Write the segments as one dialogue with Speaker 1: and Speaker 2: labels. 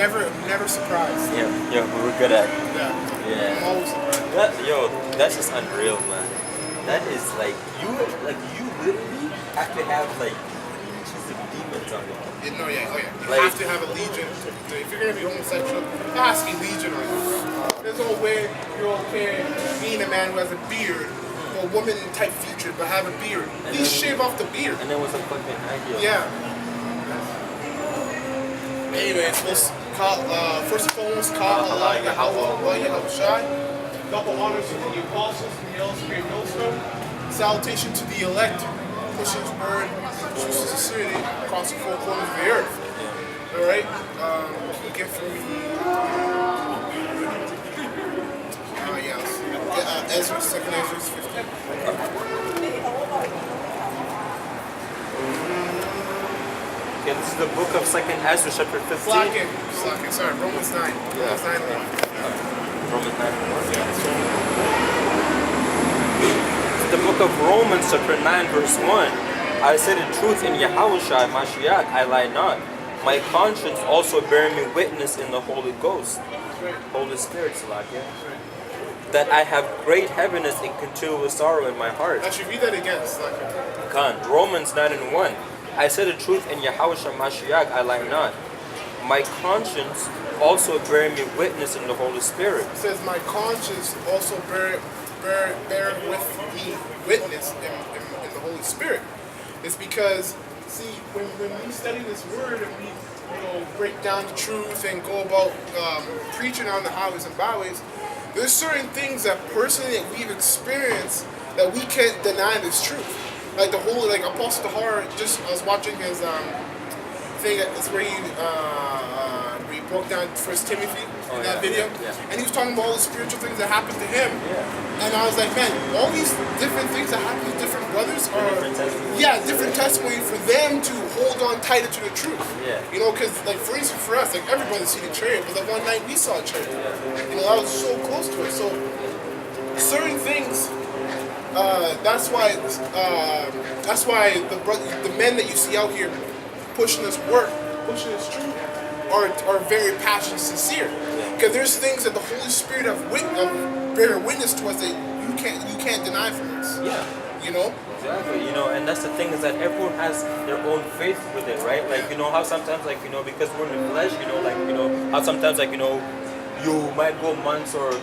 Speaker 1: never surprised.
Speaker 2: Yeah, we were good at.
Speaker 1: Yeah. I'm always surprised.
Speaker 2: That's just unreal, man. That is you literally have to have legions of demons on you.
Speaker 1: Oh yeah. You
Speaker 2: Like-
Speaker 1: have to have a legion. If you're gonna be homosexual, you have to be legion on you. There's no way you're okay being a man who has a beard or a woman type featured but have a beard. Please shave off the beard.
Speaker 2: And then with a fucking idea.
Speaker 1: Yeah. Anyways, first and foremost, call Allah Yahweh Shai. Double honors to the apostles and the Holy Spirit millstone. Salutation to the elect, pushing his word, true sincerity across the four corners of the earth. All right. Can you get for me? Yes. Ezra, second Ezra 15.
Speaker 2: Okay, this is the book of 2nd Ezra, chapter 15.
Speaker 1: Slacking. Sorry, Romans 9.
Speaker 2: Yeah.
Speaker 1: Romans 9.
Speaker 2: Romans 9. The book of Romans, chapter 9, verse 1. I say the truth in Yahushua Mashiach, I lie not. My conscience also bearing me witness in the Holy Ghost, Holy Spirit, Salakia, that I have great heaviness and continual sorrow in my heart.
Speaker 1: Actually, read that again. Slacking.
Speaker 2: Khan, Romans 9 and 1. I say the truth in Yahushua Mashiach, I lie not. My conscience also bearing me witness in the Holy Spirit.
Speaker 1: It says, my conscience also bear with me witness in the Holy Spirit. It's because, see, when we study this word and we break down the truth and go about preaching on the highways and byways, there's certain things that personally that we've experienced that we can't deny this truth. Like the whole, Apostle Tahar, I was watching his thing, it's where he broke down First Timothy in that video, and he was talking about all the spiritual things that happened to him, and I was like, man, all these different things that happen to different brothers are, different testimony for them to hold on tighter to the truth. Because for instance, for us, everybody seen a chariot, but the one night we saw a chariot, I was so close to it. So certain things. That's why the men that you see out here pushing this work, pushing this truth, are very passionate, sincere. Because there's things that the Holy Spirit have bear witness to us that you can't deny from us.
Speaker 2: Exactly. And that's the thing is that everyone has their own faith with it, right? How sometimes because we're in the flesh, how sometimes you might go months or I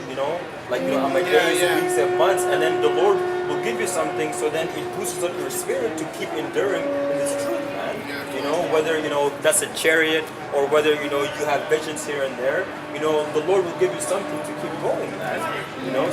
Speaker 2: might go weeks and months, and then the Lord will give you something, so then it boosts up your spirit to keep enduring in this truth, man. Whether that's a chariot or whether you have visions here and there, the Lord will give you something to keep going, man.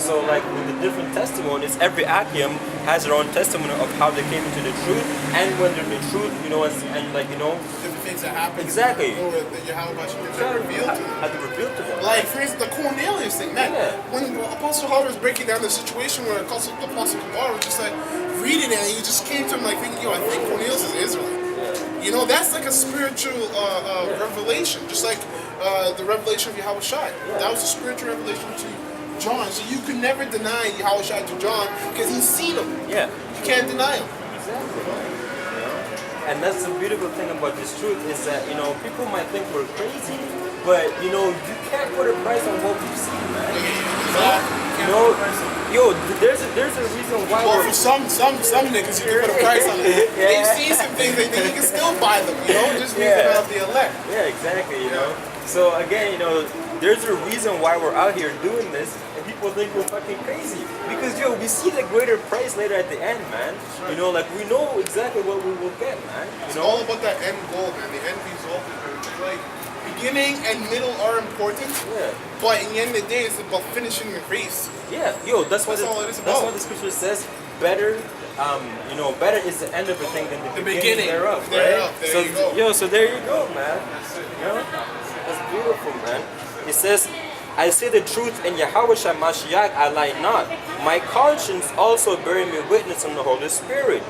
Speaker 2: So with the different testimonies, every Akim has their own testimony of how they came into the truth and when they're in the truth,
Speaker 1: different things that happen.
Speaker 2: Exactly.
Speaker 1: That you have about you revealed to them.
Speaker 2: Had to reveal to them.
Speaker 1: For instance, the Cornelius thing, man. When Apostle Paul was breaking down the situation where Apostle Paul was just reading it, and he just came to him thinking, I think Cornelius is Israelite. That's a spiritual revelation, just like the revelation of Yahweh Shai. That was a spiritual revelation to John. So you can never deny Yahweh Shai to John because he's seen him.
Speaker 2: Yeah.
Speaker 1: You can't deny him.
Speaker 2: Exactly. And that's the beautiful thing about this truth is that, people might think we're crazy, but, you can't put a price on what we've seen, man. There's a reason why
Speaker 1: for some niggas, you can put a price on it. They've seen some things, they think you can still buy them, just reason of the elect.
Speaker 2: Yeah, exactly, So again, there's a reason why we're out here doing this, and people think we're fucking crazy. Because, we see the greater price later at the end, man. We know exactly what we will get, man.
Speaker 1: It's all about that end goal, man. The end result is beginning and middle are important. Yeah. But in the end of the day, it's about finishing the race.
Speaker 2: Yeah, that's all it is about. That's what the scripture says. Better, better is the end of a thing than the beginning thereof, right?
Speaker 1: There you go.
Speaker 2: So there you go, man. That's beautiful, man. It says, I say the truth in Yahushua Mashiach, I lie not. My conscience also bearing me witness in the Holy Spirit,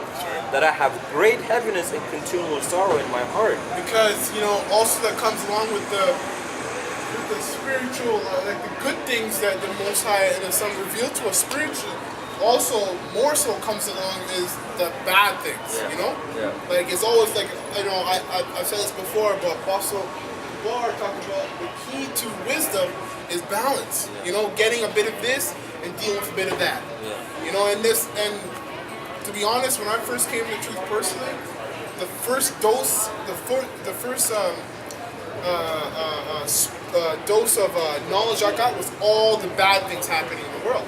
Speaker 2: that I have great heaviness and continual sorrow in my heart.
Speaker 1: Because, also that comes along with the spiritual, the good things that the Most High and the Son revealed to us spiritually. Also, more so comes along is the bad things,
Speaker 2: Yeah.
Speaker 1: It's always I've said this before, but Apostle Bar talked about the key to wisdom is balance.
Speaker 2: Yeah.
Speaker 1: You know, getting a bit of this and dealing with a bit of that.
Speaker 2: Yeah.
Speaker 1: You know, and to be honest, when I first came to the truth personally, the first dose, the first dose of knowledge I got was all the bad things happening in the world.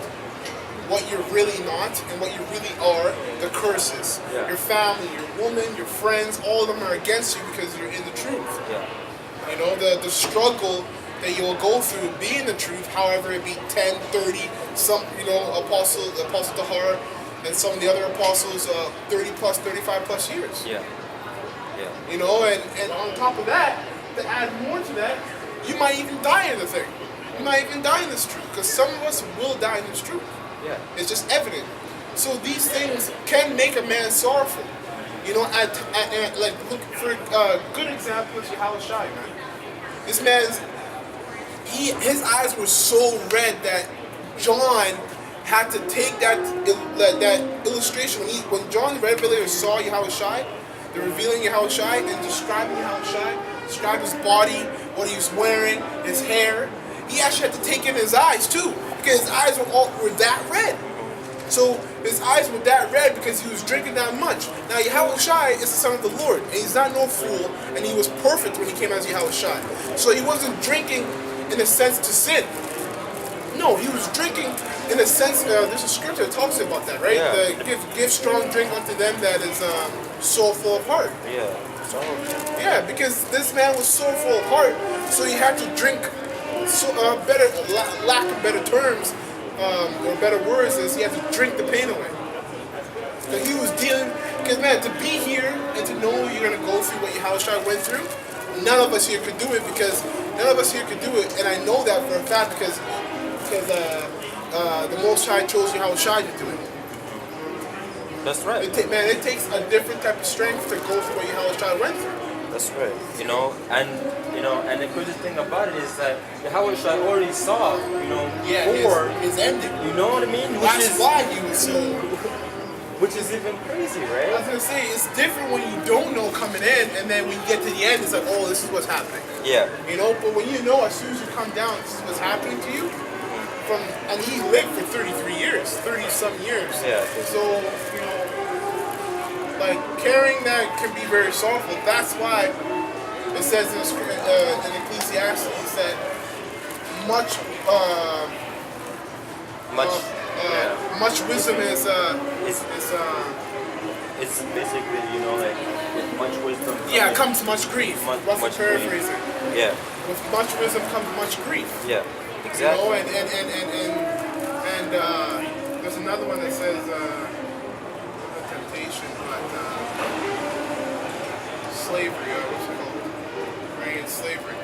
Speaker 1: What you're really not and what you really are, the curses.
Speaker 2: Yeah.
Speaker 1: Your family, your woman, your friends, all of them are against you because you're in the truth.
Speaker 2: Yeah.
Speaker 1: You know, the struggle that you'll go through being the truth, however it be 10, 30, some, you know, Apostle Tahar and some of the other apostles, 30 plus, 35 plus years.
Speaker 2: Yeah. Yeah.
Speaker 1: You know, and on top of that, to add more to that, you might even die in the thing. You might even die in this truth, because some of us will die in this truth.
Speaker 2: Yeah.
Speaker 1: It's just evident. So these things can make a man sorrowful. You know, like look for a good example is Yahushua, man. This man's his eyes were so red that John had to take that illustration when John the Revelator saw Yahushua, the revealing Yahushua and describing Yahushua, described his body, what he was wearing, his hair. He actually had to take in his eyes too, because his eyes were that red. So his eyes were that red because he was drinking that much. Now Yahushua is the son of the Lord, and he's not no fool, and he was perfect when he came as Yahushua. So he wasn't drinking in a sense to sin. No, he was drinking in a sense. There's a scripture that talks about that, right?
Speaker 2: Yeah.
Speaker 1: Give strong drink unto them that is so full of heart.
Speaker 2: Yeah. So,
Speaker 1: Yeah, because this man was so full of heart, so he had to drink. So lack of better terms or better words is he had to drink the pain away. Because he was dealing. Because man, to be here and to know you're gonna go through what Yahushua went through, none of us here could do it because none of us here could do it, and I know that for a fact because the Most High chose Yahushua to do it.
Speaker 2: that's right.
Speaker 1: It takes a different type of strength to go through what Yahushua went through.
Speaker 2: That's right. And the crazy thing about it is that Yahushua already saw, before,
Speaker 1: his ending.
Speaker 2: you know what I mean?
Speaker 1: That's why he was so.
Speaker 2: Which is even crazy,
Speaker 1: I
Speaker 2: right?
Speaker 1: was gonna say it's different when you don't know coming in, and then when you get to the end, it's like, oh, this is what's happening.
Speaker 2: Yeah.
Speaker 1: You know, but when you know, as soon as you come down, this is what's happening to you. And he lived for 33 years, 30-something years.
Speaker 2: Yeah.
Speaker 1: So, you know, like carrying that can be very sorrowful. That's why it says in Ecclesiastes that much wisdom is
Speaker 2: It's basically, like with much wisdom.
Speaker 1: yeah, comes much grief.
Speaker 2: Much
Speaker 1: Paraphrasing.
Speaker 2: grief. Yeah.
Speaker 1: With much wisdom comes much grief.
Speaker 2: Yeah.
Speaker 1: You
Speaker 2: Exactly.
Speaker 1: know, and there's another one that says not temptation, but slavery. What's it called? Right, it's slavery.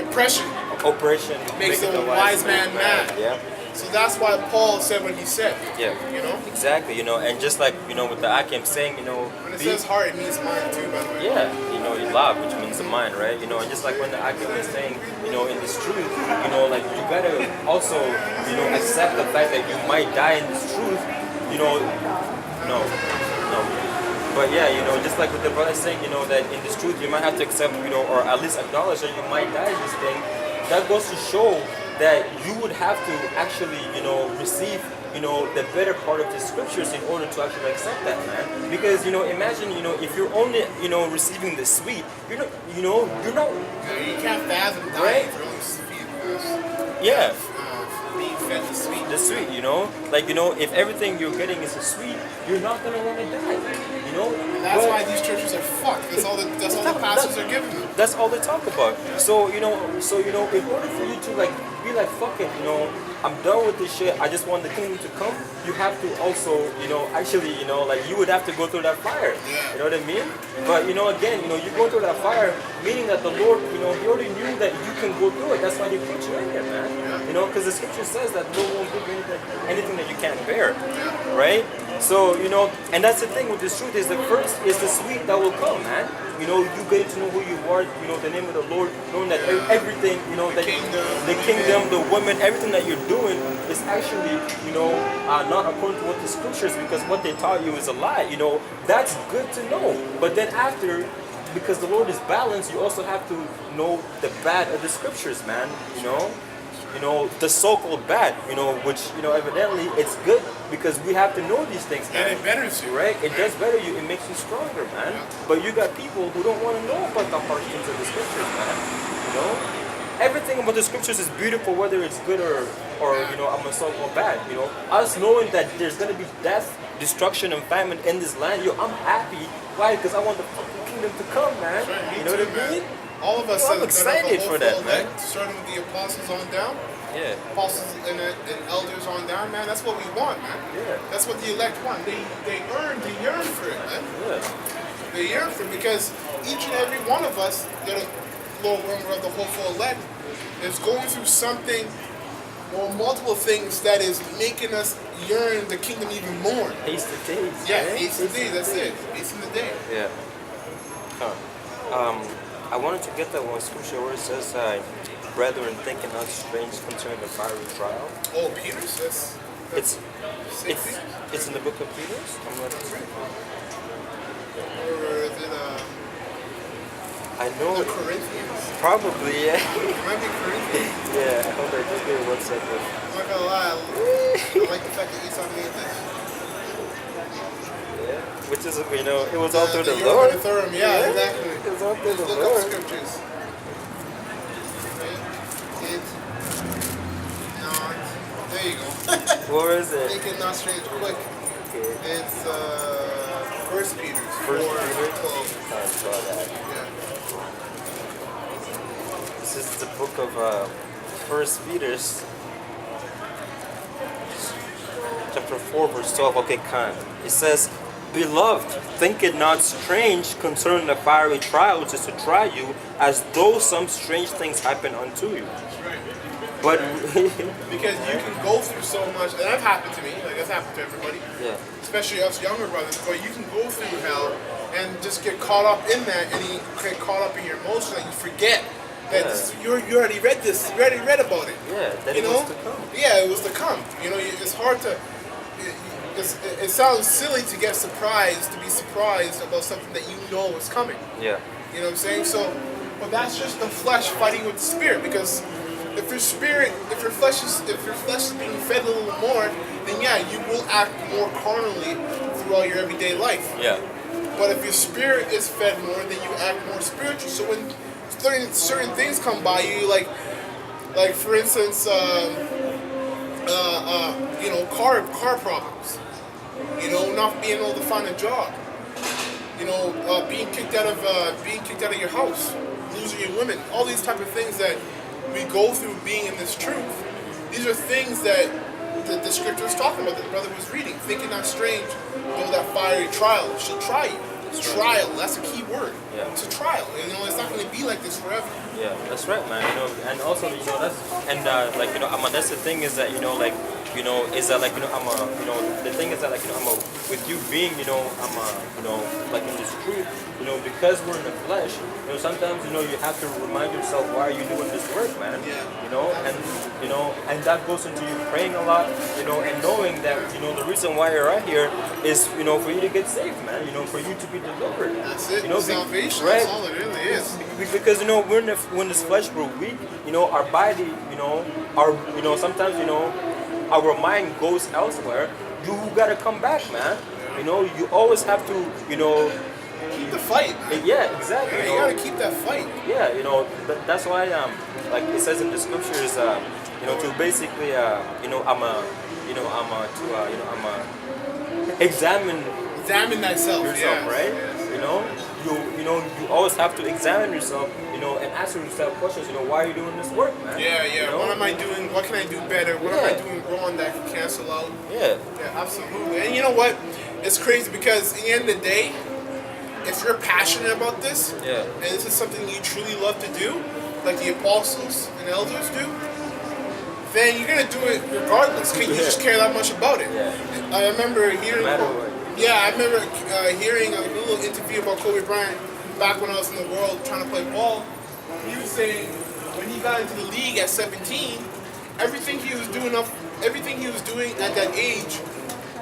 Speaker 1: Oppression
Speaker 2: Oppression
Speaker 1: makes
Speaker 2: maketh
Speaker 1: a wise man mad.
Speaker 2: Yeah.
Speaker 1: So that's why Paul said what he said.
Speaker 2: Yeah.
Speaker 1: You know,
Speaker 2: Exactly. And just like with the Akim saying,
Speaker 1: when it says heart, it means mind too. By the way.
Speaker 2: yeah, love, which means the mind, right? And just like when the Akim is saying, in this truth, like you gotta also, accept the fact that you might die in this truth. No. But yeah, just like with the brother saying, that in this truth you might have to accept, or at least acknowledge that you might die in this thing. That goes to show that you would have to actually, receive, the better part of the scriptures in order to actually accept that, man. Because, imagine, if you're only, receiving the sweet, you're not,
Speaker 1: Yeah, you can't fathom dying
Speaker 2: Right?
Speaker 1: for only feeding
Speaker 2: yeah.
Speaker 1: being fed the sweet.
Speaker 2: The sweet, like if everything you're getting is a sweet, you're not gonna want to die,
Speaker 1: And that's why these churches are fucked. That's all the pastors are giving them.
Speaker 2: That's all they talk about. So in order for you to be like fuck it, I'm done with this shit. I just want the kingdom to come. You have to also, actually, you would have to go through that fire.
Speaker 1: Yeah.
Speaker 2: You know what I mean? But again, you go through that fire, meaning that the Lord, He already knew that you can go through it. That's why He put you in there, man.
Speaker 1: Yeah.
Speaker 2: Because the scripture says that the Lord won't give you anything that you can't bear,
Speaker 1: Yeah.
Speaker 2: right? So and that's the thing with this truth is the first is the sweet that will come, man. You get to know who you are, the name of the Lord, knowing that everything, that the kingdom, the women, everything that you're doing is actually, not according to what the scriptures, because what they taught you is a lie. That's good to know. But then after, because the Lord is balanced, you also have to know the bad of the scriptures, man. You know the so-called bad. Which evidently it's good because we have to know these things, man.
Speaker 1: And it betters you.
Speaker 2: Right? It does better you. It makes you stronger, man. But you got people who don't want to know about the harsh things of the scriptures, man. Everything about the scriptures is beautiful, whether it's good or I'm a so-called bad. Us knowing that there's gonna be death, destruction, and famine in this land. I'm happy. Why? Because I want the fucking kingdom to come, man.
Speaker 1: Right,
Speaker 2: You know
Speaker 1: too,
Speaker 2: what I mean?
Speaker 1: man. All of us
Speaker 2: I'm
Speaker 1: that
Speaker 2: excited
Speaker 1: have
Speaker 2: for
Speaker 1: the
Speaker 2: that,
Speaker 1: whole
Speaker 2: man.
Speaker 1: elect, starting with the apostles on down,
Speaker 2: Yeah.
Speaker 1: apostles and elders on down, man. That's what we want, man.
Speaker 2: Yeah.
Speaker 1: That's what the elect want. They yearn for it, man.
Speaker 2: Yeah.
Speaker 1: They yearn for it because each and every one of us that are Lord member of the hopeful elect is going through something or multiple things that is making us yearn the kingdom even more.
Speaker 2: Haste the days.
Speaker 1: Yeah,
Speaker 2: man.
Speaker 1: hasten the day. That's it. Hasten the day.
Speaker 2: Yeah. I wanted to get that one scripture where it says, "Brethren, thinking not strange concerning the fiery trial."
Speaker 1: Oh, Peter's. That's
Speaker 2: It's
Speaker 1: St.
Speaker 2: it's
Speaker 1: Peter's?
Speaker 2: it's in the book of Peter's. I'm not sure.
Speaker 1: Or is it
Speaker 2: I know
Speaker 1: the Corinthians?
Speaker 2: probably yeah.
Speaker 1: It might be Corinthians.
Speaker 2: Yeah. Hold on, just give me 1 second.
Speaker 1: I'm not gonna lie. I like the fact that Esau made this.
Speaker 2: Yeah. Which is it was all through the
Speaker 1: You're
Speaker 2: Lord.
Speaker 1: gonna throw him. Yeah, exactly.
Speaker 2: It was all through the
Speaker 1: Look up
Speaker 2: Lord.
Speaker 1: scriptures. It not. There you go.
Speaker 2: Where is it?
Speaker 1: Make it not strange quick.
Speaker 2: Okay.
Speaker 1: It's First Peter.
Speaker 2: First
Speaker 1: 4,
Speaker 2: Peter.
Speaker 1: 12.
Speaker 2: I saw that.
Speaker 1: Yeah.
Speaker 2: This is the book of First Peter's, chapter 4, verse 12. Okay, Khan. It says, "Beloved, think it not strange concerning the fiery trial which is to try you, as though some strange things happen unto you." But
Speaker 1: Because you can go through so much, and that happened to me. Like that's happened to everybody.
Speaker 2: yeah,
Speaker 1: Especially us younger brothers, but you can go through hell and just get caught up in that, and you get caught up in your emotions, and you forget that you already read this, you already read about it.
Speaker 2: yeah, that
Speaker 1: You
Speaker 2: it
Speaker 1: know?
Speaker 2: was to come.
Speaker 1: Yeah, it was to come. It's hard to. It sounds silly to get surprised, to be surprised about something that you know is coming.
Speaker 2: Yeah,
Speaker 1: You know what I'm saying? So, but that's just the flesh fighting with the spirit. Because if your flesh is being fed a little more, then yeah, you will act more carnally throughout your everyday life.
Speaker 2: yeah,
Speaker 1: But if your spirit is fed more, then you act more spiritual. So when certain things come by you, like for instance, car problems. Not being able to find a job. Being kicked out of your house, losing your women. All these type of things that we go through being in this truth. These are things that the scripture is talking about. That the brother was reading. Thinking not strange, though that fiery trial should try you. It's trial. That's a key word.
Speaker 2: Yeah.
Speaker 1: It's a trial. It's not going to be like this forever.
Speaker 2: yeah. That's right, man. And also that's that's the thing is that is that the thing is that with you being like in this truth, because we're in the flesh, sometimes you have to remind yourself, why are you doing this work, man?
Speaker 1: Yeah.
Speaker 2: And that goes into you praying a lot, and knowing that the reason why you're out here is for you to get saved, man, for you to be delivered.
Speaker 1: That's it.
Speaker 2: Salvation.
Speaker 1: Right. That's all it really is.
Speaker 2: Because when this flesh we're weak, our body, sometimes our mind goes elsewhere. You gotta come back, man. You always have to,
Speaker 1: Keep the fight.
Speaker 2: yeah, exactly.
Speaker 1: You gotta keep that fight.
Speaker 2: Yeah, that's why like it says in the scriptures, to basically examine
Speaker 1: Examine thyself.
Speaker 2: yourself,
Speaker 1: Yes,
Speaker 2: right?
Speaker 1: yes.
Speaker 2: You always have to examine yourself, and ask yourself questions. Why are you doing this work, man?
Speaker 1: Yeah. What am I doing? What can I do better? What am I doing wrong that I can cancel out?
Speaker 2: Yeah,
Speaker 1: Yeah, absolutely. And you know what? It's crazy because at the end of the day, if you're passionate about this,
Speaker 2: yeah,
Speaker 1: and this is something you truly love to do, like the apostles and elders do, then you're gonna do it regardless. Cause you just care that much about it.
Speaker 2: Yeah.
Speaker 1: I remember hearing.
Speaker 2: no matter what.
Speaker 1: Yeah, I remember hearing a little interview about Kobe Bryant back when I was in the world trying to play ball. He was saying when he got into the league at 17, everything he was doing at that age,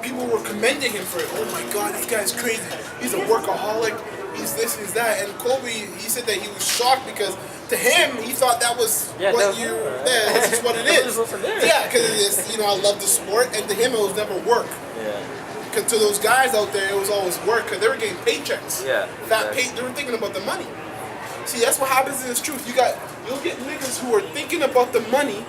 Speaker 1: people were commending him for it. Oh my God, this guy's crazy. He's a workaholic. he's this, he's that. And Kobe, he said that he was shocked because to him, he thought that was
Speaker 2: Yeah,
Speaker 1: what
Speaker 2: that was-
Speaker 1: you, yeah, that's just what it
Speaker 2: That
Speaker 1: is.
Speaker 2: was what's there.
Speaker 1: Yeah, because it's, you know, I love the sport, and to him, it was never work.
Speaker 2: Yeah.
Speaker 1: Because to those guys out there, it was always work because they were getting paychecks.
Speaker 2: Yeah,
Speaker 1: Fat
Speaker 2: exactly.
Speaker 1: they were thinking about the money. See, that's what happens in this truth. You'll get niggas who are thinking about the money,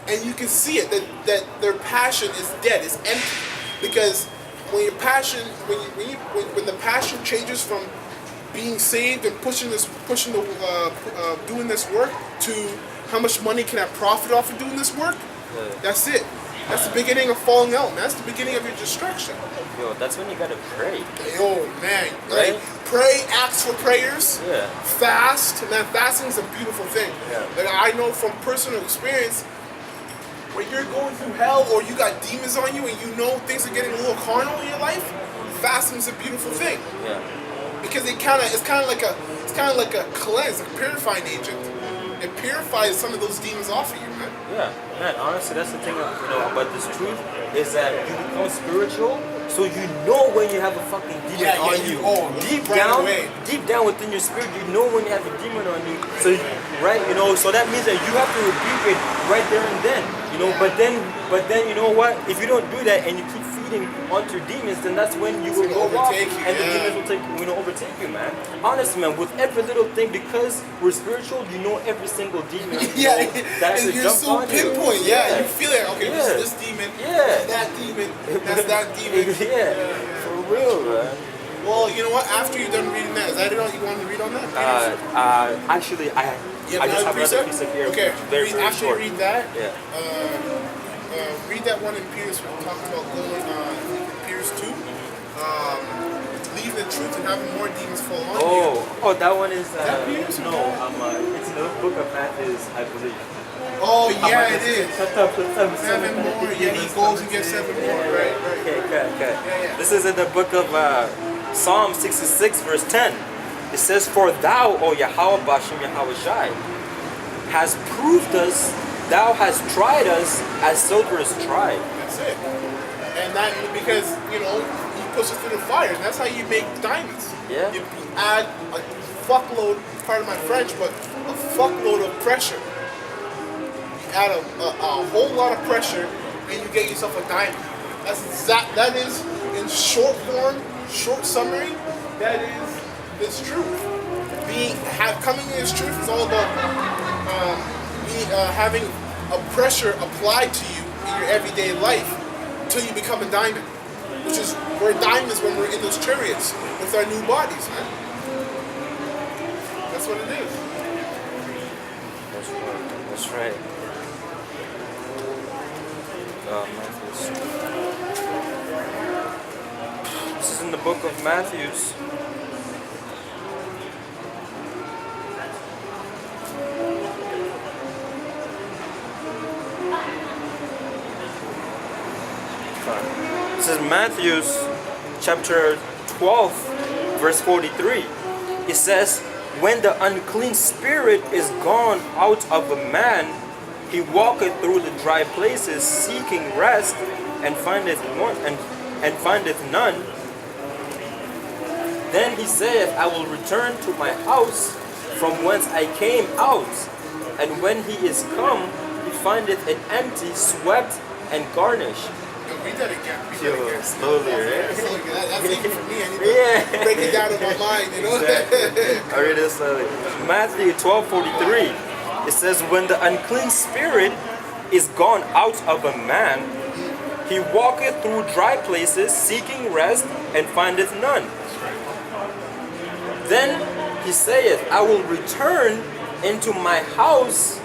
Speaker 1: and you can see it that their passion is dead, it's empty. Because when your passion, when the passion changes from being saved and doing this work to how much money can I profit off of doing this work, that's it. That's the beginning of falling out, man. That's the beginning of your destruction.
Speaker 2: Yo, that's when you gotta pray.
Speaker 1: Oh man,
Speaker 2: Right?
Speaker 1: like, pray, ask for prayers,
Speaker 2: Yeah.
Speaker 1: fast. Man, fasting is a beautiful thing.
Speaker 2: Yeah.
Speaker 1: Like I know from personal experience, when you're going through hell or you got demons on you and you know things are getting a little carnal in your life, fasting is a beautiful thing
Speaker 2: Yeah.
Speaker 1: because it's kind of like a cleanse, a purifying agent. It purifies some of those demons off of you, man.
Speaker 2: Yeah, man. Honestly, that's the thing. About this truth is that you become spiritual, so you know when you have a fucking demon
Speaker 1: Yeah,
Speaker 2: on
Speaker 1: you-
Speaker 2: you.
Speaker 1: oh, right away.
Speaker 2: Deep down within your spirit, you know when you have a demon on you. So right, so that means that you have to rebuke it right there and then. But then you know what? If you don't do that and you keep feeding onto demons, then that's when you will
Speaker 1: gonna
Speaker 2: go off,
Speaker 1: overtake you,
Speaker 2: and the
Speaker 1: yeah.
Speaker 2: demons will overtake you, man. Honestly, man, with every little thing, because we're spiritual, you know every single demon.
Speaker 1: Yeah,
Speaker 2: That's
Speaker 1: and
Speaker 2: a
Speaker 1: you're
Speaker 2: jump
Speaker 1: so
Speaker 2: on
Speaker 1: pinpoint.
Speaker 2: you.
Speaker 1: Yeah, you feel it. Okay,
Speaker 2: Yeah.
Speaker 1: this demon.
Speaker 2: Yeah.
Speaker 1: That's that demon. That's that demon.
Speaker 2: Yeah, for real, man.
Speaker 1: Well, you know what? After you're done reading that, is that it all you wanted to read on that?
Speaker 2: Actually, I
Speaker 1: You
Speaker 2: just have another
Speaker 1: precept?
Speaker 2: piece of here.
Speaker 1: Okay,
Speaker 2: Very, very
Speaker 1: after
Speaker 2: short.
Speaker 1: you read that,
Speaker 2: Yeah.
Speaker 1: read that one in Peter's talking about going Peter's 2. Leaving the truth and having more demons fall on you.
Speaker 2: Oh, that one is
Speaker 1: that Peter's or
Speaker 2: no.
Speaker 1: that?
Speaker 2: It's in the book of Matthew, I believe.
Speaker 1: Oh yeah, it is.
Speaker 2: Shut up.
Speaker 1: 7 more. Yeah, he goes and gets 7 more. Right.
Speaker 2: Okay.
Speaker 1: Yeah.
Speaker 2: This is in the book of Psalm 66, verse 10. It says, "For thou, O Yahweh Bashem Yahweh Shai, has proved us, thou hast tried us as silver is tried."
Speaker 1: That's it. And that because you push it through the fire, and that's how you make diamonds.
Speaker 2: Yeah.
Speaker 1: You add a fuckload. Pardon my French, but a fuckload of pressure. Add a whole lot of pressure and you get yourself a diamond. That is in short form, short summary, that is this truth. Coming in this truth is all about having a pressure applied to you in your everyday life until you become a diamond. Which is, we're diamonds when we're in those chariots with our new bodies, man. That's what it is.
Speaker 2: That's right. This is in the book of Matthews. This is Matthew's chapter 12, verse 43. It says, "When the unclean spirit is gone out of a man, he walketh through the dry places, seeking rest, and findeth none. Then he saith, I will return to my house from whence I came out. And when he is come, he findeth it empty, swept, and garnished."
Speaker 1: Yo, read that again.
Speaker 2: Slowly, right?
Speaker 1: That's even for me. I need to break it down in my mind,
Speaker 2: I read it slowly. Matthew 12:43. It says, "When the unclean spirit is gone out of a man, he walketh through dry places, seeking rest, and findeth none. Then he saith, I will return into my house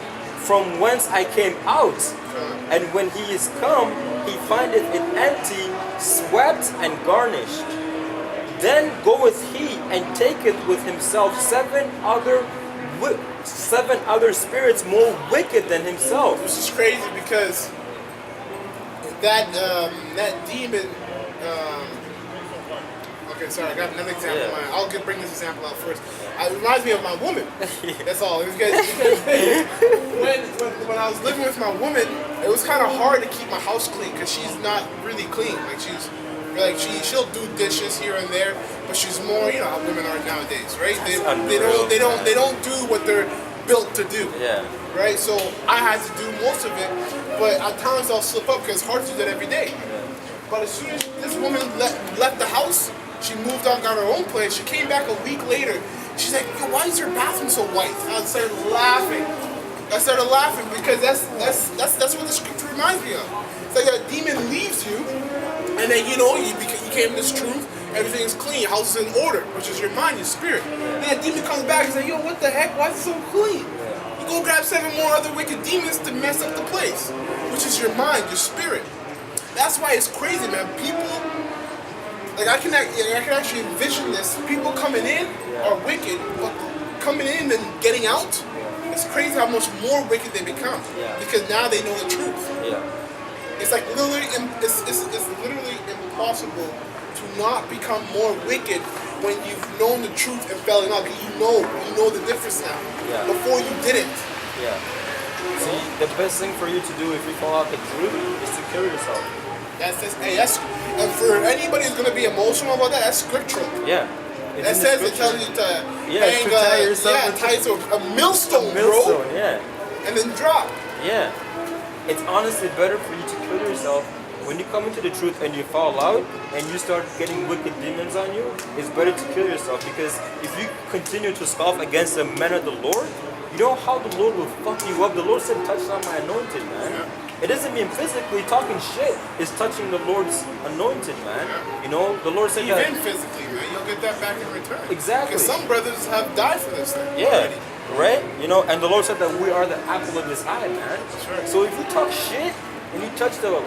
Speaker 2: from whence I came out. And when he is come, he findeth it empty, swept, and garnished. Then goeth he and taketh with himself seven other spirits more wicked than himself."
Speaker 1: Which is crazy because that demon. Okay, sorry, I got another example.
Speaker 2: Yeah.
Speaker 1: I'll bring this example out first. It reminds me of my woman. That's all. Because when I was living with my woman, it was kind of hard to keep my house clean because she's not really clean. Like she's Like she'll do dishes here and there, but she's more, you know, how women are nowadays, right? They
Speaker 2: unreal,
Speaker 1: they don't do what they're built to do.
Speaker 2: Yeah.
Speaker 1: Right? So I had to do most of it, but at times I'll slip up because it's hard to do that every day. But as soon as this woman left the house, she moved on, got her own place. She came back a week later. She's like, "Yo, why is your bathroom so white?" I started laughing. Because that's what the scripture reminds me of. It's like a demon leaves you, and then you know you came to this truth. Everything is clean. Your house is in order, which is your mind, your spirit. Then that demon comes back and says, "Yo, what the heck? Why is it so clean?" You go grab 7 more other wicked demons to mess up the place, which is your mind, your spirit. That's why it's crazy, man. People, like I can actually envision this. People coming in are wicked, but coming in and getting out, it's crazy how much more wicked they become. Because now they know the truth. It's like literally, it's literally impossible to not become more wicked when you've known the truth and fell in love. You know the difference now. Before you didn't.
Speaker 2: See, the best thing for you to do if you fall out the truth is to kill yourself.
Speaker 1: And for anybody who's gonna be emotional about that, that's scriptural. That says it tells you to hang
Speaker 2: tie yourself
Speaker 1: tie it to a millstone, bro. And then drop.
Speaker 2: It's honestly better for you to kill yourself when you come into the truth and you fall out and you start getting wicked demons on you. It's better to kill yourself, because if you continue to scoff against the men of the Lord, you know how the Lord will fuck you up. The Lord said, "Touch not my anointed," man. It doesn't mean physically talking shit is touching the Lord's anointed, man. You know, the Lord said that.
Speaker 1: Even physically, man, you'll get that back in return.
Speaker 2: Exactly.
Speaker 1: Because some brothers have died for this thing already.
Speaker 2: Right? You know, and the Lord said that we are the apple of His eye, man. So if you talk shit and you touch the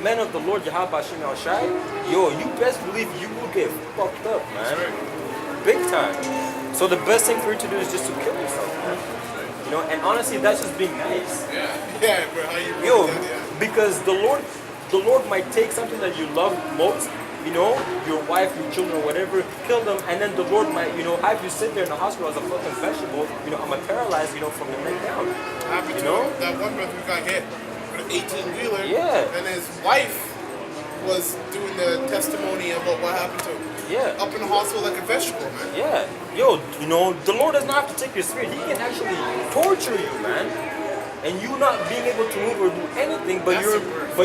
Speaker 2: men of the Lord, Yahweh Hashem El Shai, yo, you best believe you will get fucked up, man. Big time. So the best thing for you to do is just to kill yourself, man. You know, and honestly, that's just being nice.
Speaker 1: Bro, how you
Speaker 2: because the Lord might take something that you love most, you know, your wife, your children, or whatever, kill them, and then the Lord might, you know, have you sit there in the hospital as a fucking vegetable, you know, I'm paralyzed, you know, from the neck down.
Speaker 1: Happened to that one brother who got hit with an 18-wheeler. And his wife was doing the testimony about what happened to him. Up in the hospital like a vegetable, man.
Speaker 2: Yo, you know, the Lord does not have to take your spirit. He can actually torture you, man. And you not being able to move or do anything, but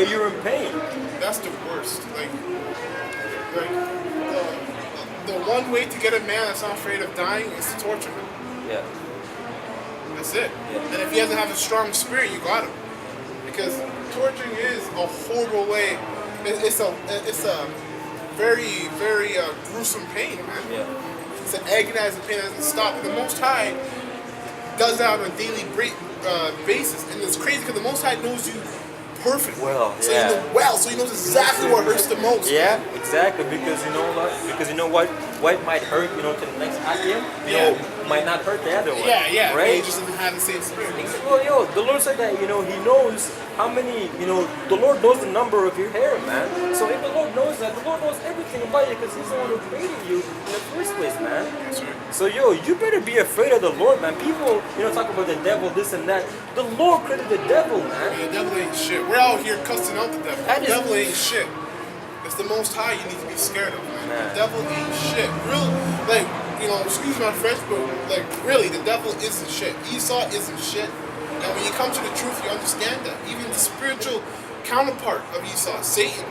Speaker 2: you're in pain.
Speaker 1: That's the worst. Like the one way to get a man that's not afraid of dying is to torture him. That's it. And if he doesn't have a strong spirit, you got him. Because torturing is a horrible way. It's a very, very gruesome pain, man. It's an agonizing pain that doesn't stop. The Most High does that on a daily basis, and it's crazy because the Most High knows you perfectly. So he knows exactly what hurts the most.
Speaker 2: Exactly. Because you know what might hurt, you know, to the next Akim, you know, might not hurt the other one. Right?
Speaker 1: He just doesn't have the same spirit.
Speaker 2: Well, the Lord said that, you know, He knows how many, you know, the Lord knows the number of your hair, man. So if the Lord knows that, the Lord knows everything about you, because He's the one who created you in the first place, man. So you better be afraid of the Lord, man. People, you know, talk about the devil, this and that. The Lord created the devil, man.
Speaker 1: The devil ain't shit. We're out here cussing out the devil. The devil ain't shit. It's the Most High you need to be scared of, man. The devil ain't shit. Like, you know, excuse my French, but like, really, the devil isn't shit. Esau isn't shit. And when you come to the truth, you understand that. Even the spiritual counterpart of Esau, Satan,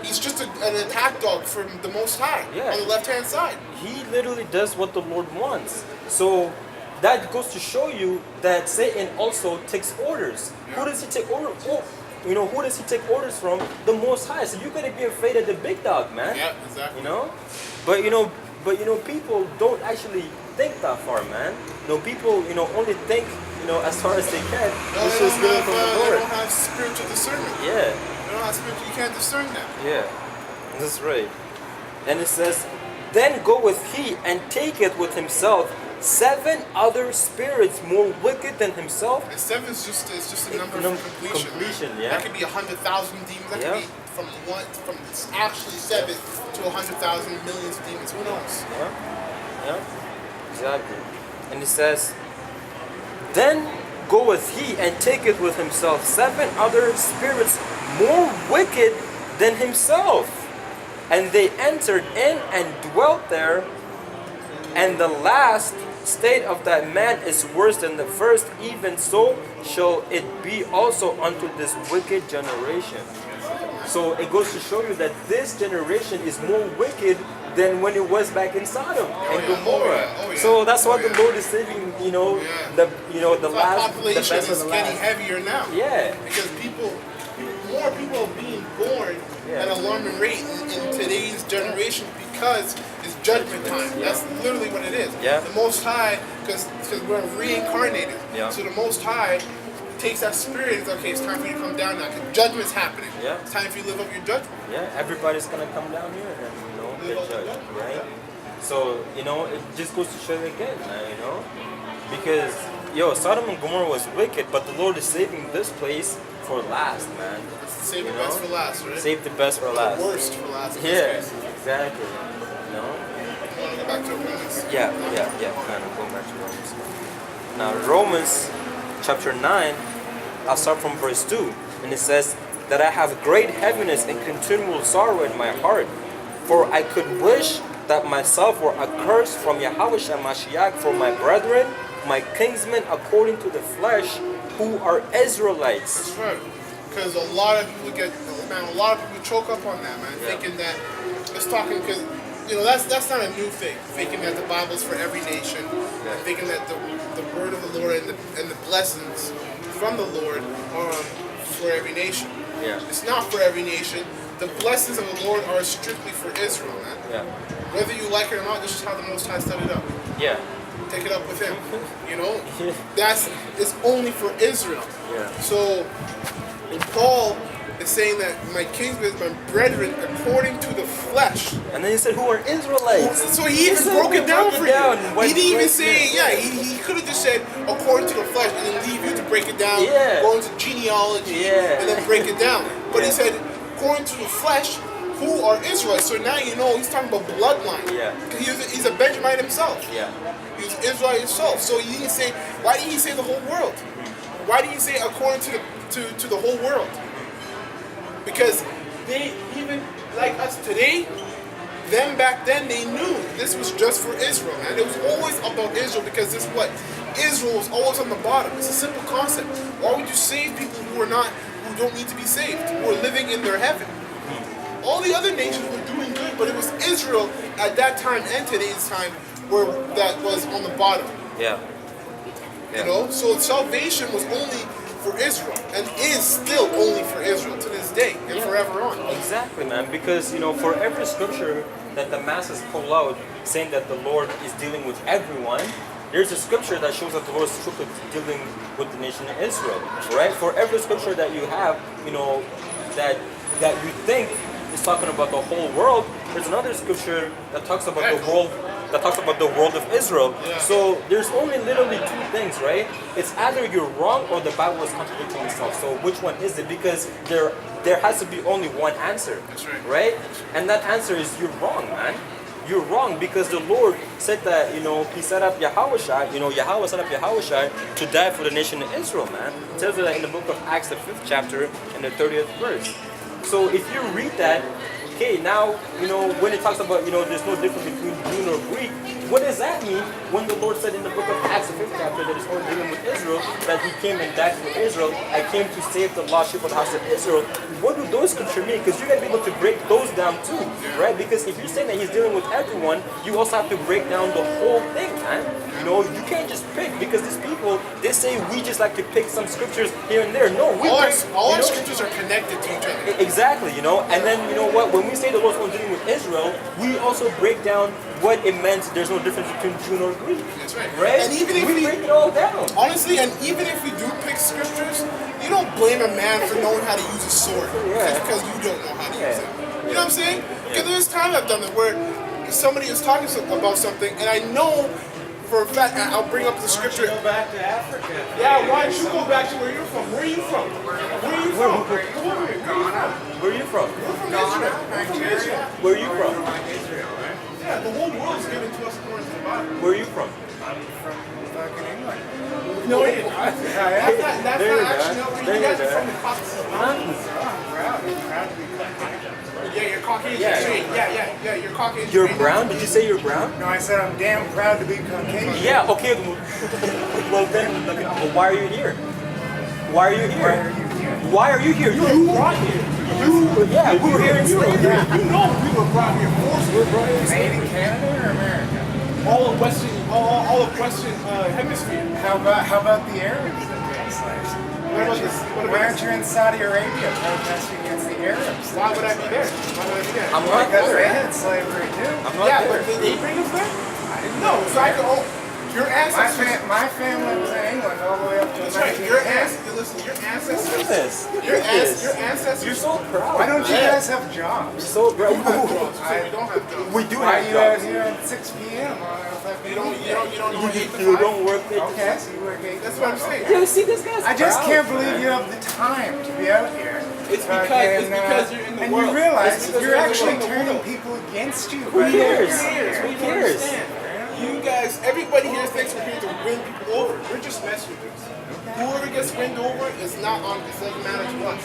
Speaker 1: he's just an attack dog from the Most High on the left-hand side.
Speaker 2: He literally does what the Lord wants. So that goes to show you that Satan also takes orders. Who does he take orders from? You know, who does he take orders from? The Most High. So you gotta be afraid of the big dog, man.
Speaker 1: Exactly.
Speaker 2: You know? But you know, people don't actually think that far, man. You know, people, you know, only think, you know, as far as they can.
Speaker 1: They don't have spiritual discernment. They don't have spiritual, you can't discern that.
Speaker 2: That's right. And it says, then goeth he and taketh with himself 7 other spirits more wicked than himself.
Speaker 1: And 7 is just a number of completion. That could be 100,000 demons. That could be from actually 7 to 100,000 millions of demons. Who knows?
Speaker 2: Exactly. And it says, then goeth he and taketh with himself 7 other spirits more wicked than himself. And they entered in and dwelt there, and the last state of that man is worse than the first, even so shall it be also unto this wicked generation. So it goes to show you that this generation is more wicked than when it was back in Sodom and Gomorrah. So that's why the Lord is saving, the
Speaker 1: The
Speaker 2: last, the
Speaker 1: population
Speaker 2: best of
Speaker 1: is
Speaker 2: the
Speaker 1: getting
Speaker 2: last.
Speaker 1: heavier now.
Speaker 2: Yeah.
Speaker 1: Because more people are being born at an alarming rate in today's generation because it's judgment time. That's literally what it is.
Speaker 2: Yeah.
Speaker 1: The Most High, because we're reincarnated.
Speaker 2: Yeah.
Speaker 1: So the Most High takes that spirit and says, okay, it's time for you to come down now because judgment's happening.
Speaker 2: Yeah.
Speaker 1: It's time for you to live up your judgment.
Speaker 2: Yeah, everybody's gonna come down here and get judged, right? So it just goes to show you again, man, because Sodom and Gomorrah was wicked, but the Lord is saving this place for last, man.
Speaker 1: Save the best for last, right?
Speaker 2: Save the best for last.
Speaker 1: The worst for last.
Speaker 2: Yeah, exactly.
Speaker 1: Want to go back to Romans?
Speaker 2: Yeah. Kind of go back to Romans. Now Romans chapter 9, I'll start from verse 2, and it says that I have great heaviness and continual sorrow in my heart, for I could wish that myself were accursed from Yahweh Mashiach for my brethren, my kinsmen according to the flesh, who are Israelites.
Speaker 1: That's right. Because a lot of people choke up on that, man, thinking that it's talking because that's not a new thing. Thinking that the Bible's for every nation, and thinking that the word of the Lord and the blessings from the Lord are for every nation.
Speaker 2: Yeah.
Speaker 1: It's not for every nation. The blessings of the Lord are strictly for Israel, man.
Speaker 2: Yeah.
Speaker 1: Whether you like it or not, this is how the Most High set it up.
Speaker 2: Yeah.
Speaker 1: Take it up with Him. It's only for Israel.
Speaker 2: Yeah.
Speaker 1: So, and Paul is saying that my kinsmen, my brethren, according to the flesh.
Speaker 2: And then he said, who are Israelites?
Speaker 1: So he even broke it down for you. He didn't even say, he could have just said, according to the flesh, and then leave you to break it down, go into genealogy, and then break it down. But he said, according to the flesh, who are Israelites? So now he's talking about bloodline.
Speaker 2: Yeah.
Speaker 1: He's a Benjamite himself.
Speaker 2: Yeah.
Speaker 1: He was Israelite himself. So he didn't say, why did he say the whole world? Why did he say according to the whole world? Because they, even like us today, them back then, they knew this was just for Israel, man. It was always about Israel because this is what? Israel was always on the bottom. It's a simple concept. Why would you save people who don't need to be saved, who are living in their heaven? All the other nations were doing good, but it was Israel at that time and today's time that was on the bottom.
Speaker 2: Yeah.
Speaker 1: So salvation was only for Israel and is still only for Israel to this day and forever on.
Speaker 2: Exactly, man. Because for every scripture that the masses pull out saying that the Lord is dealing with everyone, there's a scripture that shows that the Lord is strictly dealing with the nation of Israel, right? For every scripture that you have, that you think is talking about the whole world, there's another scripture that talks about the world. That talks about the world of Israel.
Speaker 1: Yeah.
Speaker 2: So there's only literally two things, right? It's either you're wrong or the Bible is contradicting itself. So which one is it? Because there has to be only one answer.
Speaker 1: That's right.
Speaker 2: Right? And that answer is you're wrong, man. You're wrong because the Lord said that, He set up Yahushua, Yahweh set up Yahushua to die for the nation of Israel, man. It tells you that in the book of Acts, the 5th chapter and the 30th verse. So if you read that, okay, now, when it talks about, there's no difference between Jew or Greek, what does that mean when the Lord said in the book of Acts, the 5th chapter, that He's only dealing with Israel, that He came and died for Israel, I came to save the lost sheep of the house of Israel? What do those scriptures mean? Because you're going to be able to break those down too, right? Because if you're saying that He's dealing with everyone, you also have to break down the whole thing, man. You can't just pick, because these people, they say we just like to pick some scriptures here and there. No,
Speaker 1: all our scriptures are connected to each other.
Speaker 2: Exactly, and then you know what? When we say the Lord's only dealing with Israel, we also break down what it meant. There's no difference between Jew or Greek.
Speaker 1: That's right.
Speaker 2: Right?
Speaker 1: And even if
Speaker 2: we break it all down.
Speaker 1: Honestly, and even if we do pick scriptures, you don't blame a man for knowing how to use a sword just because you don't know how to use it. You know what I'm saying? Because there's times I've done it where somebody is talking about something, and I know for a fact, I'll bring up the scripture.
Speaker 3: Go back to Africa.
Speaker 1: Yeah, why don't you go back to where you're from? Where are you from? Where are you from? Come over here.
Speaker 2: Where are you from?
Speaker 1: We're from Israel. We're from Israel.
Speaker 2: Where are you from?
Speaker 3: Israel, right?
Speaker 1: Yeah, the whole world is given to us according to the Bible.
Speaker 2: Where are you from?
Speaker 3: I'm from fucking England.
Speaker 1: No, that's not
Speaker 2: There you
Speaker 1: actually
Speaker 2: go.
Speaker 1: not where
Speaker 2: There
Speaker 1: you guys
Speaker 2: you
Speaker 1: are
Speaker 2: go.
Speaker 1: from, the Caucasus Mountains.
Speaker 3: Oh, I'm proud. I'm proud to be Caucasian.
Speaker 1: Yeah, you're Caucasian. Caucasian
Speaker 2: Yeah.
Speaker 1: shade. Yeah, you're Caucasian.
Speaker 2: You're
Speaker 1: shade.
Speaker 2: brown? Did you say you're brown?
Speaker 3: No, I said I'm damn proud to be Caucasian.
Speaker 2: Yeah, okay. Well then, well, why are you here? Why are you here?
Speaker 3: Why are you here?
Speaker 2: Why are you here?
Speaker 1: You were brought here.
Speaker 2: Yeah, we were here in slavery.
Speaker 1: You know we were brought here. Forced. We were brought here.
Speaker 3: Made in Canada or America?
Speaker 1: All of Western hemisphere.
Speaker 3: How about the Arabs that made slaves?
Speaker 1: What about this? What
Speaker 3: Why
Speaker 1: about
Speaker 3: aren't you in Saudi Arabia protesting against the Arabs?
Speaker 1: Why would I be there? Why would I be there?
Speaker 2: I'm not
Speaker 3: Because they
Speaker 2: there.
Speaker 3: had slavery too.
Speaker 2: I'm not
Speaker 1: Yeah,
Speaker 2: there.
Speaker 1: but did they bring us there? No, so I can. Your ancestors.
Speaker 3: My family was in England all the way up to
Speaker 1: That's right. Your
Speaker 3: 1910.
Speaker 1: ancestors. Listen, your
Speaker 2: Look
Speaker 1: ancestors.
Speaker 2: at this. Look
Speaker 1: Your
Speaker 2: at this.
Speaker 1: ancestors.
Speaker 2: You're so proud.
Speaker 3: Why don't you
Speaker 1: Yeah.
Speaker 3: guys have jobs?
Speaker 2: So proud.
Speaker 1: We don't have jobs.
Speaker 2: We do
Speaker 3: Why are
Speaker 2: have
Speaker 3: you out
Speaker 2: jobs.
Speaker 3: here at 6 p.m. on a fucking
Speaker 1: You don't know what eight to
Speaker 2: You
Speaker 1: five?
Speaker 2: don't work there.
Speaker 3: Okay, so you work 8
Speaker 1: That's
Speaker 3: to
Speaker 1: what I'm
Speaker 3: 5.
Speaker 1: saying.
Speaker 2: You see this guy's
Speaker 3: I just
Speaker 2: proud,
Speaker 3: can't believe
Speaker 2: man.
Speaker 3: you have the time to be out here.
Speaker 1: It's
Speaker 3: Fucking,
Speaker 1: because you're in the
Speaker 3: and
Speaker 1: world.
Speaker 3: you realize
Speaker 1: It's because
Speaker 3: you're
Speaker 1: you're in the
Speaker 3: actually
Speaker 1: world.
Speaker 3: turning people against you.
Speaker 2: Who
Speaker 3: by
Speaker 2: cares?
Speaker 3: being out here.
Speaker 2: Who cares?
Speaker 1: You guys, everybody here thinks we're here to win people over. We're just messengers. Whoever gets winned over is not on. It doesn't matter to us.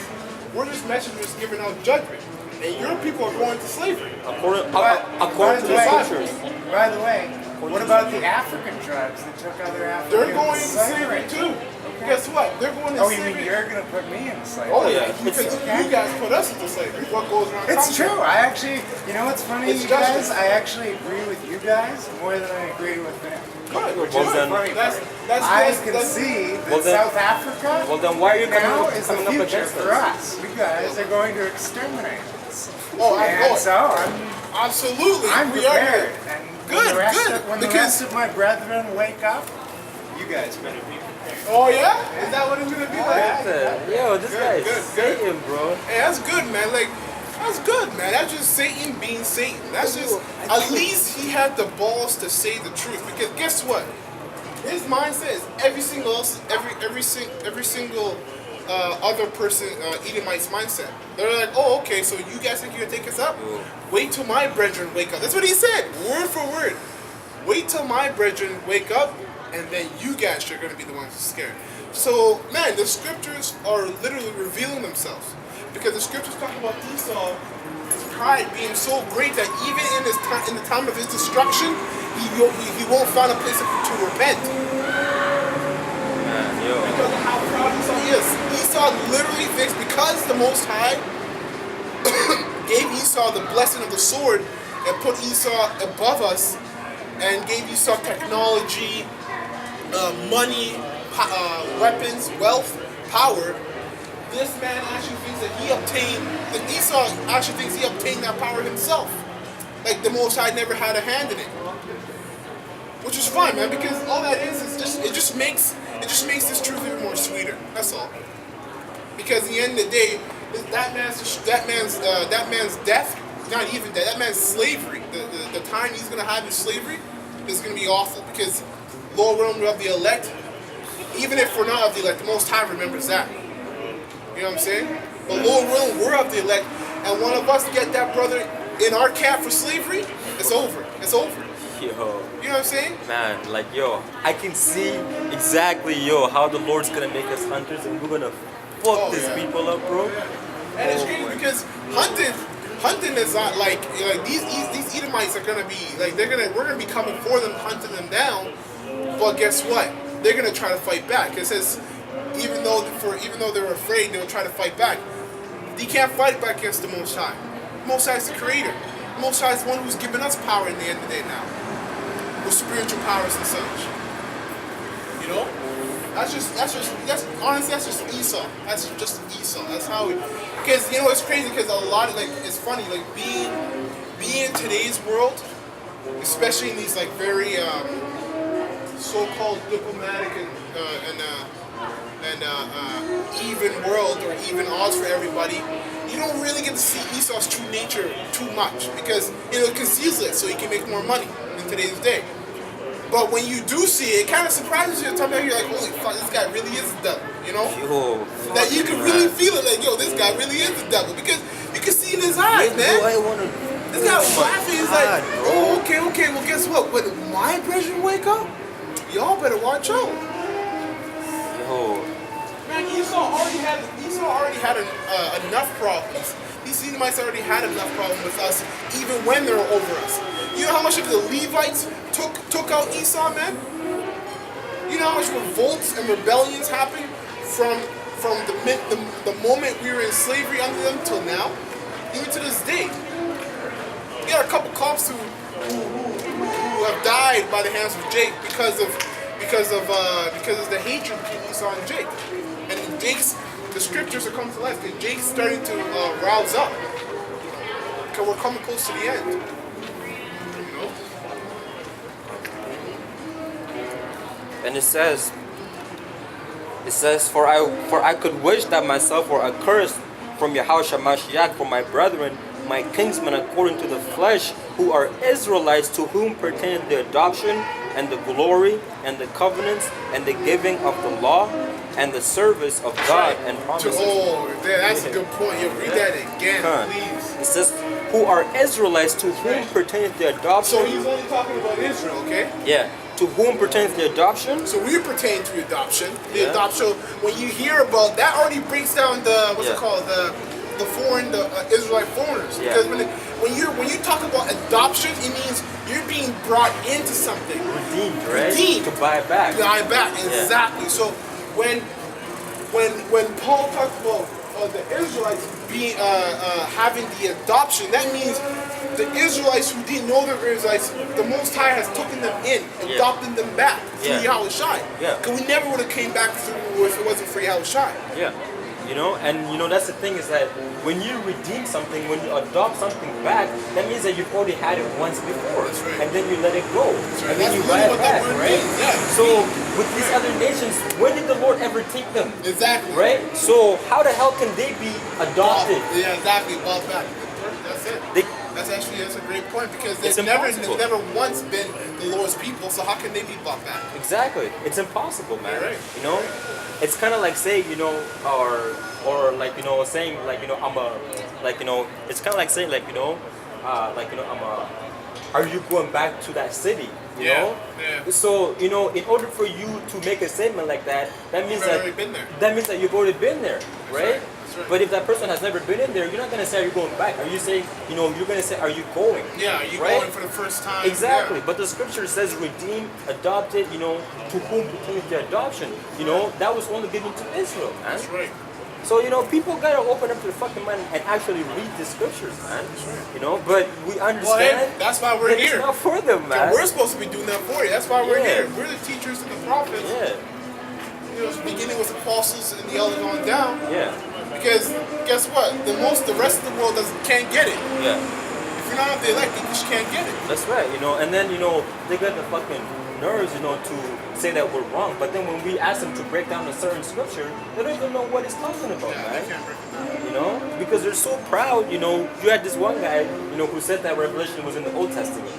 Speaker 1: We're just messengers giving out judgment, and your people are going to slavery.
Speaker 2: According
Speaker 3: By
Speaker 2: to
Speaker 3: the
Speaker 2: the
Speaker 3: way-
Speaker 2: scriptures.
Speaker 3: By the way, what about the African tribes that took other Africans?
Speaker 1: They're going to slavery too. Guess what? They're going to
Speaker 3: Oh, you
Speaker 1: slavery.
Speaker 3: mean you're gonna put me in slavery?
Speaker 1: Oh
Speaker 2: yeah.
Speaker 1: yeah, because you guys put us into slavery. What goes around?
Speaker 3: It's
Speaker 1: comes
Speaker 3: true.
Speaker 1: around.
Speaker 3: I actually, you know what's funny,
Speaker 1: It's
Speaker 3: you guys?
Speaker 1: justice.
Speaker 3: I actually agree with you guys more than I agree with them.
Speaker 1: Good.
Speaker 3: Which
Speaker 2: Well,
Speaker 3: is
Speaker 2: then-
Speaker 3: the funny
Speaker 1: That's
Speaker 3: part. I can
Speaker 1: that's-
Speaker 3: see that
Speaker 2: Well, then-
Speaker 3: South Africa
Speaker 2: well, then why are you
Speaker 3: now
Speaker 2: coming
Speaker 3: is the
Speaker 2: up
Speaker 3: future
Speaker 2: against
Speaker 3: for
Speaker 2: us?
Speaker 3: us. You guys are going to exterminate us.
Speaker 1: Oh,
Speaker 3: And
Speaker 1: I'm
Speaker 3: so
Speaker 1: absolutely.
Speaker 3: I'm
Speaker 1: we are
Speaker 3: prepared.
Speaker 1: here.
Speaker 3: And
Speaker 1: Good,
Speaker 3: when the rest
Speaker 1: good,
Speaker 3: Of, when the
Speaker 1: because-
Speaker 3: rest of my brethren wake up, you guys better be prepared.
Speaker 1: Oh yeah? Is that what it's gonna be like?
Speaker 2: Yo, this guy is
Speaker 1: good.
Speaker 2: Satan, bro.
Speaker 1: Hey, that's good, man. Like, that's good, man. That's just Satan being Satan. That's just, at least he had the balls to say the truth. Because guess what? His mindset is every single other person, Edomite's mindset. They're like, oh, okay, so you guys think you're gonna take us up? Wait till my brethren wake up. That's what he said, word for word. Wait till my brethren wake up, and then you guys are gonna be the ones scared. So, man, the scriptures are literally revealing themselves. Because the scriptures talk about Esau, his pride being so great that even in his time, in the time of his destruction, he won't find a place to repent.
Speaker 2: Man, yo.
Speaker 1: Because of how proud Esau is. Esau literally thinks because the Most High gave Esau the blessing of the sword and put Esau above us and gave Esau technology, money, weapons, wealth, power. This man actually thinks that Esau actually thinks he obtained that power himself. Like the Most High never had a hand in it. Which is fine, man, because all that is it just makes this truth even more sweeter. That's all. Because at the end of the day, that man's death, not even death, that man's slavery, the time he's gonna have in slavery is gonna be awful. Because Lord willing, we're of the elect. Even if we're not of the elect, the Most High remembers that. You know what I'm saying? But Lord willing, we're of the elect, and one of us get that brother in our camp for slavery, it's over. It's over.
Speaker 2: Yo.
Speaker 1: You know what I'm saying?
Speaker 2: Man, like, yo, I can see exactly, yo, how the Lord's gonna make us hunters and we're gonna fuck these
Speaker 1: yeah.
Speaker 2: people up, bro.
Speaker 1: And it's crazy because hunting is not like these Edomites are gonna be like we're gonna be coming for them, hunting them down. But guess what? They're gonna try to fight back. It says even though they're afraid, they'll try to fight back. They can't fight back against the Most High. The Most High is the Creator. The Most High is the one who's given us power in the end of the day now, with spiritual powers and such. You know? That's honestly that's just Esau. That's just Esau. That's how we. Because you know it's crazy because a lot of it's funny being in today's world, especially in these very so-called diplomatic and even world or even odds for everybody. You don't really get to see Esau's true nature too much because it conceals it so he can make more money in today's day. But when you do see it, it kind of surprises you. You're like, holy fuck, this guy really is the devil, you know?
Speaker 2: Yo.
Speaker 1: That you can really feel it, like, yo, this guy really is the devil because you can see in his eyes, man.
Speaker 2: I wanna.
Speaker 1: This guy was laughing. He's like, oh, okay. Well, guess what? When my brethren wake up, y'all better watch out.
Speaker 2: Yo.
Speaker 1: Man, Esau already had enough problems These Edomites already had enough problem with us, even when they were over us. You know how much of the Levites took out Esau, man? You know how much revolts and rebellions happened from the moment we were in slavery under them till now, even to this day. We got a couple cops who have died by the hands of Jake because of the hatred between Esau and Jake. And the scriptures are coming to life because Jake's starting to rouse up. Because we're coming close to the end. You know?
Speaker 2: And it says, for I could wish that myself were accursed from Yahushua Mashiach for my brethren, my kinsmen according to the flesh, who are Israelites, to whom pertain the adoption and the glory and the covenants and the giving of the law and the service of God and promises.
Speaker 1: That's a good point. You read that again, please.
Speaker 2: It says, who are Israelites, to whom pertains the adoption.
Speaker 1: So he's only talking about Israel, okay?
Speaker 2: Yeah. To whom pertains the adoption?
Speaker 1: So we pertain to adoption. The adoption. When you hear about that, already breaks down the what's it called, the Israelite foreigners.
Speaker 2: Yeah.
Speaker 1: Because when you talk about adoption, it means you're being brought into something.
Speaker 2: Redeemed, right?
Speaker 1: Redeemed.
Speaker 2: To buy back.
Speaker 1: Buy back, exactly. So when Paul talks about the Israelites being having the adoption, that means the Israelites who didn't know they were Israelites, the Most High has taken them in, adopted them back through Yahushua.
Speaker 2: Yeah.
Speaker 1: Because we never would have came back through if it wasn't for Yahushua.
Speaker 2: Yeah. You know, and you know that's the thing is that when you redeem something, when you adopt something back, that means that you've already had it once before,
Speaker 1: right.
Speaker 2: and then you let it go, and then
Speaker 1: That's
Speaker 2: you
Speaker 1: really
Speaker 2: buy it
Speaker 1: what that
Speaker 2: back,
Speaker 1: word
Speaker 2: right?
Speaker 1: means, yeah.
Speaker 2: So with these other nations, when did the Lord ever take them?
Speaker 1: Exactly.
Speaker 2: Right? So how the hell can they be adopted?
Speaker 1: Yeah, exactly. Bought back. That's it. That's a great point because they've never once been the Lord's people. So how can they be bought back?
Speaker 2: Exactly. It's impossible, man.
Speaker 1: Right.
Speaker 2: You know, it's kind of like saying, you know, or like, you know, saying like, you know, it's kind of like saying like, you know, are you going back to that city? You know?
Speaker 1: Yeah.
Speaker 2: So, you know, in order for you to make a statement like that, that means
Speaker 1: already been there.
Speaker 2: That means that you've already been there, right?
Speaker 1: That's right.
Speaker 2: But if that person has never been in there, you're not gonna say are you going back. Are you saying, you know, you're gonna say are you going?
Speaker 1: Yeah, are you
Speaker 2: right?
Speaker 1: going for the first time?
Speaker 2: Exactly.
Speaker 1: Yeah.
Speaker 2: But the scripture says redeemed, adopted, you know, to whom pertains the adoption. You know, that was only given to Israel, man.
Speaker 1: That's right.
Speaker 2: So, you know, people gotta open up their fucking mind and actually read the scriptures, man. You know, but we understand.
Speaker 1: Well, hey, that's why we're
Speaker 2: that
Speaker 1: here.
Speaker 2: It's not for them, man.
Speaker 1: We're supposed to be doing that for you. That's why we're
Speaker 2: Yeah.
Speaker 1: here. We're the teachers and the prophets.
Speaker 2: Yeah.
Speaker 1: You know, beginning with apostles and the elders on down.
Speaker 2: Yeah.
Speaker 1: Because guess what? The rest of the world can't get it.
Speaker 2: Yeah.
Speaker 1: If you're not of the elect, you just can't get it.
Speaker 2: That's right, you know, and then, you know, they got the fucking nerves, you know, to say that we're wrong. But then when we ask them to break down a certain scripture, they don't even know what it's talking about,
Speaker 1: Yeah,
Speaker 2: man.
Speaker 1: they can't break it down.
Speaker 2: You know, because they're so proud, you know. You had this one guy, you know, who said that Revelation was in the Old Testament.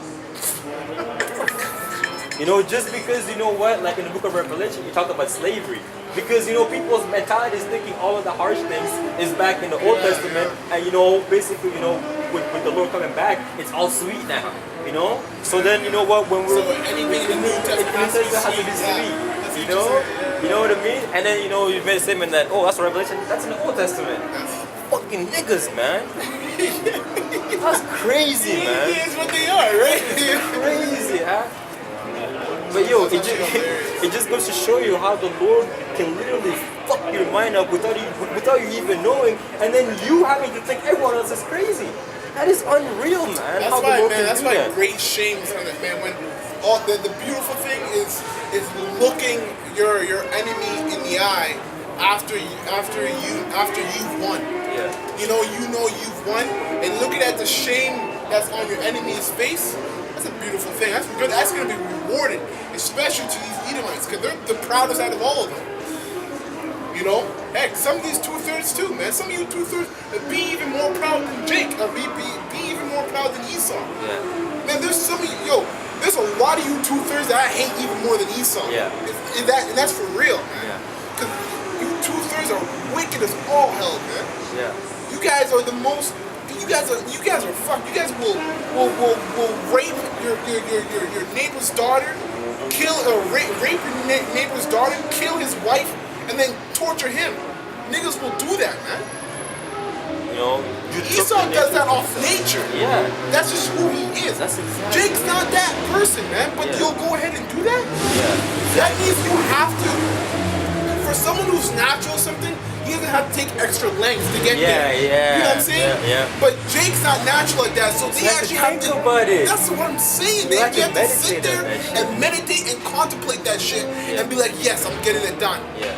Speaker 2: You know, just because, you know what, like in the book of Revelation, you talk about slavery. Because, you know, people's mentality is thinking all of the harsh things is back in the Old Testament. And, you know, basically, you know, with the Lord coming back, it's all sweet now, you know? So then, you know what, when we're...
Speaker 1: So anything in the New Testament has to be sweet. That's
Speaker 2: You
Speaker 1: what
Speaker 2: know?
Speaker 1: you're saying,
Speaker 2: You know what I mean? And then, you know, you made a statement that, oh, that's Revelation. That's in the Old Testament. Fucking niggas, man. That's crazy, man.
Speaker 1: It is what they are, right?
Speaker 2: Crazy, huh? But yo, it just goes to show you how the Lord can literally fuck your mind up without you even knowing, and then you having to think everyone else is crazy. That is unreal, man.
Speaker 1: That's
Speaker 2: how the
Speaker 1: why,
Speaker 2: Lord
Speaker 1: man.
Speaker 2: can
Speaker 1: That's
Speaker 2: do
Speaker 1: why
Speaker 2: that.
Speaker 1: great shames on it, man. When all the beautiful thing is looking your enemy in the eye after you've won.
Speaker 2: Yeah.
Speaker 1: You know you've won, and looking at the shame that's on your enemy's face. That's a beautiful thing. That's good. That's going to be rewarded, especially to these Edomites, because they're the proudest out of all of them. You know, heck, some of these 2/3 too, man. Some of you 2/3 be even more proud than Jake, or be even more proud than Esau.
Speaker 2: Yeah.
Speaker 1: Man, there's some of you, there's a lot of you 2/3 that I hate even more than Esau.
Speaker 2: Yeah.
Speaker 1: And that's for real, man.
Speaker 2: Yeah.
Speaker 1: Because you 2/3 are wicked as all hell, man.
Speaker 2: Yeah.
Speaker 1: You guys are the most. You guys are fucked. You guys will rape your neighbor's daughter, kill or rape your neighbor's daughter, kill his wife, and then torture him. Niggas will do that, man.
Speaker 2: You know, you took
Speaker 1: Esau
Speaker 2: the
Speaker 1: does
Speaker 2: nature
Speaker 1: that off nature.
Speaker 2: Yeah,
Speaker 1: That's just who he is.
Speaker 2: That's exactly
Speaker 1: Jake's not that person, man. But
Speaker 2: Yeah.
Speaker 1: you'll go ahead and do that?
Speaker 2: yeah,
Speaker 1: That means you have to. For someone who's natural or something, he doesn't have to take extra lengths to get
Speaker 2: Yeah,
Speaker 1: there.
Speaker 2: yeah,
Speaker 1: You know what I'm saying?
Speaker 2: yeah.
Speaker 1: But Jake's not natural like that, so they
Speaker 2: you have to
Speaker 1: actually have
Speaker 2: think
Speaker 1: to.
Speaker 2: about it.
Speaker 1: That's what I'm saying.
Speaker 2: You
Speaker 1: They
Speaker 2: have to
Speaker 1: have to sit
Speaker 2: meditate
Speaker 1: there
Speaker 2: on that shit.
Speaker 1: and meditate and contemplate that shit and be like, yes, I'm getting it done.
Speaker 2: yeah.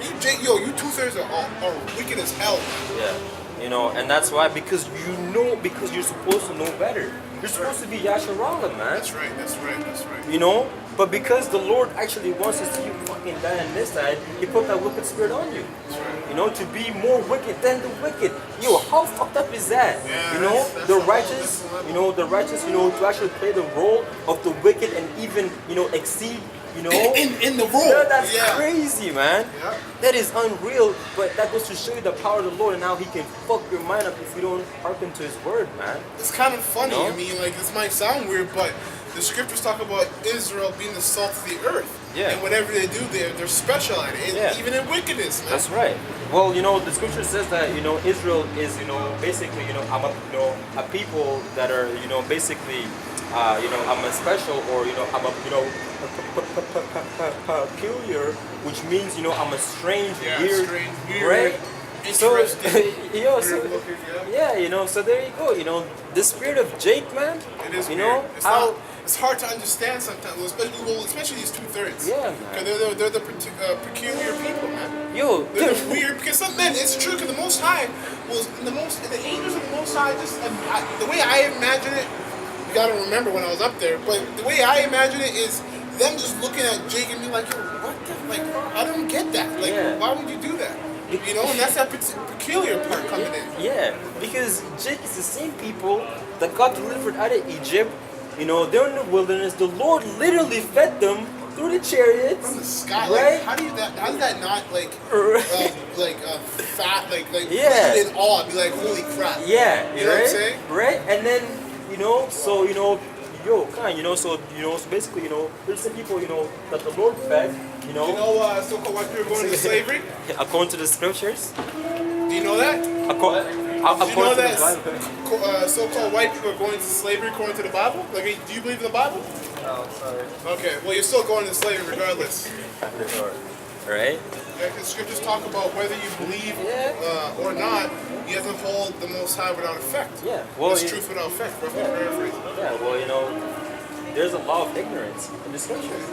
Speaker 1: You, Jake, yo, you 2/3 are wicked as hell.
Speaker 2: Yeah, you know, and that's why, because because you're supposed to know better. You're supposed to be Yasharala, man.
Speaker 1: That's right. That's right. That's right.
Speaker 2: You know, but because the Lord actually wants to see you fucking die on this side, He put that wicked spirit on you.
Speaker 1: That's right.
Speaker 2: You know, to be more wicked than the wicked. Yo, how fucked up is that?
Speaker 1: Yeah,
Speaker 2: You know,
Speaker 1: that's
Speaker 2: the
Speaker 1: a whole
Speaker 2: righteous,
Speaker 1: different level.
Speaker 2: you know, the righteous, you know, to actually play the role of the wicked and even, you know, exceed, you know.
Speaker 1: In the role.
Speaker 2: Yeah, that's
Speaker 1: Yeah.
Speaker 2: crazy, man.
Speaker 1: Yeah.
Speaker 2: That is unreal, but that goes to show you the power of the Lord and how He can fuck your mind up if you don't hearken to His word, man.
Speaker 1: It's kind of funny.
Speaker 2: No?
Speaker 1: I mean, like, this might sound weird, but the scriptures talk about Israel being the salt of the earth.
Speaker 2: Yeah.
Speaker 1: And whatever they do, they're special at it.
Speaker 2: Yeah.
Speaker 1: Even in wickedness, man.
Speaker 2: That's right. Well, you know, the scripture says that, you know, Israel is, you know, basically, you know, a people that are, you know, basically, you know, I'm a special, or, you know, I'm a, you know, peculiar, which means, you know, I'm a strange,
Speaker 1: Yeah,
Speaker 2: weird,
Speaker 1: strange, weird,
Speaker 2: right? So,
Speaker 1: interesting,
Speaker 2: yo, so,
Speaker 1: weird looking, yeah.
Speaker 2: yeah, you know, so there you go. You know, the spirit of Jake, man.
Speaker 1: It is
Speaker 2: you
Speaker 1: weird.
Speaker 2: know
Speaker 1: It's
Speaker 2: how.
Speaker 1: not. It's hard to understand sometimes, especially these 2/3.
Speaker 2: Yeah, man.
Speaker 1: Because they're the peculiar people, man.
Speaker 2: Yo,
Speaker 1: They're the weird, because some men, it's true, because the Most High was, the angels of the Most High, just, the way I imagine it, you gotta remember when I was up there, but the way I imagine it is them just looking at Jake and being like, yo, what the, like, I don't get that. Like,
Speaker 2: Yeah.
Speaker 1: why would you do that? You know, and that's that peculiar part coming in.
Speaker 2: Yeah, because Jake is the same people that got delivered out of Egypt. You know, they're in the wilderness. The Lord literally fed them through the chariots.
Speaker 1: From the sky,
Speaker 2: right?
Speaker 1: like, how does that not, like, fat, like,
Speaker 2: Yeah.
Speaker 1: put you in awe, be like, holy crap.
Speaker 2: Yeah,
Speaker 1: You know what I'm
Speaker 2: right?
Speaker 1: saying?
Speaker 2: Right? And then, you know, so, you know, you know, so basically, you know, there's some people, you know, that the Lord fed, you know,
Speaker 1: You know, so-called white people are going into slavery?
Speaker 2: according to the scriptures.
Speaker 1: Do you know that?
Speaker 2: Did you
Speaker 1: Did you know
Speaker 2: according to
Speaker 1: that
Speaker 2: the Bible.
Speaker 1: so-called white people are going into slavery according to the Bible? Like, do you believe in the Bible?
Speaker 3: No, sorry.
Speaker 1: Okay, well, you're still going into slavery regardless.
Speaker 2: Right?
Speaker 1: Yeah, because scriptures talk about whether you believe or not, he doesn't hold the Most High without effect.
Speaker 2: Yeah. Well,
Speaker 1: It's
Speaker 2: you-
Speaker 1: truth without effect, roughly paraphrasing.
Speaker 2: Yeah, well, you know, there's a law of ignorance in the scriptures.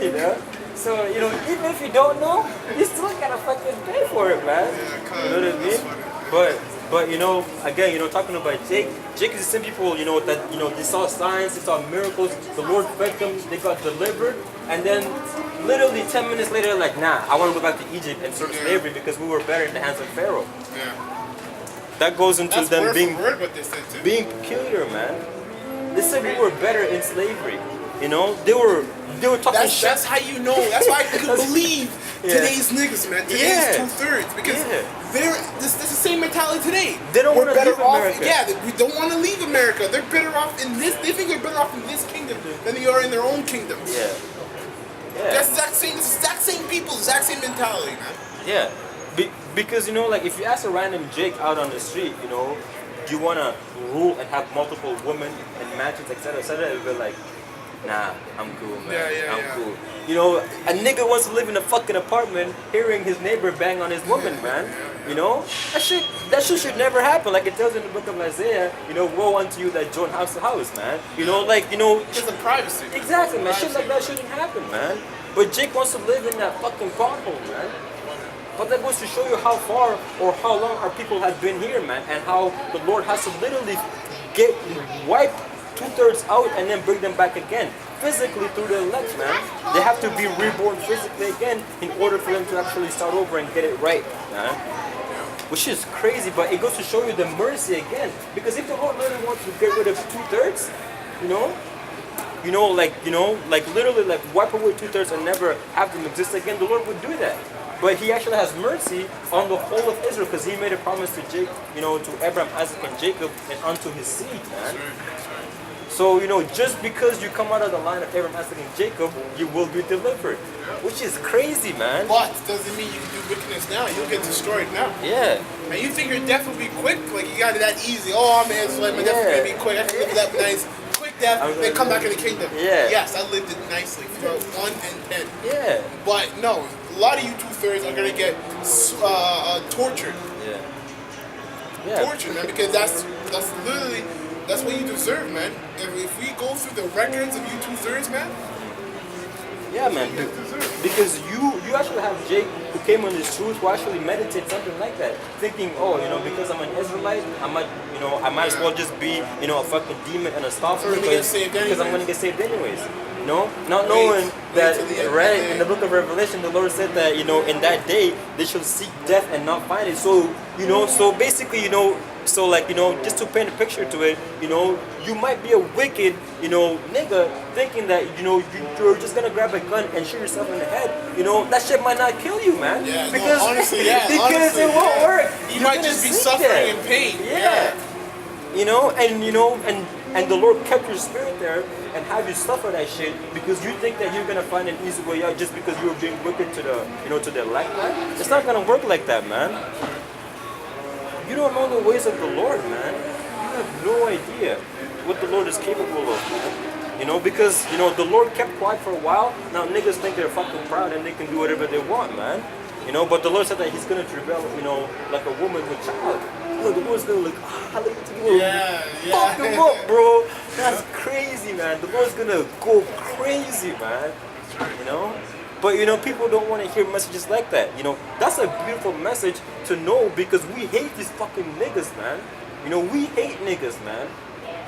Speaker 2: You know? So, you know, even if you don't know, you still gotta fucking pay for it, man.
Speaker 1: Yeah,
Speaker 2: You know what I
Speaker 1: that's
Speaker 2: mean?
Speaker 1: funny.
Speaker 2: But you know, again, you know, talking about Jake is the same people, you know, that, you know, they saw signs, they saw miracles, the Lord fed them, they got delivered, and then literally 10 minutes later, like, nah, I want to go back to Egypt and serve slavery because we were better in the hands of Pharaoh.
Speaker 1: Yeah.
Speaker 2: That goes into
Speaker 1: That's
Speaker 2: them
Speaker 1: word
Speaker 2: being
Speaker 1: for word what they said, too.
Speaker 2: being peculiar, man. They said we were better in slavery. You know, they were talking shit.
Speaker 1: That's how you know. That's why I can believe
Speaker 2: Yeah.
Speaker 1: today's niggas, man. Today's
Speaker 2: Yeah.
Speaker 1: 2/3, because
Speaker 2: Yeah.
Speaker 1: they're this the same mentality today.
Speaker 2: They don't
Speaker 1: We're
Speaker 2: wanna
Speaker 1: better
Speaker 2: leave
Speaker 1: off.
Speaker 2: America.
Speaker 1: Yeah, we don't want to leave America. They're better off in this. They think they're better off in this kingdom than they are in their own kingdoms.
Speaker 2: Yeah. Yeah.
Speaker 1: That's the exact same people, exact same mentality, man.
Speaker 2: Yeah, because, you know, like, if you ask a random Jake out on the street, you know, do you want to rule and have multiple women and matches, etc., etc., they'll be like, nah, I'm cool, man.
Speaker 1: Yeah,
Speaker 2: I'm
Speaker 1: yeah.
Speaker 2: cool. You know, a nigga wants to live in a fucking apartment hearing his neighbor bang on his woman, man. You know? That shit should never happen. Like it tells in the book of Isaiah, you know, woe unto you that join house to house, man. You know, like, you know,
Speaker 1: It's the privacy.
Speaker 2: exactly, man. Shit like that shouldn't happen, man. But Jake wants to live in that fucking pothole, man. But that goes to show you how far or how long our people have been here, man, and how the Lord has to literally wipe 2/3 out and then bring them back again, physically through the elect, man. They have to be reborn physically again in order for them to actually start over and get it right, man. Which is crazy, but it goes to show you the mercy again. Because if the Lord really wants to get rid of 2/3, like literally like wipe away 2/3 and never have them exist again, the Lord would do that. But he actually has mercy on the whole of Israel because he made a promise to Jacob, to Abraham, Isaac, and Jacob, and unto his seed, man. So, just because you come out of the line of Abraham, Isaac, and Jacob, you will be delivered. Which is crazy, man.
Speaker 1: But doesn't mean you can do wickedness now. You'll get destroyed now.
Speaker 2: Yeah.
Speaker 1: And you think your death will be quick? Like you got it that easy. Oh, I'm an Israelite. My death is gonna be quick. I can live that nice, quick death. Then come back in the kingdom.
Speaker 2: Yeah.
Speaker 1: Yes, I lived it nicely for 1 and 10.
Speaker 2: Yeah.
Speaker 1: But no, a lot of you 2/3 are gonna get tortured.
Speaker 2: Yeah. Yeah.
Speaker 1: Tortured, man, because that's literally what you deserve, man. If we go through the records of you 2/3, man.
Speaker 2: Yeah, man. Because you actually have Jake who came on this truth who actually meditate something like that, thinking, oh, because I'm an Israelite, I might as well just be, a fucking demon and a scoffer because I'm gonna get saved anyways. Not knowing that right in the book of Revelation, the Lord said that in that day they shall seek death and not find it. So so basically so like just to paint a picture to it, you might be a wicked nigga thinking that you're just gonna grab a gun and shoot yourself in the head. That shit might not kill you, man.
Speaker 1: Yeah,
Speaker 2: because
Speaker 1: no, honestly, yeah,
Speaker 2: because it won't work.
Speaker 1: You
Speaker 2: You're
Speaker 1: might
Speaker 2: gonna
Speaker 1: just be
Speaker 2: seek
Speaker 1: suffering
Speaker 2: that.
Speaker 1: in pain.
Speaker 2: Yeah. And the Lord kept your spirit there and have you suffer that shit because you think that you're gonna find an easy way out just because you're being wicked to the to the elect. It's not gonna work like that, man. You don't know the ways of the Lord, man. You have no idea what the Lord is capable of, man. Because the Lord kept quiet for a while. Now niggas think they're fucking proud and they can do whatever they want, man. But the Lord said that He's gonna travail, like a woman with child. The Lord's gonna look at you. Fuck him up, bro. That's crazy, man. The Lord's gonna go crazy, man. But people don't want to hear messages like that. That's a beautiful message to know because we hate these fucking niggas, man. We hate niggas, man.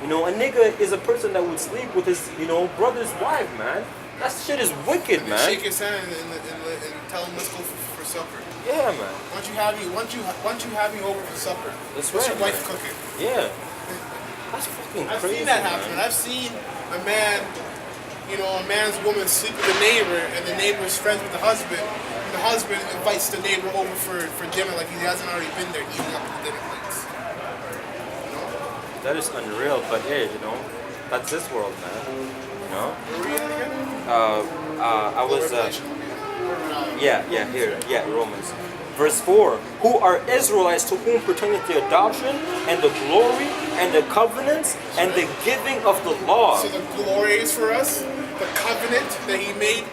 Speaker 2: A nigga is a person that would sleep with his, brother's wife, man. That shit is wicked, man.
Speaker 1: Shake his hand and tell him let's go for supper.
Speaker 2: Yeah, man.
Speaker 1: Once you have me over for supper.
Speaker 2: That's
Speaker 1: what's
Speaker 2: right,
Speaker 1: your wife
Speaker 2: man.
Speaker 1: cooking?
Speaker 2: Yeah. That's fucking
Speaker 1: I've
Speaker 2: crazy.
Speaker 1: seen that happen.
Speaker 2: Man.
Speaker 1: I've seen a man, a man's woman sleep with the neighbor, and the neighbor's friends with the husband. And the husband invites the neighbor over for dinner like he hasn't already been there eating up the dinner plates.
Speaker 2: That is unreal, but hey, that's this world, man.
Speaker 1: Where were you at again?
Speaker 2: I was,
Speaker 1: Revelation.
Speaker 2: here, Romans. Verse 4, who are Israelites to whom pertaineth the adoption and the glory and the covenants and the giving of the law.
Speaker 1: So the glory is for us, the covenant that He made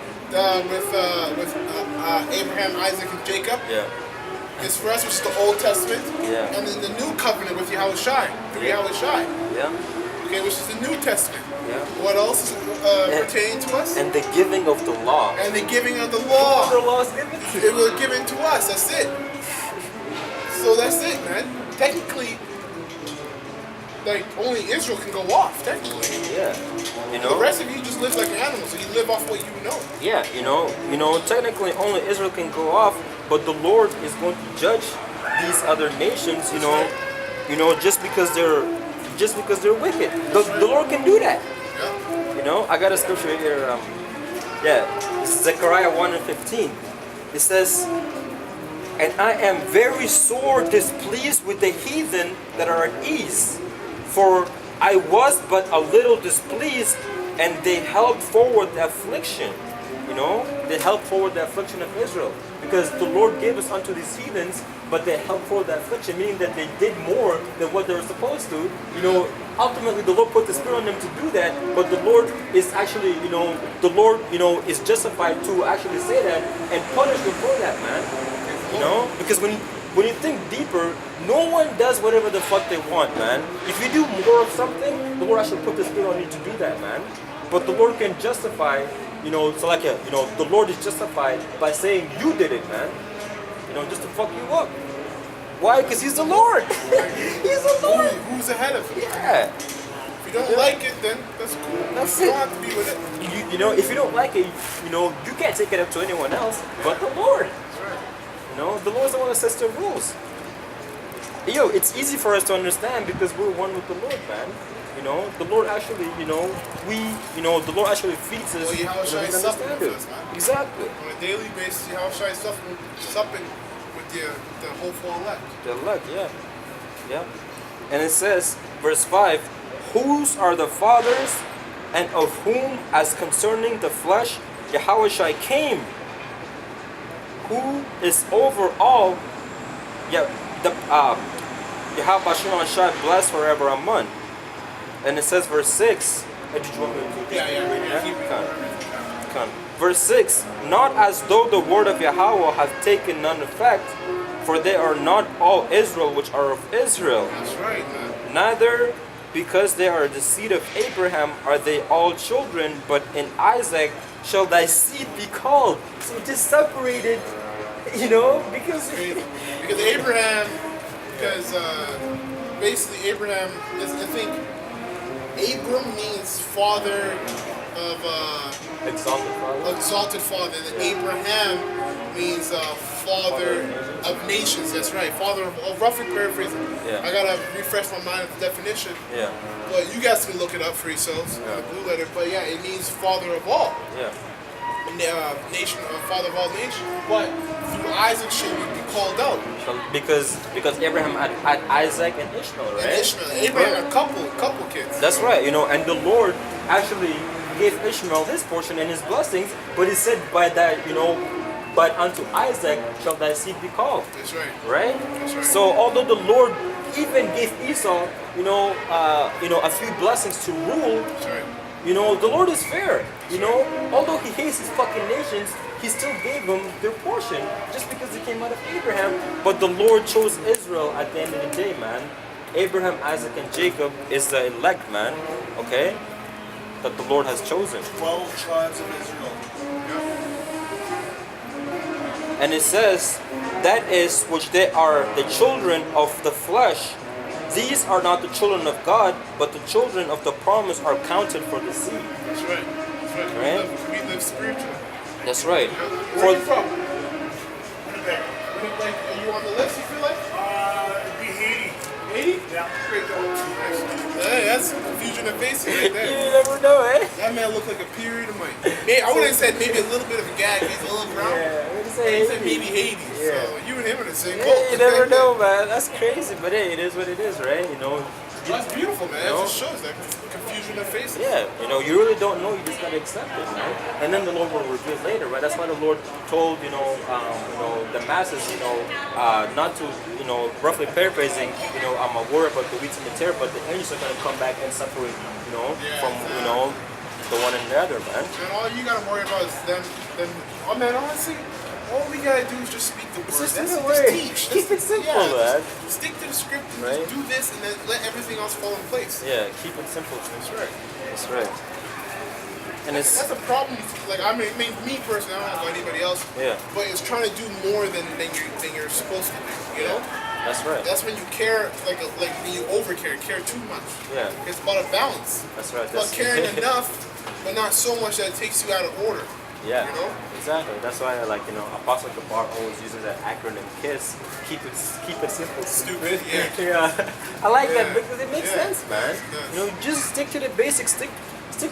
Speaker 1: with Abraham, Isaac, and Jacob.
Speaker 2: Yeah.
Speaker 1: Is for us, which is the Old Testament.
Speaker 2: Yeah.
Speaker 1: And then the new covenant with Yahushua, through Yahushua.
Speaker 2: Yeah.
Speaker 1: Okay, which is the New Testament.
Speaker 2: Yeah.
Speaker 1: What else is pertaining to us?
Speaker 2: And the giving of the law.
Speaker 1: And the giving of the law.
Speaker 2: The law is given to
Speaker 1: It was given to us. That's it. So that's it, man. Technically, like only Israel can go off. Technically,
Speaker 2: Yeah.
Speaker 1: the rest of you just live like animals. So you live off what you know.
Speaker 2: Yeah, technically only Israel can go off, but the Lord is going to judge these other nations, just because they're wicked. The Lord can do that.
Speaker 1: Yeah.
Speaker 2: I got a scripture here. This is Zechariah 1:15. It says, "And I am very sore displeased with the heathen that are at ease, for I was but a little displeased, and they held forward the affliction." They held forward the affliction of Israel because the Lord gave us unto these heathens, but they held forward the affliction, meaning that they did more than what they were supposed to. Ultimately the Lord put the Spirit on them to do that, but the Lord is actually, is justified to actually say that and punish them for that, man. Because when you think deeper, no one does whatever the fuck they want, man. If you do more of something, the Lord actually put the Spirit on you to do that, man. But the Lord can justify, the Lord is justified by saying you did it, man. Just to fuck you up. Why? Because He's the Lord. He's the Lord.
Speaker 1: Who's ahead of you?
Speaker 2: Yeah.
Speaker 1: If you don't like it, then that's cool.
Speaker 2: That's
Speaker 1: you
Speaker 2: it.
Speaker 1: don't have to be with it.
Speaker 2: If you don't like it, you can't take it up to anyone else but the Lord. The Lord's the one that sets the rules. It's easy for us to understand because we're one with the Lord, man. The Lord actually, the Lord actually feeds us.
Speaker 1: Well, Yahushua is supping with us, man.
Speaker 2: Exactly.
Speaker 1: On a daily basis, Yahushua is supping with the whole full elect.
Speaker 2: The elect, yeah. And it says, verse 5, whose are the fathers, and of whom, as concerning the flesh, Yahushua came, who is over all, Yahushua blessed forever. Amen. And it says, verse 6. Did you want me to read that? Come. Verse 6. Not as though the word of Yahweh hath taken none effect, for they are not all Israel which are of Israel.
Speaker 1: That's right, man.
Speaker 2: Neither because they are the seed of Abraham are they all children, but in Isaac shall thy seed be called. So it just separated, because
Speaker 1: Because Abraham, basically Abraham is, I think, Abram means father of
Speaker 2: exalted father.
Speaker 1: And Abraham means father of nations. That's right, father of roughly paraphrasing.
Speaker 2: Yeah.
Speaker 1: I gotta refresh my mind of the definition.
Speaker 2: Yeah.
Speaker 1: But you guys can look it up for yourselves in the blue letter. But yeah, it means father of all.
Speaker 2: Yeah.
Speaker 1: Nation, father of all nations. But through Isaac should we be called out.
Speaker 2: Because Abraham had Isaac and Ishmael, right?
Speaker 1: And Ishmael. Abraham had a couple kids.
Speaker 2: That's right, and the Lord actually gave Ishmael his portion and his blessings, but he said by that, but unto Isaac shall thy seed be called.
Speaker 1: That's right.
Speaker 2: Right?
Speaker 1: That's right.
Speaker 2: So although the Lord even gave Esau, a few blessings to rule,
Speaker 1: That's right.
Speaker 2: the Lord is fair. Although he hates his fucking nations, he still gave them their portion just because they came out of Abraham. But the Lord chose Israel at the end of the day, man. Abraham, Isaac, and Jacob is the elect, man. Okay? That the Lord has chosen.
Speaker 4: 12 tribes of Israel.
Speaker 2: And it says, that is which they are the children of the flesh. These are not the children of God, but the children of the promise are counted for the seed.
Speaker 1: That's right. That's right.
Speaker 2: Right?
Speaker 1: We live spiritually.
Speaker 2: That's right.
Speaker 1: Where are you from?
Speaker 4: Winnipeg.
Speaker 1: Are you on the list, you feel like?
Speaker 4: It'd be Haiti.
Speaker 1: Haiti?
Speaker 4: Yeah.
Speaker 1: Great. Nice. Hey, that's confusion of faces right
Speaker 2: You
Speaker 1: there.
Speaker 2: never know, eh?
Speaker 1: That man looked like a period of mine. I would have said maybe a little bit of a gag. He's a little brown.
Speaker 2: Yeah, we're gonna
Speaker 1: He
Speaker 2: say
Speaker 1: said maybe
Speaker 2: Haiti.
Speaker 1: Haiti.
Speaker 2: Yeah.
Speaker 1: So you and him are the same
Speaker 2: Yeah,
Speaker 1: boat.
Speaker 2: you never know, man. That's crazy, but hey, it is what it is, right?
Speaker 1: That's beautiful, man.
Speaker 2: You know?
Speaker 1: It just shows that confusion of faces.
Speaker 2: Yeah, you really don't know. You just gotta accept it, right? And then the Lord will reveal later, right? That's why the Lord told the masses, not to, roughly paraphrasing, I'm a word about the wheat and the tare, but the angels are gonna come back and separate, from the one and the other, man.
Speaker 1: And all you gotta worry about is them. Oh man, honestly, all we gotta do is just speak the word.
Speaker 2: Just
Speaker 1: That's
Speaker 2: do
Speaker 1: it.
Speaker 2: the word.
Speaker 1: Just teach.
Speaker 2: Keep it simple, man.
Speaker 1: Just stick to the script and
Speaker 2: Right?
Speaker 1: just do this, and then let everything else fall in place.
Speaker 2: Yeah, keep it simple.
Speaker 1: That's right.
Speaker 2: That's right. And it's
Speaker 1: That's a problem. Like me personally, I don't know about anybody else.
Speaker 2: Yeah.
Speaker 1: But it's trying to do more than you're supposed to do. You know.
Speaker 2: that's right.
Speaker 1: That's when you care, like when you care too much.
Speaker 2: Yeah.
Speaker 1: It's about a balance.
Speaker 2: That's right.
Speaker 1: It's about caring enough, but not so much that it takes you out of order.
Speaker 2: Yeah,
Speaker 1: You know?
Speaker 2: exactly. That's why, Apostle Kabar always uses that acronym KISS. Keep it simple.
Speaker 1: Stupid. Yeah.
Speaker 2: Yeah, I like
Speaker 1: Yeah.
Speaker 2: that because it makes
Speaker 1: Yeah.
Speaker 2: sense, man.
Speaker 1: It does.
Speaker 2: Just stick to the basics. Stick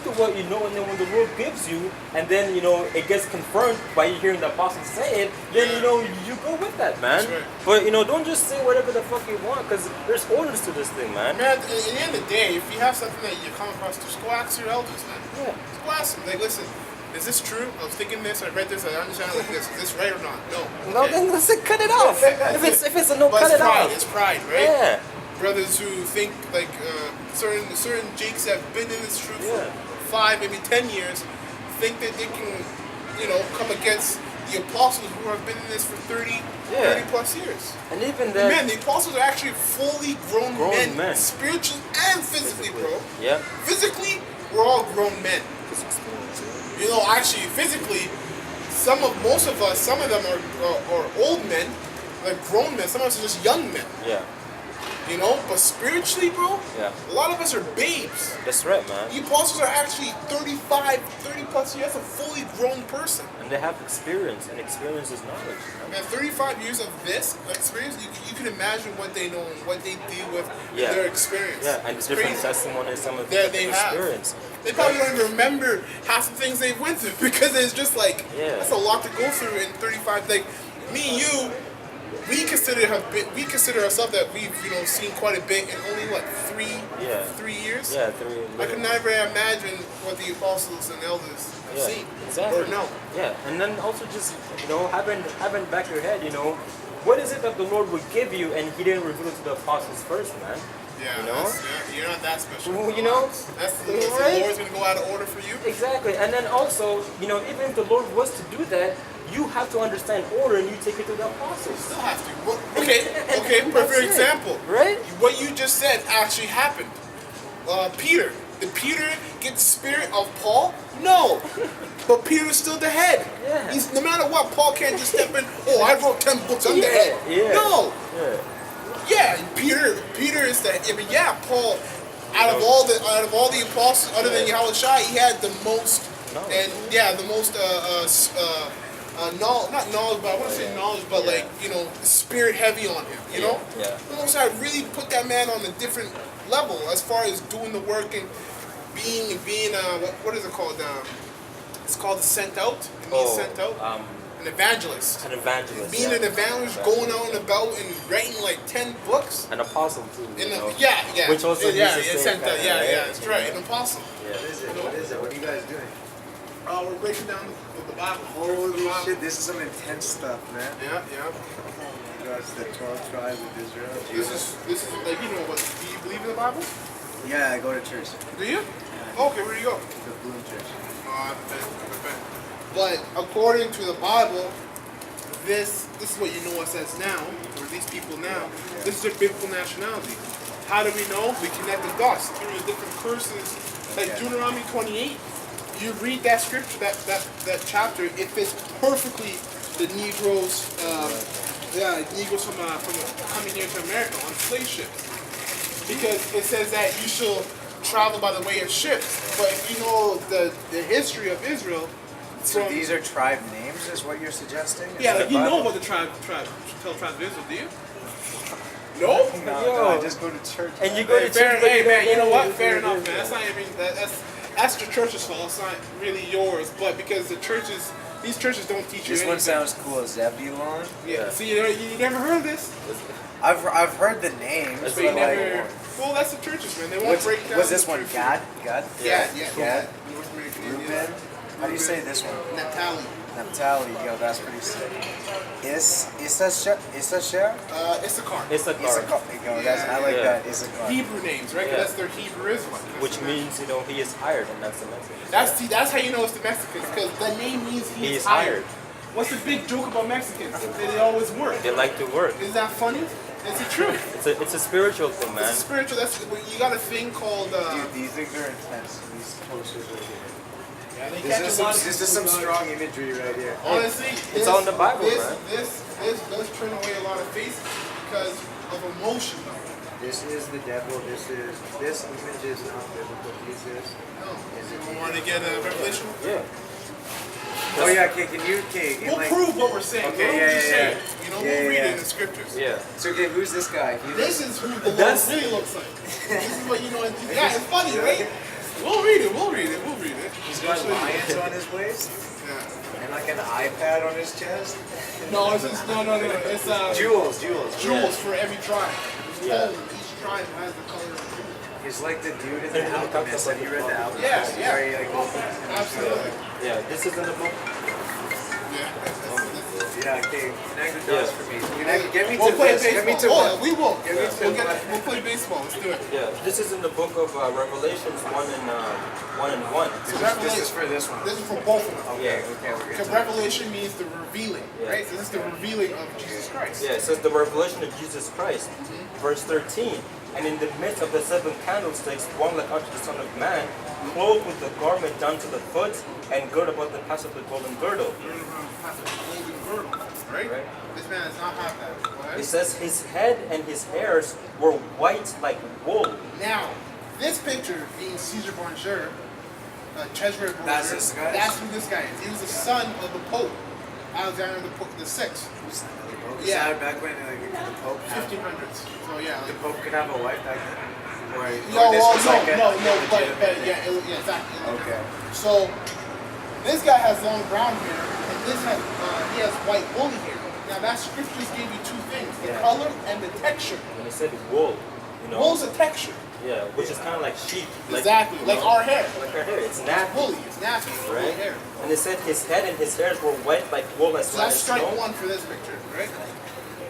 Speaker 2: to what you know, and then when the Lord gives you, and then it gets confirmed by you hearing the apostles say it, then you go with that, man.
Speaker 1: That's right.
Speaker 2: But don't just say whatever the fuck you want, because there's orders to this thing, man.
Speaker 1: Man, at the end of the day, if you have something that you come across, just go ask your elders, man.
Speaker 2: Yeah.
Speaker 1: Just go ask them. Like, listen, is this true? I was thinking this, I read this, I understand it like this. Is this right or not? No.
Speaker 2: No,
Speaker 1: Okay.
Speaker 2: then listen, cut it off. if it's a no,
Speaker 1: But
Speaker 2: cut
Speaker 1: it's
Speaker 2: it
Speaker 1: pride.
Speaker 2: off.
Speaker 1: It's pride, right?
Speaker 2: Yeah.
Speaker 1: Brothers who think like certain Jakes have been in this truth
Speaker 2: Yeah.
Speaker 1: for 5, maybe 10 years, think that they can, come against the apostles who have been in this for 30 plus years.
Speaker 2: And even that.
Speaker 1: Man, the apostles are actually fully grown men, spiritually and physically, bro.
Speaker 2: Yeah.
Speaker 1: Physically, we're all grown men. Actually, physically, most of us, some of them are old men, like grown men. Some of us are just young men.
Speaker 2: Yeah.
Speaker 1: But spiritually, bro,
Speaker 2: Yeah.
Speaker 1: a lot of us are babes.
Speaker 2: That's right, man.
Speaker 1: The apostles are actually 35, 30 plus years. That's a fully grown person.
Speaker 2: And they have experience, and experience is knowledge.
Speaker 1: Man, 35 years of this experience, you can imagine what they know and what they deal with
Speaker 2: Yeah.
Speaker 1: in their experience.
Speaker 2: Yeah, and
Speaker 1: It's
Speaker 2: different
Speaker 1: crazy.
Speaker 2: testimonies, some of
Speaker 1: That
Speaker 2: the
Speaker 1: they
Speaker 2: different
Speaker 1: have.
Speaker 2: experience.
Speaker 1: They probably don't even remember half the things they went through because it's just like,
Speaker 2: Yeah.
Speaker 1: that's a lot to go through in 35. Like, me and you, we consider ourselves that we've seen quite a bit in only what
Speaker 2: Yeah.
Speaker 1: 3 years.
Speaker 2: Yeah, three.
Speaker 1: I could never imagine what the apostles and elders have
Speaker 2: Yeah,
Speaker 1: seen
Speaker 2: exactly.
Speaker 1: or no.
Speaker 2: Yeah, and then also just having back your head, what is it that the Lord would give you, and He didn't reveal it to the apostles first, man?
Speaker 1: Yeah,
Speaker 2: You know?
Speaker 1: you're not that special.
Speaker 2: Well,
Speaker 1: that's the
Speaker 2: right?
Speaker 1: Lord's gonna go out of order for you.
Speaker 2: Exactly, and then also, even if the Lord was to do that, you have to understand order, and you take it to the apostles.
Speaker 1: Still have to. Well, okay,
Speaker 2: That's
Speaker 1: perfect
Speaker 2: it,
Speaker 1: example.
Speaker 2: right?
Speaker 1: What you just said actually happened. Peter. Did Peter get the spirit of Paul? No. But Peter's still the head.
Speaker 2: Yeah.
Speaker 1: He's no matter what, Paul can't just step in, oh, I wrote 10 books, I'm the
Speaker 2: Yeah,
Speaker 1: head.
Speaker 2: yeah.
Speaker 1: No.
Speaker 2: Yeah.
Speaker 1: Yeah, Peter is the I mean, yeah, Paul out of all the apostles other than Yahushua, he had the most
Speaker 2: Knowledge.
Speaker 1: and yeah, the most knowledge, not knowledge, but I want to say knowledge, but
Speaker 2: Yeah.
Speaker 1: like, spirit heavy on him, you know?
Speaker 2: Yeah.
Speaker 1: The Most High really put that man on a different level as far as doing the work and being what is it called? It's called the sent out. It means sent out. An evangelist.
Speaker 2: An evangelist.
Speaker 1: Being
Speaker 2: yeah.
Speaker 1: an evangelist, going out and about and writing like 10 books.
Speaker 2: An apostle too.
Speaker 1: Yeah.
Speaker 2: Which also
Speaker 1: yeah,
Speaker 2: means the
Speaker 1: it's
Speaker 2: same
Speaker 1: sent out.
Speaker 2: kind,
Speaker 1: Yeah,
Speaker 2: right?
Speaker 1: yeah, that's right. An apostle.
Speaker 2: Yeah.
Speaker 3: What is it? What is it? What are you guys doing?
Speaker 1: We're breaking down the Bible.
Speaker 3: Holy
Speaker 1: The Bible.
Speaker 3: shit, this is some intense stuff, man.
Speaker 1: Yeah, yeah.
Speaker 3: Regards to the 12 tribes of Israel.
Speaker 1: This is like what? Do you believe in the Bible?
Speaker 3: Yeah, I go to church.
Speaker 1: Do you? Okay, where do you go?
Speaker 3: The Bloom Church.
Speaker 1: I bet. But according to the Bible, this is what you know us as now, or these people now. This is their biblical nationality. How do we know? We connect the dots through the different curses. Like Deuteronomy 28, you read that scripture, that chapter, it fits perfectly the Negroes, Negroes from coming here to America on slave ships. Because it says that you shall travel by the way of ships. But if you know the history of Israel,
Speaker 3: So these are tribe names, is what you're suggesting?
Speaker 1: yeah, like
Speaker 2: the
Speaker 1: you know
Speaker 2: Bible.
Speaker 1: about the 12 tribes of Israel, do you? No?
Speaker 3: No, I just go to church.
Speaker 2: And you go to
Speaker 1: Fair,
Speaker 2: church.
Speaker 1: hey man, you know what?
Speaker 2: Yeah,
Speaker 1: Fair
Speaker 2: yeah,
Speaker 1: enough,
Speaker 2: yeah.
Speaker 1: man. That's not even that's the church's fault. It's not really yours, but because these churches don't teach you
Speaker 3: This
Speaker 1: anything.
Speaker 3: one sounds cool. Zebulon.
Speaker 1: Yeah. See, you never heard of this?
Speaker 3: I've heard the names,
Speaker 2: That's
Speaker 1: But you
Speaker 3: but
Speaker 1: never.
Speaker 3: like,
Speaker 1: Well, that's the churches, man. They won't break down.
Speaker 3: what's this
Speaker 1: the
Speaker 3: one?
Speaker 1: churches.
Speaker 3: Gad?
Speaker 1: Yeah.
Speaker 3: Gad?
Speaker 1: North American
Speaker 3: Reuben?
Speaker 1: Indians.
Speaker 3: How do you say this one?
Speaker 1: Naphtali.
Speaker 3: Naphtali. Yo, that's pretty sick. Issachar?
Speaker 1: Issachar.
Speaker 2: Issachar.
Speaker 3: Issachar. Yo, that's, I like
Speaker 2: Yeah.
Speaker 3: that. Issachar.
Speaker 1: Hebrew names, right? 'Cause
Speaker 2: Yeah.
Speaker 1: that's their Hebrew Israelite.
Speaker 2: Which means he is hired, and that's the message.
Speaker 1: That's how you know it's the Mexicans, because the name means
Speaker 2: He
Speaker 1: he's
Speaker 2: is
Speaker 1: hired.
Speaker 2: hired.
Speaker 1: What's the big joke about Mexicans? They always work.
Speaker 2: They like to work.
Speaker 1: Is that funny? It's the truth.
Speaker 2: It's a spiritual thing, man.
Speaker 1: It's a spiritual. You got a thing called.
Speaker 3: Dude, these things are intense. These posters right here.
Speaker 1: Yeah, they catch a lot of
Speaker 3: This is some
Speaker 1: people,
Speaker 3: strong imagery right here.
Speaker 1: Honestly,
Speaker 2: It's all in the Bible,
Speaker 1: this,
Speaker 2: right?
Speaker 1: This does turn away a lot of faces because of emotion, though.
Speaker 3: This is the devil. This image is not biblical. Jesus.
Speaker 1: No.
Speaker 3: Is it?
Speaker 1: You want to get a revelation?
Speaker 2: Yeah.
Speaker 3: Oh yeah, can you
Speaker 1: We'll prove what we're saying.
Speaker 3: Okay,
Speaker 1: We'll just
Speaker 3: yeah.
Speaker 1: say it. We'll read it in the
Speaker 3: Yeah.
Speaker 1: scriptures.
Speaker 2: Yeah.
Speaker 3: So okay, who's this guy?
Speaker 1: This is who the Lord
Speaker 2: That's-
Speaker 1: really looks like. This is what you know. Yeah, it's funny, right? We'll read it.
Speaker 3: He's got lions on his waist
Speaker 1: Yeah.
Speaker 3: and like an iPad on his chest.
Speaker 1: No, it's just, no. It's jewels for every tribe. There's
Speaker 2: Yeah.
Speaker 1: gold. Each tribe has the color of jewel.
Speaker 3: He's like the dude in the Alchemist. Have you read the Alchemist?
Speaker 1: Yeah.
Speaker 3: Where he, like, opens
Speaker 1: Absolutely.
Speaker 2: Yeah. This is in the book.
Speaker 1: Yeah.
Speaker 3: yeah, okay. Connect the dots
Speaker 2: Yeah.
Speaker 3: for me. Get me
Speaker 1: We'll
Speaker 3: to
Speaker 1: play
Speaker 3: this. Get me to
Speaker 1: baseball.
Speaker 3: one.
Speaker 1: We will.
Speaker 3: Get me to
Speaker 1: We'll play baseball. Let's do it.
Speaker 2: Yeah. This is in the book of Revelations 1 and 1.
Speaker 1: So
Speaker 3: This is
Speaker 1: Revelation.
Speaker 3: for this one.
Speaker 1: This is for both of them.
Speaker 3: Okay, we're
Speaker 1: Because
Speaker 3: good.
Speaker 1: revelation means the revealing,
Speaker 2: Yeah.
Speaker 1: right? So this is the revealing of Jesus Christ.
Speaker 2: Yeah, it says the revelation of Jesus Christ. Verse 13. And in the midst of the 7 candlesticks, one like unto the Son of Man, clothed with the garment down to the foot, and girt about the pass of the golden girdle.
Speaker 1: Has a golden girdle, right?
Speaker 2: Right.
Speaker 1: This man does not have that. Go ahead.
Speaker 2: It says his head and his hairs were white like wool.
Speaker 1: Now, this picture being Caesar Borgia, Cesare Borgia,
Speaker 3: That's this guy?
Speaker 1: that's who this guy is. He was the son of the Pope, Alexander the Sixth,
Speaker 3: Yeah.
Speaker 1: Yeah.
Speaker 3: Back when the Pope had,
Speaker 1: 1500s. So yeah.
Speaker 3: the
Speaker 1: Like,
Speaker 3: Pope could have a wife back then. Or
Speaker 1: no,
Speaker 3: this was
Speaker 1: no,
Speaker 3: like a
Speaker 1: but
Speaker 3: legitimate-
Speaker 1: yeah, exactly.
Speaker 3: Okay.
Speaker 1: So this guy has long brown hair, and he has white woolly hair. Now that scriptures gave you two things: the
Speaker 3: Yeah.
Speaker 1: color and the texture.
Speaker 2: And it said wool, you know.
Speaker 1: Wool's a texture.
Speaker 2: Yeah, which is kind of like sheep.
Speaker 1: Exactly,
Speaker 2: you
Speaker 1: like
Speaker 2: know,
Speaker 1: our hair.
Speaker 2: Like our hair. It's
Speaker 1: It's
Speaker 2: nappy,
Speaker 1: woolly. It's nasty.
Speaker 2: right?
Speaker 1: Woolly hair.
Speaker 2: And it said his head and his hairs were white like wool as
Speaker 1: So
Speaker 2: white
Speaker 1: that's
Speaker 2: as
Speaker 1: strike
Speaker 2: snow.
Speaker 1: one for this picture, right?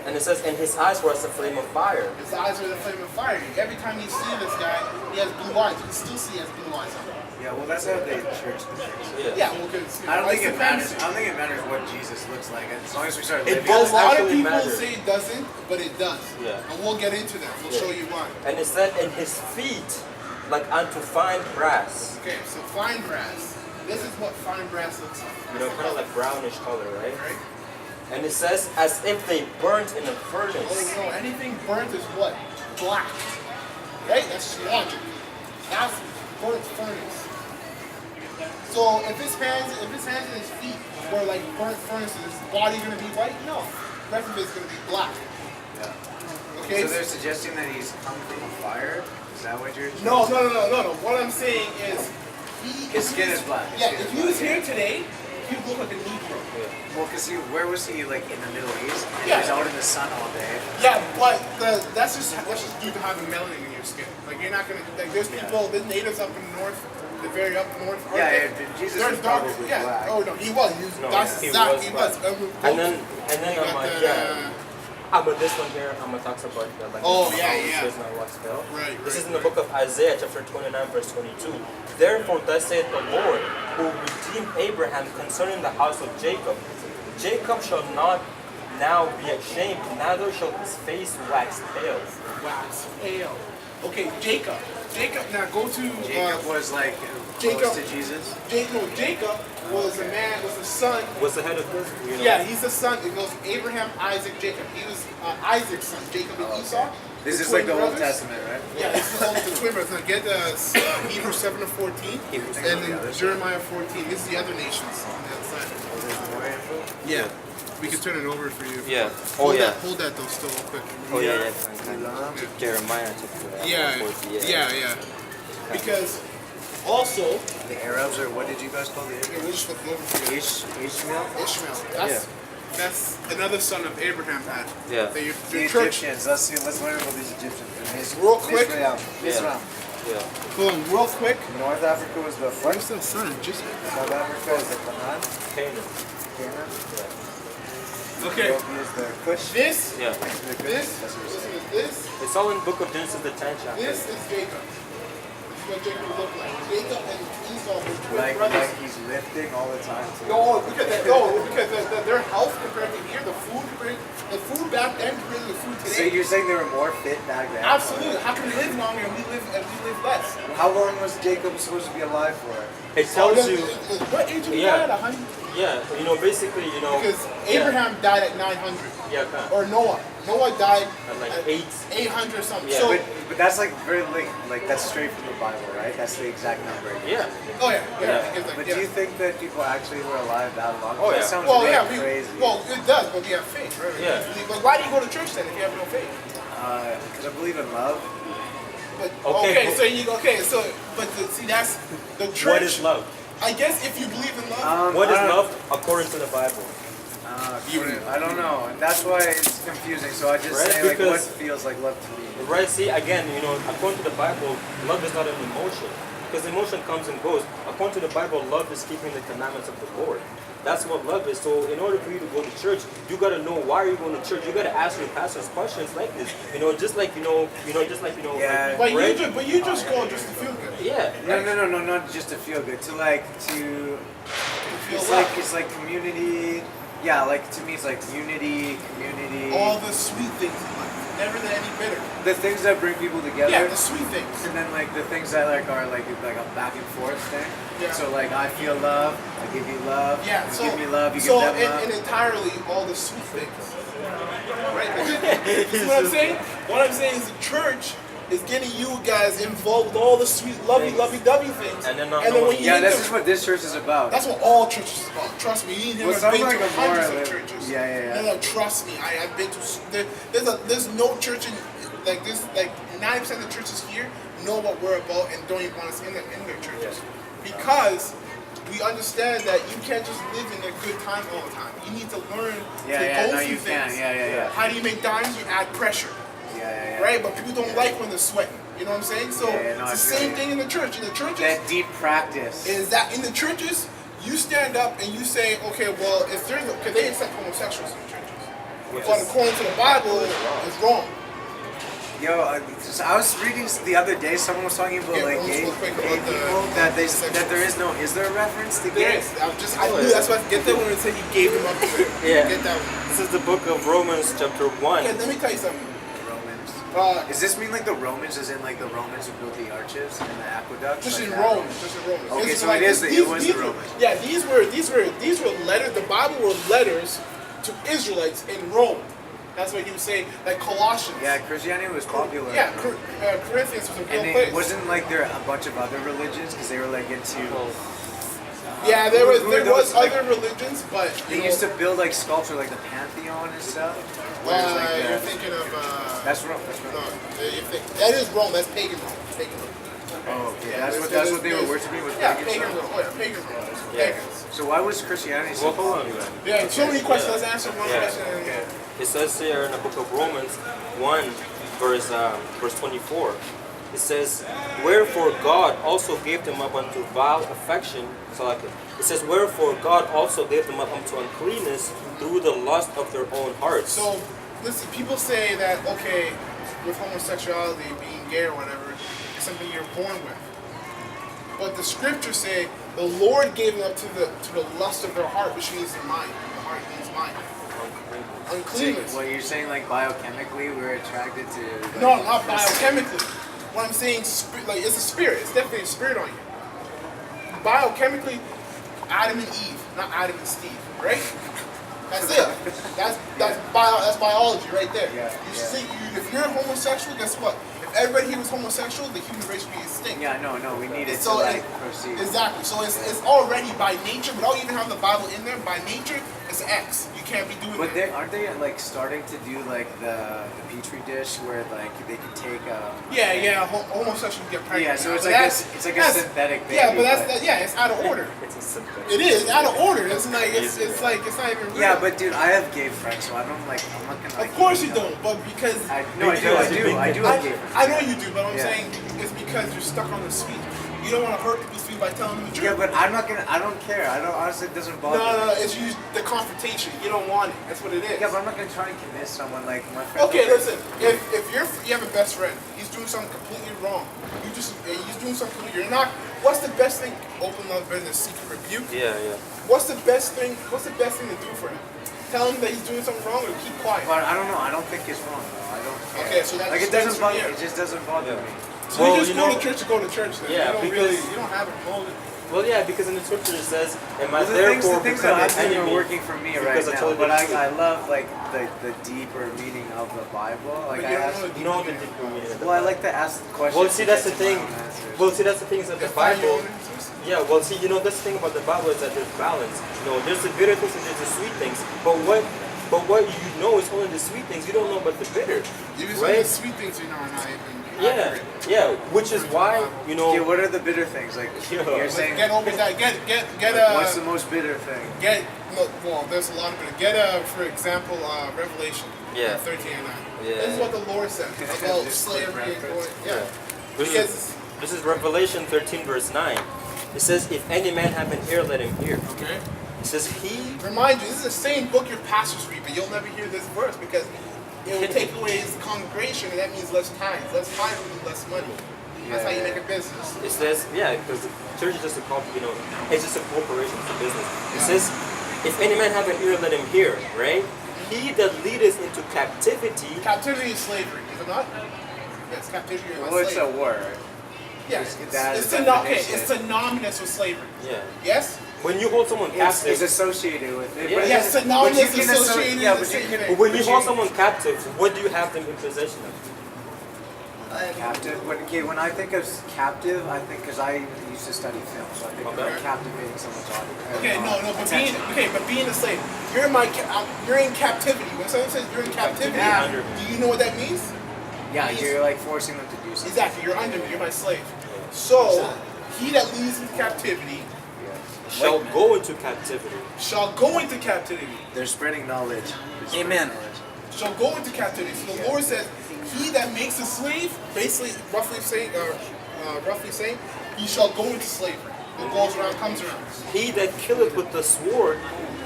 Speaker 2: And it says, and his eyes were as a flame of fire.
Speaker 1: His eyes are the flame of fire. Every time you see this guy, he has blue eyes. You can still see he has blue eyes on him.
Speaker 3: Yeah, well, that's how they church the church.
Speaker 1: Yeah, well, because
Speaker 3: I don't think it matters. I don't think it matters what Jesus looks like as long as we start
Speaker 2: It
Speaker 3: living.
Speaker 2: does
Speaker 1: A lot of
Speaker 2: actually
Speaker 1: people
Speaker 2: matter.
Speaker 1: say it doesn't, but it does.
Speaker 2: Yeah.
Speaker 1: And we'll get into that. We'll
Speaker 2: Yeah.
Speaker 1: show you why.
Speaker 2: And it said, and his feet like unto fine brass.
Speaker 1: Okay, so fine brass. This is what fine brass looks like.
Speaker 2: You know, kind of like brownish color, right?
Speaker 1: Right?
Speaker 2: And it says, as if they burnt in a
Speaker 1: Oh
Speaker 2: furnace.
Speaker 1: no, anything burnt is what? Black. Right? That's logic. That's burnt furnace. So if his hands and his feet were like burnt furnace, is his body gonna be white? No. The rest of it's gonna be black.
Speaker 3: Yeah.
Speaker 1: Okay?
Speaker 3: So they're suggesting that he's come from a fire? Is that what you're
Speaker 1: No. What I'm saying is
Speaker 3: His skin is black. His
Speaker 1: Yeah,
Speaker 3: skin
Speaker 1: if
Speaker 3: is
Speaker 1: he was
Speaker 3: black,
Speaker 1: here today, he would look like a Negro.
Speaker 3: Well, because where was he, like, in the Middle East? And
Speaker 1: Yeah.
Speaker 3: he was out in the sun all day.
Speaker 1: Yeah, but that's just due to having melanin in your skin. Like you're not gonna like there's people, there's natives up in the north, the very up north.
Speaker 3: Yeah,
Speaker 1: Arctic.
Speaker 3: yeah, Jesus
Speaker 1: They're
Speaker 3: was
Speaker 1: dark.
Speaker 3: probably
Speaker 1: Yeah.
Speaker 3: black.
Speaker 1: Oh no, he was. He was
Speaker 2: No,
Speaker 1: that's
Speaker 2: he
Speaker 1: exactly
Speaker 2: was
Speaker 1: he was.
Speaker 2: black. And then
Speaker 1: you
Speaker 2: I'm
Speaker 1: got
Speaker 2: like,
Speaker 1: the,
Speaker 2: yeah. But this one here, I'm gonna talk about like
Speaker 1: Oh,
Speaker 2: how
Speaker 1: yeah,
Speaker 2: he
Speaker 1: yeah.
Speaker 2: says not what spell.
Speaker 1: Right,
Speaker 2: This is
Speaker 1: right,
Speaker 2: in the book of Isaiah, chapter 29, verse 22. Therefore, thus saith the Lord, who redeemed Abraham concerning the house of Jacob. Jacob shall not now be ashamed, neither shall his face wax pale.
Speaker 1: wax pale. Okay, Jacob. Now go to
Speaker 3: Jacob was, like,
Speaker 1: Jacob.
Speaker 3: close to Jesus.
Speaker 1: Jacob was a man, was a son.
Speaker 2: What's the head of this? You know?
Speaker 1: Yeah, he's the son. It goes Abraham, Isaac, Jacob. He was Isaac's son, Jacob and Esau.
Speaker 3: This
Speaker 1: the
Speaker 3: is like the
Speaker 1: twin
Speaker 3: Old
Speaker 1: brothers.
Speaker 3: Testament, right?
Speaker 1: Yeah, this is the twin brothers. Now get Hebrews 7 to 14,
Speaker 2: Hebrews
Speaker 1: and
Speaker 2: 7,
Speaker 1: then
Speaker 3: yeah,
Speaker 1: Jeremiah 14. This is the other nations on the other side.
Speaker 3: Oh, there's more info?
Speaker 1: Yeah, we can turn it over for you.
Speaker 2: Yeah.
Speaker 1: Hold
Speaker 2: Oh, yeah.
Speaker 1: Hold that though, still real quick.
Speaker 2: Oh, yeah, yeah. Jeremiah chapter
Speaker 1: Yeah,
Speaker 2: 40,
Speaker 1: yeah. Because also,
Speaker 3: The Arabs, or what did you guys call the Arabs?
Speaker 1: we'll just flip it over for you.
Speaker 3: Ishmael?
Speaker 1: Ishmael. That's another son of Abraham had.
Speaker 2: Yeah.
Speaker 1: That your
Speaker 3: The
Speaker 1: church.
Speaker 3: Egyptians. Let's learn about these Egyptians.
Speaker 1: Real quick.
Speaker 3: Israel.
Speaker 2: Yeah. Yeah.
Speaker 1: Boom, real quick.
Speaker 3: North Africa was the
Speaker 1: Where's
Speaker 3: first.
Speaker 1: the son? Just
Speaker 3: South Africa is the Canaan.
Speaker 2: Canaan.
Speaker 3: Canaan.
Speaker 1: okay.
Speaker 3: Ethiopia is the Kush.
Speaker 1: This,
Speaker 2: Yeah.
Speaker 3: The Kush.
Speaker 1: this,
Speaker 3: That's what
Speaker 1: listen
Speaker 3: we're
Speaker 1: to this.
Speaker 2: It's all in the book of Genesis, the 10th chapter.
Speaker 1: This is Jacob. This is what Jacob looked like. Jacob and Esau were twin
Speaker 3: saying.
Speaker 1: brothers.
Speaker 3: Like he's lifting all the time. Too.
Speaker 1: No, because their health compared to here, the food back then compared to the food
Speaker 3: So
Speaker 1: today.
Speaker 3: you're saying they were more fit back then?
Speaker 1: Absolutely. How can we live longer and we live less?
Speaker 3: How long was Jacob supposed to be alive for?
Speaker 2: It tells you,
Speaker 1: What age did he
Speaker 2: Yeah.
Speaker 1: die at? 100?
Speaker 2: yeah, you know, basically, you know.
Speaker 1: Because
Speaker 2: yeah,
Speaker 1: Abraham died at 900.
Speaker 2: Yeah, kind of.
Speaker 1: Or Noah. Noah died
Speaker 2: At like
Speaker 1: at 800 or something.
Speaker 2: Yeah.
Speaker 1: So,
Speaker 3: But that's like very like that's straight from the Bible, right? That's the exact number.
Speaker 2: Yeah.
Speaker 1: oh yeah.
Speaker 2: Yeah.
Speaker 1: Because, like,
Speaker 3: But
Speaker 1: yeah.
Speaker 3: do you think that people actually were alive that long?
Speaker 2: Oh,
Speaker 3: That
Speaker 2: yeah.
Speaker 3: sounds
Speaker 1: Well,
Speaker 3: really
Speaker 1: yeah,
Speaker 3: crazy.
Speaker 1: it does, but we have faith, right?
Speaker 2: Yeah.
Speaker 1: Like, why do you go to church then if you have no faith?
Speaker 3: Because I believe in love.
Speaker 1: But
Speaker 2: Okay.
Speaker 1: see that's the church.
Speaker 2: What is love?
Speaker 1: I guess if you believe in love,
Speaker 2: What is
Speaker 3: I don't-
Speaker 2: love according to the Bible?
Speaker 3: I don't know. And that's why it's confusing. So I just
Speaker 2: Right,
Speaker 3: say like what
Speaker 2: because-
Speaker 3: feels like love to me.
Speaker 2: Right, see, again, you know, according to the Bible, love is not an emotion. Because emotion comes and goes. According to the Bible, love is keeping the commandments of the Lord. That's what love is. So in order for you to go to church, you gotta know why you're going to church. You gotta ask your pastors questions like this. You know, just like
Speaker 3: Yeah.
Speaker 1: but
Speaker 2: right?
Speaker 1: you just go just to feel good.
Speaker 2: Yeah.
Speaker 3: No, not just to feel good. To
Speaker 1: Feel
Speaker 3: it's
Speaker 1: what?
Speaker 3: like community. Yeah, like to me it's like unity, community.
Speaker 1: All the sweet things in life, never any bitter.
Speaker 3: the things that bring people together.
Speaker 1: Yeah, the sweet things.
Speaker 3: And then like the things that like are like a back and forth thing.
Speaker 1: Yeah.
Speaker 3: So like I feel love, I give you love.
Speaker 1: Yeah,
Speaker 3: you
Speaker 1: so
Speaker 3: give me love, you
Speaker 1: so
Speaker 3: give them love.
Speaker 1: and entirely all the sweet things. Right? You see what I'm saying? What I'm saying is the church is getting you guys involved with all the sweet, lovey-dovey things.
Speaker 2: And then not
Speaker 1: when
Speaker 2: knowing-
Speaker 1: you
Speaker 3: Yeah,
Speaker 1: need
Speaker 3: this
Speaker 1: them-
Speaker 3: is what this church is about.
Speaker 1: that's what all churches is about. Trust me, you
Speaker 3: Well,
Speaker 1: have
Speaker 3: some
Speaker 1: been
Speaker 3: like
Speaker 1: to
Speaker 3: a more
Speaker 1: hundreds of
Speaker 3: like-
Speaker 1: churches.
Speaker 3: yeah.
Speaker 1: No, trust me, I've been to. There's no church in like this. Like 90% of the churches here know what we're about and don't even want us in their churches because we understand that you can't just live in a good time all the time. You need to learn
Speaker 3: Yeah,
Speaker 1: to
Speaker 3: yeah,
Speaker 1: go
Speaker 3: no,
Speaker 1: through
Speaker 3: you
Speaker 1: things.
Speaker 3: can't. Yeah.
Speaker 1: How do you make diamonds? You add pressure,
Speaker 3: Yeah.
Speaker 1: right? But people don't like when they're sweating. You know what I'm saying? So
Speaker 3: Yeah, no,
Speaker 1: it's the
Speaker 3: I feel
Speaker 1: same
Speaker 3: you.
Speaker 1: thing in the church. In the churches,
Speaker 3: That deep practice.
Speaker 1: is that in the churches, you stand up and you say, okay, well, if there's, because they accept homosexuals in the churches.
Speaker 2: Which
Speaker 1: But
Speaker 2: is-
Speaker 1: according to the Bible, it's wrong.
Speaker 3: Yo, so I was reading the other day. Someone was talking about
Speaker 1: Yeah,
Speaker 3: like
Speaker 1: real
Speaker 3: gay
Speaker 1: quick
Speaker 3: gay
Speaker 1: about the
Speaker 3: people that there is no. Is there a reference to
Speaker 1: There
Speaker 3: gay?
Speaker 1: is. I knew that's why I get that when it said he gave them up to it.
Speaker 2: Yeah.
Speaker 1: Get that one.
Speaker 2: This is the book of Romans, chapter 1.
Speaker 1: Okay, let me tell you something.
Speaker 3: Romans. Does this mean like the Romans, as in like the Romans who built the arches and the aqueducts?
Speaker 1: Just
Speaker 3: like
Speaker 1: in
Speaker 3: that?
Speaker 1: Rome. Just in Rome.
Speaker 3: Okay,
Speaker 1: It's
Speaker 3: so
Speaker 1: like
Speaker 3: it is
Speaker 1: this-
Speaker 3: it was the
Speaker 1: these were-
Speaker 3: Romans.
Speaker 1: Yeah, these were letters. The Bible were letters to Israelites in Rome. That's what he was saying, like Colossians.
Speaker 3: Yeah, Christianity was popular.
Speaker 1: Yeah, Corinthians was a real
Speaker 3: And it
Speaker 1: place.
Speaker 3: wasn't like there a bunch of other religions because they were like into.
Speaker 1: Yeah, there was
Speaker 3: who were
Speaker 1: there was
Speaker 3: those, like-
Speaker 1: other religions, but
Speaker 3: They
Speaker 1: you
Speaker 3: used to
Speaker 1: know,
Speaker 3: build like sculpture, like the Pantheon and stuff. Where it's like
Speaker 1: you're
Speaker 3: the,
Speaker 1: thinking of
Speaker 3: that's Rome. That's
Speaker 1: no,
Speaker 3: Rome.
Speaker 1: that is Rome. That's pagan Rome. Pagan Rome.
Speaker 3: Oh, okay.
Speaker 1: Yeah,
Speaker 3: That's what they were worshiping with
Speaker 1: Yeah,
Speaker 3: pagan
Speaker 1: pagan
Speaker 3: stuff.
Speaker 1: Rome. Oh, yeah, pagan Rome.
Speaker 2: Yeah.
Speaker 1: Pagans.
Speaker 3: So why was Christianity so
Speaker 2: Well, hold on.
Speaker 3: popular?
Speaker 1: Yeah, so many questions. Let's answer one
Speaker 2: Yeah.
Speaker 1: question. And,
Speaker 3: Okay.
Speaker 2: It says here in the book of Romans 1, verse 24. It says, wherefore God also gave them up unto vile affection. So like it says, wherefore God also gave them up unto uncleanness through the lust of their own hearts.
Speaker 1: So, listen, people say that, okay, with homosexuality, being gay or whatever, it's something you're born with. But the scriptures say the Lord gave them up to the lust of their heart, which means their mind. The heart means mind. Uncleanness.
Speaker 3: What you're saying, like biochemically, we're attracted to. Like,
Speaker 1: No, not biochemically. What I'm saying, like it's a spirit. It's definitely a spirit on you. Biochemically, Adam and Eve, not Adam and Steve, right? That's it. That's biology right there.
Speaker 3: Yeah,
Speaker 1: You
Speaker 3: yeah.
Speaker 1: see, if you're homosexual, guess what? If everybody here was homosexual, the human race would be extinct.
Speaker 3: Yeah, no, we need it
Speaker 1: So
Speaker 3: to like
Speaker 1: it-
Speaker 3: proceed.
Speaker 1: Exactly. So it's already by nature, without even having the Bible in there. By nature, it's X. You can't be doing
Speaker 3: But
Speaker 1: that.
Speaker 3: aren't they like starting to do like the petri dish where like they could take
Speaker 1: Yeah. Homosexuals get pregnant.
Speaker 3: Yeah, so
Speaker 1: now,
Speaker 3: it's
Speaker 1: but
Speaker 3: like
Speaker 1: that's-
Speaker 3: it's like a
Speaker 1: that's-
Speaker 3: synthetic baby.
Speaker 1: Yeah, but
Speaker 3: but-
Speaker 1: yeah, it's out of order.
Speaker 2: It's a synthetic.
Speaker 1: It is out of order. It's like it's like it's not even real.
Speaker 3: Yeah, but dude, I have gay friends, so I don't like. I'm not gonna.
Speaker 1: of course you don't. But because
Speaker 3: I do. I do have gay friends.
Speaker 1: I know you do. But I'm
Speaker 3: Yeah.
Speaker 1: saying it's because you're stuck on the sweet. You don't want to hurt people's feet by telling them the truth.
Speaker 3: Yeah, but I'm not gonna. I don't care. I don't. Honestly, it doesn't bother
Speaker 1: no,
Speaker 3: me.
Speaker 1: it's you, the confrontation. You don't want it. That's what it is.
Speaker 3: Yeah, but I'm not gonna try and convince someone like my friend.
Speaker 1: Okay, listen. If you have a best friend, he's doing something completely wrong. He's doing something you're not. What's the best thing? Open love business, seek rebuke.
Speaker 2: Yeah.
Speaker 1: What's the best thing? What's the best thing to do for him? Tell him that he's doing something wrong, or keep quiet.
Speaker 3: But I don't know. I don't think it's wrong though. I don't. Care.
Speaker 1: Okay, so that's
Speaker 3: like it doesn't bother. It just doesn't bother me.
Speaker 1: So
Speaker 2: Well,
Speaker 1: you just
Speaker 2: you
Speaker 1: go
Speaker 2: know-
Speaker 1: to church to go to church. Then.
Speaker 2: Yeah,
Speaker 1: you don't
Speaker 2: because-
Speaker 1: you don't have a motive.
Speaker 2: Well, yeah, because in the scripture it says, "Am I
Speaker 3: Well, the
Speaker 2: therefore
Speaker 3: things that
Speaker 2: become
Speaker 3: I'm
Speaker 2: an
Speaker 3: doing are
Speaker 2: enemy?"
Speaker 3: working for me right
Speaker 2: because I
Speaker 3: now.
Speaker 2: told you
Speaker 3: But
Speaker 2: the truth.
Speaker 3: I love like the deeper meaning of the Bible. Like
Speaker 1: But
Speaker 3: I
Speaker 1: you don't
Speaker 3: ask.
Speaker 1: know the
Speaker 2: You know what the
Speaker 1: deeper
Speaker 2: deeper meaning of the
Speaker 3: Well, I
Speaker 2: Bible.
Speaker 3: like to ask questions.
Speaker 2: Well, see, that's
Speaker 3: to
Speaker 2: the
Speaker 3: get to
Speaker 2: thing.
Speaker 3: my own answers.
Speaker 2: Well, see, that's the thing is that the
Speaker 1: Define your
Speaker 2: Bible.
Speaker 1: own answers.
Speaker 2: Yeah, well, see, you know, that's the thing about the Bible is that there's balance. You know, there's the bitter things and there's the sweet things. But what you know is only the sweet things. You don't know about the bitter,
Speaker 1: Even
Speaker 2: right?
Speaker 1: some of the sweet things you know are not even.
Speaker 2: Yeah,
Speaker 1: accurate.
Speaker 2: yeah. Which is why you know.
Speaker 3: Okay, what are the bitter things? Like
Speaker 2: Yeah.
Speaker 3: you're
Speaker 1: Like,
Speaker 3: saying.
Speaker 1: get over that. Get
Speaker 3: What's the most bitter thing?
Speaker 1: well, there's a lot of it. For example, Revelation.
Speaker 2: Yeah.
Speaker 1: 13 and 9.
Speaker 2: Yeah.
Speaker 1: This is what the Lord said about
Speaker 3: Just
Speaker 1: slavery and
Speaker 3: reference.
Speaker 1: going. Yeah.
Speaker 2: This is Revelation 13 verse 9. It says, "If any man have an ear, let him hear."
Speaker 1: Okay.
Speaker 2: It says, "He."
Speaker 1: Remind you, this is the same book your pastors read, but you'll never hear this verse because it will take away his congregation, and that means less tithes. Less tithes means less money. That's how you make a business.
Speaker 2: It says, yeah, because the church is just a you know, it's just a corporation, it's a business. It says, "If any man have an ear, let him hear." Right? He that leadeth into captivity.
Speaker 1: Captivity is slavery, is it not? Yes, captivity is
Speaker 3: Well, it's a
Speaker 1: slavery.
Speaker 3: word.
Speaker 1: Yeah,
Speaker 3: that
Speaker 1: it's
Speaker 3: is definition.
Speaker 1: it's synonymous with slavery.
Speaker 2: Yeah.
Speaker 1: Yes?
Speaker 2: When you hold someone
Speaker 3: It's
Speaker 2: captive.
Speaker 3: associated with it.
Speaker 2: Yeah.
Speaker 3: but
Speaker 1: Yes,
Speaker 3: but
Speaker 1: synonymous
Speaker 3: you can
Speaker 1: associated
Speaker 3: yeah,
Speaker 1: is the
Speaker 3: but you
Speaker 1: same
Speaker 3: can.
Speaker 1: thing.
Speaker 2: But when you
Speaker 3: but
Speaker 2: hold someone captive, what do you have them in possession of?
Speaker 3: Captive. When I think of captive, I think because I used to study film, so I think of
Speaker 2: Okay.
Speaker 3: like captivating someone's audience.
Speaker 1: Okay, but being a slave, you're in captivity. When someone says you're in captivity,
Speaker 3: Yeah.
Speaker 1: do you know what that means?
Speaker 3: Yeah, you're like forcing them to do something.
Speaker 1: Exactly, you're under me, you're my slave. So, he that leads into captivity,
Speaker 2: shall
Speaker 3: men.
Speaker 2: go into captivity.
Speaker 1: shall go into captivity.
Speaker 3: They're spreading knowledge. They're spreading
Speaker 5: Amen.
Speaker 3: knowledge.
Speaker 1: Shall go into captivity. So the Lord says, he that makes a slave, basically, roughly saying, he shall go into slavery. What goes around comes around.
Speaker 2: He that killeth with the sword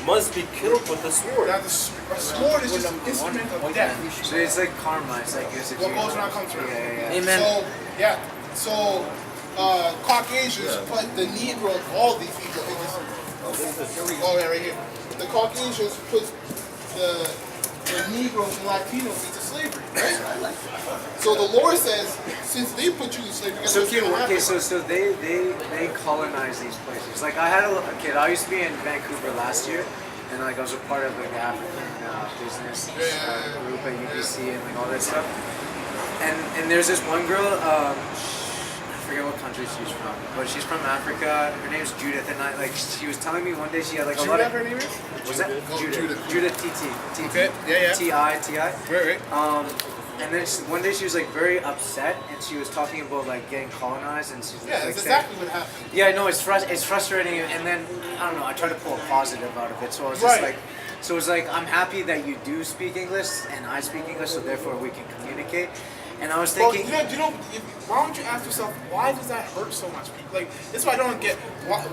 Speaker 2: must be killed with the sword.
Speaker 1: Now, a sword is just an instrument of death.
Speaker 3: So it's like karma. It's like it's a
Speaker 1: What
Speaker 3: chain.
Speaker 1: goes around comes around.
Speaker 3: Yeah.
Speaker 5: Amen.
Speaker 1: So, yeah. So, Caucasians put the Negro, all these people, in this. Oh, yeah, right here. The Caucasians put the Negroes and Latinos into slavery, right? So the Lord says, since they put you in slavery, guess
Speaker 3: So
Speaker 1: what's gonna
Speaker 3: okay,
Speaker 1: happen?
Speaker 3: so they colonize these places. Like I had a kid. I used to be in Vancouver last year, and like I was a part of like the African business group at UBC and like all that stuff. And there's this one girl. I forget what country she's from, but she's from Africa. Her name's Judith, and she was telling me one day she had like a lot of.
Speaker 1: Whatever her name is?
Speaker 3: Was that
Speaker 1: Oh, Judith.
Speaker 3: Judith TT.
Speaker 1: Okay, yeah.
Speaker 3: Ti.
Speaker 1: Right.
Speaker 3: And then one day she was like very upset, and she was talking about like getting colonized, and she's
Speaker 1: Yeah,
Speaker 3: like
Speaker 1: that's
Speaker 3: saying,
Speaker 1: exactly what happened.
Speaker 3: yeah, no, it's frustrating, and then I don't know. I try to pull a positive out of it, so I was
Speaker 1: Right.
Speaker 3: just like, so it's like I'm happy that you do speak English and I speak English, so therefore we can communicate. And I was
Speaker 1: Well,
Speaker 3: thinking,
Speaker 1: why don't you ask yourself, why does that hurt so much? Like, this is why I don't get, why,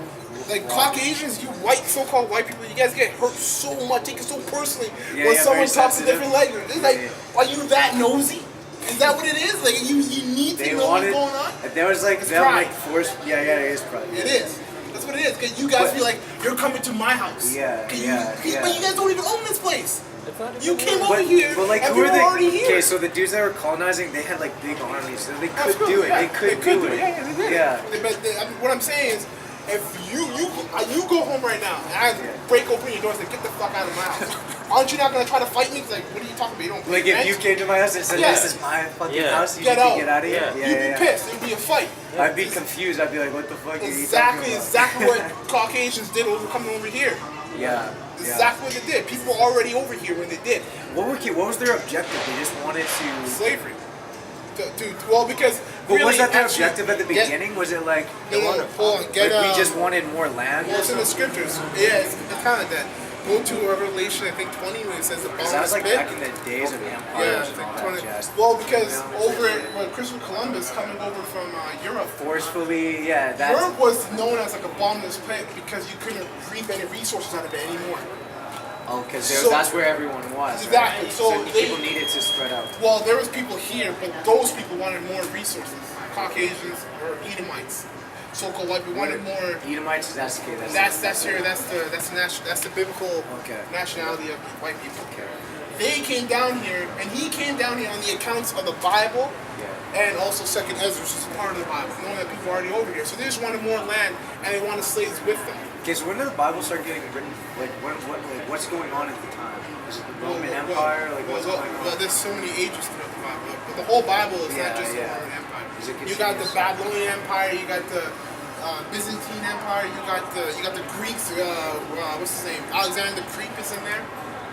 Speaker 1: like Caucasians, you white, so-called white people, you guys get hurt so much, take it so personally
Speaker 3: Yeah,
Speaker 1: when
Speaker 3: yeah,
Speaker 1: someone
Speaker 3: very
Speaker 1: talks a
Speaker 3: sensitive.
Speaker 1: different language. It's like,
Speaker 3: Yeah.
Speaker 1: are you that nosy? Is that what it is? Like, you need to
Speaker 3: they
Speaker 1: know
Speaker 3: wanted.
Speaker 1: what's going on?
Speaker 3: There was like
Speaker 1: It's
Speaker 3: them
Speaker 1: pride.
Speaker 3: like forced. Yeah, it is pride.
Speaker 1: It is. That's what it is. Because you guys
Speaker 3: But-
Speaker 1: be like, you're coming to my house.
Speaker 3: Yeah,
Speaker 1: Can
Speaker 3: yeah.
Speaker 1: But you guys don't even own this place.
Speaker 2: It's not even
Speaker 1: You came
Speaker 2: real.
Speaker 1: over here,
Speaker 3: But like,
Speaker 1: and
Speaker 3: who
Speaker 1: we
Speaker 3: are
Speaker 1: were
Speaker 3: they?
Speaker 1: already here.
Speaker 3: Okay, so the dudes that were colonizing, they had like big armies, so they could
Speaker 1: Absolutely,
Speaker 3: do it.
Speaker 1: yeah.
Speaker 3: They could do it.
Speaker 1: Yeah, they did.
Speaker 3: Yeah.
Speaker 1: But I mean, what I'm saying is, if you go home right now and I break open your door and say, get the fuck out of my house, aren't you not gonna try to fight me? It's like, what are you talking about? You don't pay
Speaker 3: Like if
Speaker 1: rent?
Speaker 3: you came to my house and said,
Speaker 1: Yeah.
Speaker 3: "This is my fucking
Speaker 2: Yeah.
Speaker 3: house," you
Speaker 1: Get
Speaker 3: need
Speaker 1: out.
Speaker 3: to get out of here.
Speaker 2: Yeah.
Speaker 1: You'd be pissed. It'd be a fight.
Speaker 3: I'd be confused. I'd be like, "What the fuck are you
Speaker 1: Exactly,
Speaker 3: talking about?"
Speaker 1: exactly what Caucasians did over coming over here.
Speaker 3: Yeah.
Speaker 1: Exactly what they did. People were already over here when they did.
Speaker 3: What was their objective? They just wanted to.
Speaker 1: Slavery. Well, because
Speaker 3: But
Speaker 1: really,
Speaker 3: was that their
Speaker 1: actually,
Speaker 3: objective at the
Speaker 1: get-
Speaker 3: beginning? Was it like,
Speaker 1: No, hold on. Get,
Speaker 3: we just wanted more land?
Speaker 1: Well, it's in the scriptures. Yeah, it's kind of that. Go to Revelation, I think 20, when it says the
Speaker 3: Because that was like
Speaker 1: pit.
Speaker 3: back in the days of
Speaker 1: Yeah,
Speaker 3: empires
Speaker 1: it's
Speaker 3: and all
Speaker 1: like
Speaker 3: that
Speaker 1: 20.
Speaker 3: jazz.
Speaker 1: Well, because
Speaker 3: You know,
Speaker 1: over when Christopher Columbus coming over from Europe,
Speaker 3: Forcefully, yeah. That's
Speaker 1: Europe was known as like a bottomless pit because you couldn't reap any resources out of it anymore.
Speaker 3: because
Speaker 1: So-
Speaker 3: that's where everyone was.
Speaker 1: Exactly,
Speaker 3: Right?
Speaker 1: so they-
Speaker 3: people needed to spread out.
Speaker 1: Well, there was people here, but those people wanted more resources. Caucasians or Edomites, so-called white people wanted more.
Speaker 3: Edomites, that's okay.
Speaker 1: That's the biblical
Speaker 3: Okay.
Speaker 1: nationality of white people.
Speaker 3: Okay.
Speaker 1: They came down here, and he came down here on the accounts of the Bible,
Speaker 3: Yeah.
Speaker 1: and also Second Ezra, which is part of the Bible, knowing that people are already over here. So they just wanted more land, and they wanted slaves with them.
Speaker 3: Okay, so when did the Bible start getting written? Like, what's going on at the time? Is it the Roman Empire? Like, what's going on?
Speaker 1: Well, there's so many ages throughout the Bible, but the whole Bible is
Speaker 3: Yeah,
Speaker 1: not just
Speaker 3: yeah.
Speaker 1: the Roman Empire.
Speaker 3: Is it
Speaker 1: You got the
Speaker 3: continuous?
Speaker 1: Babylonian Empire, you got the Byzantine Empire, you got the Greeks. What's his name? Alexander the Greek is in there.